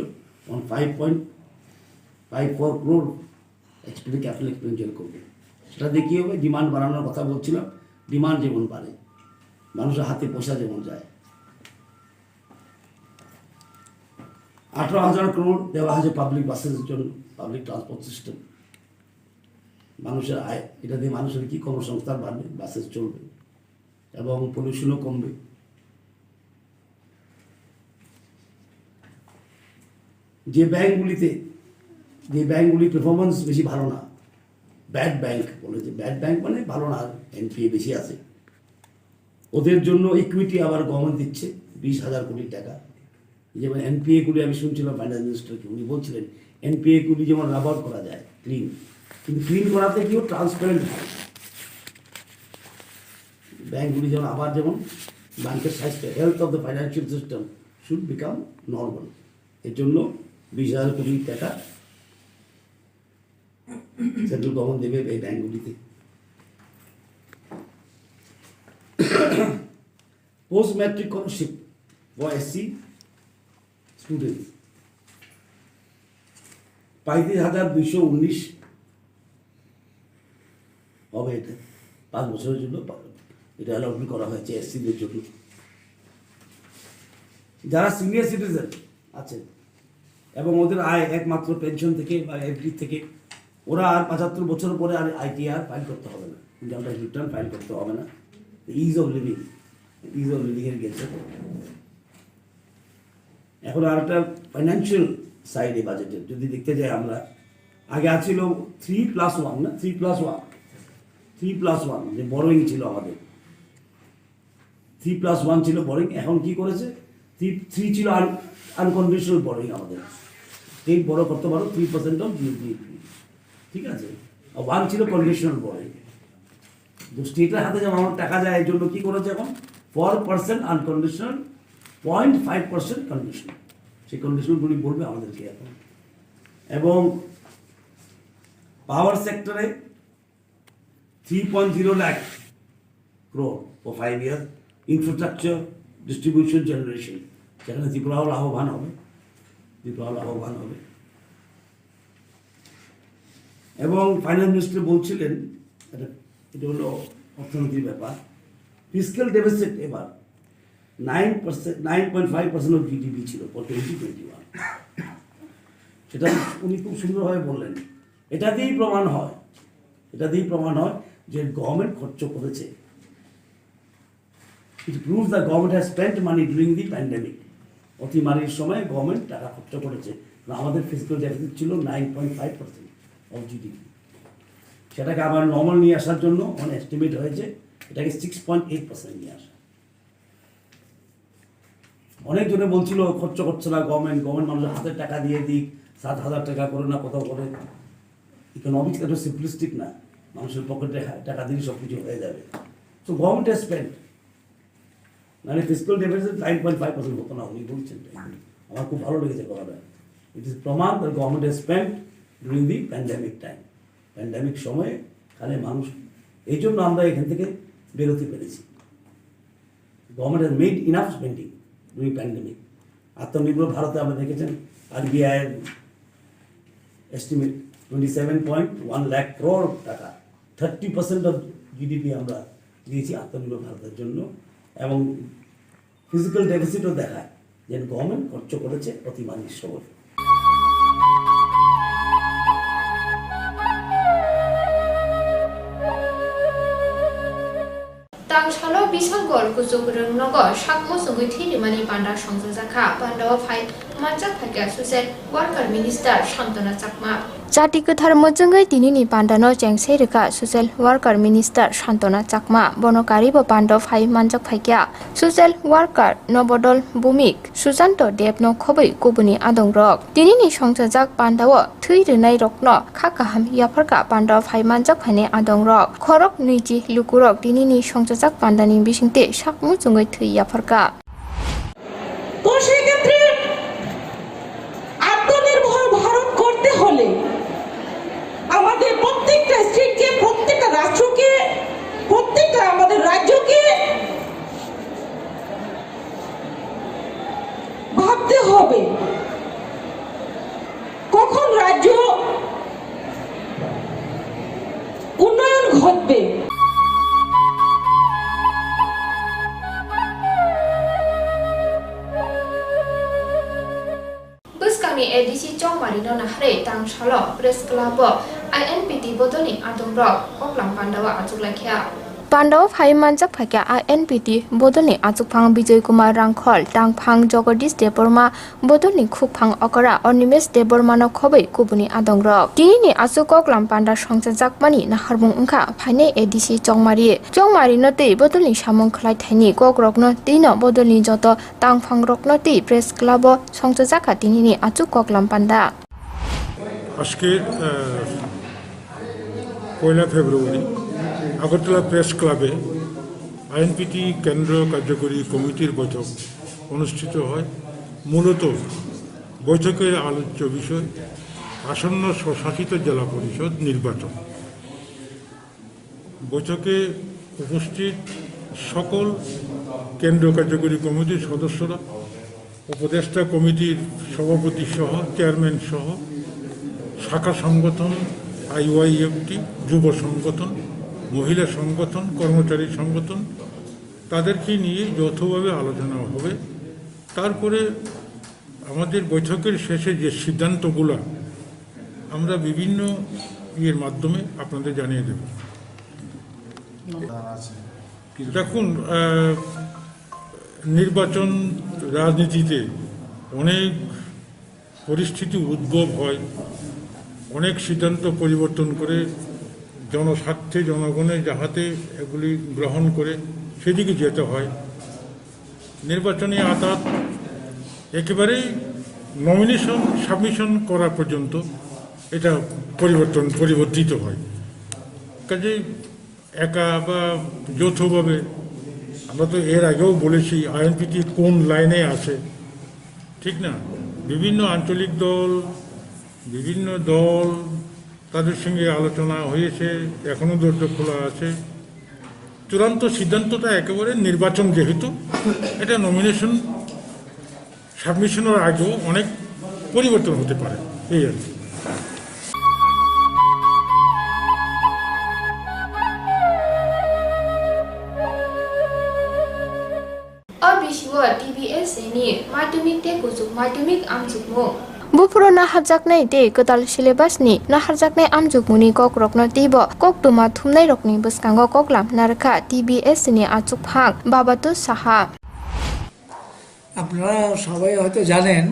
on 5.54 crore ক্যাপিটাল এক্সপেন্ডিচার করবে। সেটা দিয়ে কী হবে, ডিমান্ড বাড়ানোর কথা বলছিলাম, ডিমান্ড যেমন বাড়ে, মানুষের হাতে পয়সা যেমন যায়। 18,000 crore দেওয়া হয়েছে পাবলিক বাসের জন্য, পাবলিক ট্রান্সপোর্ট সিস্টেম, মানুষের আয়, এটা দিয়ে মানুষের কি কর্মসংস্থান বাড়বে, বাসেস চলবে এবং পলিউশনও কমবে। যে ব্যাঙ্কগুলি পারফরমেন্স বেশি ভালো না, ব্যাড ব্যাংক বলেছে, ব্যাড ব্যাংক মানে ভালো না, এনপিএ বেশি আছে, ওদের জন্য ইকুইটি আবার গভর্নমেন্ট দিচ্ছে 20,000 কোটি টাকা। যেমন এনপিএগুলি আমি শুনছিলাম ফাইন্যান্স মিনিস্টারকে, উনি বলছিলেন এনপিএগুলি যেমন রাবার করা যায় ক্লিন, কিন্তু ক্লিন করাতে গিয়েও ট্রান্সপারেন্ট হয়। ব্যাঙ্কগুলি যেমন আবার যেমন ব্যাংকের স্বাস্থ্য, health of the financial system should become normal, এর জন্য 20,000 কোটি টাকা সেন্ট্রাল গভর্নমেন্ট দেবে এই ব্যাঙ্কগুলিতে। Post matric scholarship for SC students 35,219 হবে, এটা 5 বছরের জন্য এটা অ্যালটমেন্ট করা হয়েছে এসসিদের জন্য। যারা সিনিয়র সিটিজেন আছে এবং ওদের আয় একমাত্র পেনশন থেকে বা এফডি থেকে, ওরা আর 75 বছর পরে আর আইটিআর ফাইল করতে হবে না, ইনকাম ট্যাক্স রিটার্ন ফাইল করতে হবে না। ইজ অফ লিভিংয়ের গেছে। এখন আর একটা ফাইন্যান্সিয়াল সাইডে বাজেটের যদি দেখতে যাই আমরা, আগে আছিল 3+1 না, 3+1 যে বড়োইং ছিল আমাদের, 3+1 ছিল বড়োইং। এখন কি করেছে, 3 ছিল আনকন্ডিশনাল বড়োইং আমাদের, স্টেট বড় করতে পারো 3% অফ জিডিপি, ঠিক আছে, আর 1 ছিল কন্ডিশনাল বড়োইং। তো স্টেটের হাতে যেমন আমার টাকা যায়, এর জন্য কী করেছে এখন 4% আনকন্ডিশনাল, 0.5% কন্ডিশনাল, সেই কন্ডিশনগুলি বলবে আমাদেরকে এখন। এবং পাওয়ার সেক্টরে 3.0 lakh crore for 5 years, infrastructure, distribution, generation, সেখানে ত্রিপুরাও লাভবান হবে। এবং ফাইন্যান্স মিনিস্টার বলছিলেন, এটা হলো অর্থনীতির ব্যাপার, ফিসক্যাল ডেফিসিট এবার 9.5% অফ জিডিপি ছিল ফর 2021। সেটা উনি খুব সুন্দরভাবে বললেন। এটা দিয়েই প্রমাণ হয় যে গভর্নমেন্ট খরচ করেছে। It proves the government has spent money during the pandemic. অতিমারির সময় গভর্নমেন্ট টাকা খরচ করেছে। আমাদের ফিসক্যাল ডেফিসিট ছিল 9.5% অফ জিডিপি। সেটাকে আবার নর্মাল নিয়ে আসার জন্য অনেক এস্টিমেট হয়েছে এটাকে 6.8% নিয়ে আসা। অনেকজনে বলছিল খরচ করছে না গভর্নমেন্ট মানুষের হাতে টাকা দিয়ে দিক, 7,000 টাকা করে না কোথাও করে। ইকোনমিক্স এত সিম্পলিস্টিক না, মানুষের পকেটে টাকা দিলে সব কিছু হয়ে যাবে। সো গভর্নমেন্ট হ্যাজ স্পেন্ট, মানে ফিসক্যাল ডেফিসিট 9.5% হতো না, উনি বলছেন। আমার খুব ভালো লেগেছে কথাটা। ইট ইজ প্রমাণ the government has spent during the pandemic time. Pandemic সময়ে এখানে মানুষ, এই জন্য আমরা এখান থেকে বেরোতে পেরেছি। Government has made enough spending during pandemic. আত্মনির্ভর ভারতে আমরা দেখেছেন আরবিআইয়ের এস্টিমেট 27.1 লাখ crore টাকা, 30% অফ জিডিপি আমরা দিয়েছি আত্মনির্ভর ভারতের জন্য। এবং ফিজিক্যাল ডেফিসিটও দেখায় যে গভর্নমেন্ট খরচ করেছে প্রতি মানুষ সবল। Tangshalo Bisangor Kuzugurung Nogo Shakmo Sungiti Rimani Panda Songzaka Panda Fight Majak Haka Suset Worker Minister Shantana Chakma Jati Kuthar Mojungai Tinini Pandano Jengserika Social Worker Minister Shantana Chakma Bonokaribo Pando Fight Manjak Phakya Social Worker Nobodol Bumik Susanto Debno Khobai Kubuni Adong Rock Tinini Songzak Pandawo Thui Rinai Rokno Khakaham Yaparka Panda Fight Manjak Phane Adong Rock Khorok Niji Lukurok Tinini Songzak Pandani Bishingte Shakmu Jungai Thui Yaparka তো সেই ক্ষেত্রে আত্মনির্ভর ভারত করতে হলে আমাদের প্রত্যেকটা স্টেটকে, প্রত্যেকটা রাষ্ট্রকে, প্রত্যেকটা আমাদের রাজ্যকে ভাবতে হবে কখন রাজ্য উন্নয়ন ঘটবে। Kami edisi Chong Marino Nahre Tang Shalo Press Club INPT Bodoni Adong Rock Oklam Pandawa Ajuk Lakhya Pandawa Phai Manjak Phakya INPT Bodoni Ajuk Phang Bijoy Kumar Rangkhol Tang Phang Jagadish Deborma Bodoni Khuk Phang Okara Onimes Deborma no Khobai Kubuni Adong Rock Kini Ajuk Oklam Panda Songchajak Mani Naharbung Ungkha Phaine edisi Chong Mari no Tei Bodoni Samong Khlai Thaini Kok Rokno Tino Bodoni Joto Tang Phang Rokno Tei Press Club Songchajaka Tinini Ajuk Oklam Panda আজকে 1 ফেব্রুয়ারি Agartala press ক্লাবে INPT কেন্দ্র কার্যকরী কমিটির বৈঠক অনুষ্ঠিত হয়। মূলত বৈঠকের আলোচ্য বিষয় আসন্ন স্বশাসিত জেলা পরিষদ নির্বাচন। বৈঠকে উপস্থিত সকল কেন্দ্র কার্যকরী কমিটির সদস্যরা, উপদেষ্টা কমিটির সভাপতি সহ চেয়ারম্যান সহ শাখা সংগঠন, আইওয়াইএফটি, যুব সংগঠন, মহিলা সংগঠন, কর্মচারী সংগঠন, তাদেরকে নিয়ে যৌথভাবে আলোচনা হবে। তারপরে আমাদের বৈঠকের শেষে যে সিদ্ধান্তগুলো আমরা বিভিন্ন ইয়ের মাধ্যমে আপনাদের জানিয়ে দেব। দেখুন, নির্বাচন রাজনীতিতে অনেক পরিস্থিতি উদ্ভব হয়, অনেক সিদ্ধান্ত পরিবর্তন করে জনস্বার্থে জনগণে যাহাতে এগুলি গ্রহণ করে সেদিকে যেতে হয়। নির্বাচনী আদালত একেবারেই নমিনেশন সাবমিশন করা পর্যন্ত এটা পরিবর্তিত হয়। কাজে একা বা যৌথভাবে, আমরা তো এর আগেও বলেছি আইএনপিটি কোন লাইনে আছে, ঠিক না? বিভিন্ন আঞ্চলিক দল, বিভিন্ন দল, তাদের সঙ্গে আলোচনা হয়েছে, এখনও দরজা খোলা আছে। চূড়ান্ত সিদ্ধান্তটা একেবারে নির্বাচন, যেহেতু এটা নমিনেশন সাবমিশনের আগেও অনেক পরিবর্তন হতে পারে, এই আর কি। TBS ini madhyamik te kuzuk madhyamik amjukmu Bupuro naharjaknai te ketal syllabus ni naharjaknai amjukmuni kok rokno tibo kok tuma thumnai rokni bwskango koklam narkha TBS ni achuk phang babatu saha আপনারা সবাই হয়তো জানেন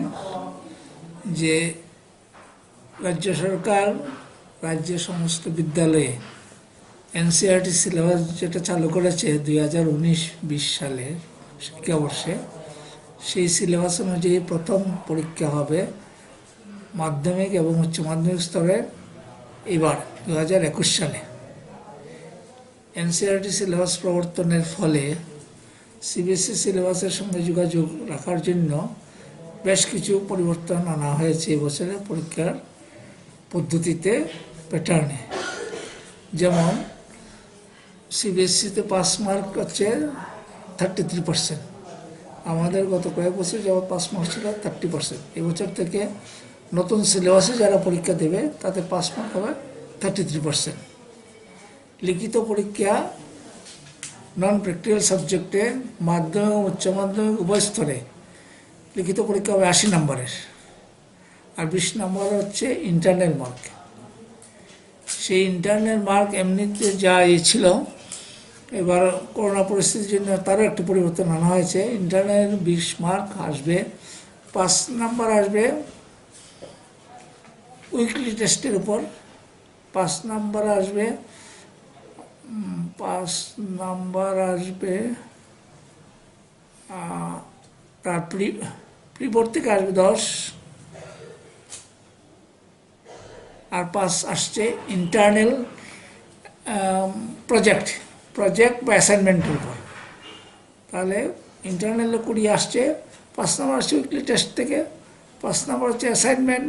যে রাজ্য সরকার রাজ্যের সমস্ত বিদ্যালয়ে NCERT syllabus যেটা চালু করেছে 2019-20 সালের শিক্ষাবর্ষে, সেই সিলেবাস অনুযায়ী প্রথম পরীক্ষা হবে মাধ্যমিক এবং উচ্চ মাধ্যমিক স্তরে এবার 2021 সালে। এনসিইআরটি সিলেবাস প্রবর্তনের ফলে সিবিএসই সিলেবাসের সঙ্গে যোগাযোগ রাখার জন্য বেশ কিছু পরিবর্তন আনা হয়েছে এবছরের পরীক্ষার পদ্ধতিতে প্যাটার্নে। যেমন সিবিএসসিতে পাস মার্ক হচ্ছে 33%, আমাদের গত কয়েক বছর যাওয়া পাস মার্ক ছিল 30%। এবছর থেকে নতুন সিলেবাসে যারা পরীক্ষা দেবে তাতে পাস মার্ক হবে 33%। লিখিত পরীক্ষা নন প্র্যাকটিক্যাল সাবজেক্টে মাধ্যমিক ও উচ্চ মাধ্যমিক উভয় স্তরে লিখিত পরীক্ষা হবে 80 নম্বরের, আর 20 নম্বর হচ্ছে ইন্টারনাল মার্ক। সেই ইন্টারনাল মার্ক এমনিতে যা ছিল, এবার করোনা পরিস্থিতির জন্য তারও একটু পরিবর্তন আনা হয়েছে। ইন্টারনাল 20 মার্ক আসবে, 5 নাম্বার আসবে উইকলি টেস্টের উপর, 5 নাম্বার আসবে তার প্রিবোর্ড থেকে আসবে 10, আর 5 আসছে ইন্টারনাল প্রজেক্ট বা অ্যাসাইনমেন্টের উপর। তাহলে ইন্টারনালে 20 আসছে, 5 নম্বর আসছে উইকলি টেস্ট থেকে, 5 নম্বর হচ্ছে অ্যাসাইনমেন্ট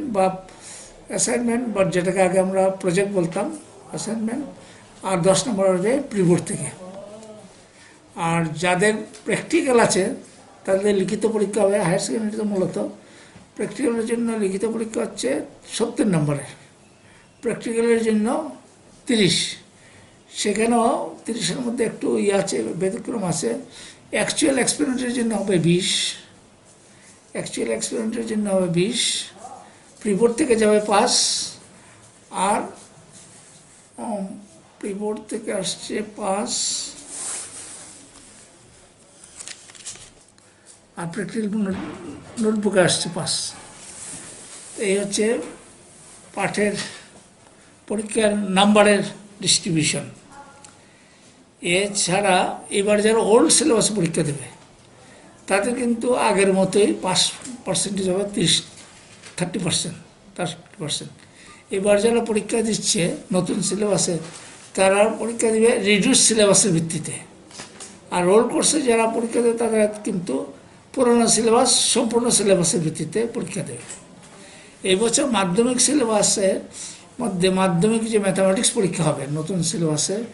বা যেটাকে আগে আমরা প্রজেক্ট বলতাম, অ্যাসাইনমেন্ট, আর 10 নম্বর আসবে প্রিবোর্ড থেকে। আর যাদের প্র্যাকটিক্যাল আছে তাদের লিখিত পরীক্ষা হবে হায়ার সেকেন্ডারিতে। মূলত প্র্যাকটিক্যালের জন্য লিখিত পরীক্ষা হচ্ছে 70 নম্বরের, প্র্যাকটিক্যালের জন্য 30। সেখানেও 30-এর মধ্যে একটু আছে, ব্যতিক্রম আছে। অ্যাকচুয়াল এক্সপেরিমেন্টের জন্য হবে 20, প্রিবোর্ড থেকে যাবে 5, আর প্রিবোর্ড থেকে আসছে 5, আর প্র্যাকটিক্যাল নোটবুকে আসছে 5। এই হচ্ছে পাঠের পরীক্ষার নাম্বারের ডিস্ট্রিবিউশন। এছাড়া এবার যারা ওল্ড সিলেবাস পরীক্ষা দেবে তাদের কিন্তু আগের মতোই পাস পার্সেন্টেজ হবে 30% এবার যারা পরীক্ষা দিচ্ছে নতুন সিলেবাসে তারা পরীক্ষা দেবে রিডিউস সিলেবাসের ভিত্তিতে, আর রোল কোর্সে যারা পরীক্ষা দেবে তারা কিন্তু পুরোনো সিলেবাস সম্পূর্ণ সিলেবাসের ভিত্তিতে পরীক্ষা দেবে। এই বছর মাধ্যমিক সিলেবাসের মধ্যে মাধ্যমিক যে ম্যাথামেটিক্স পরীক্ষা হবে নতুন সিলেবাসে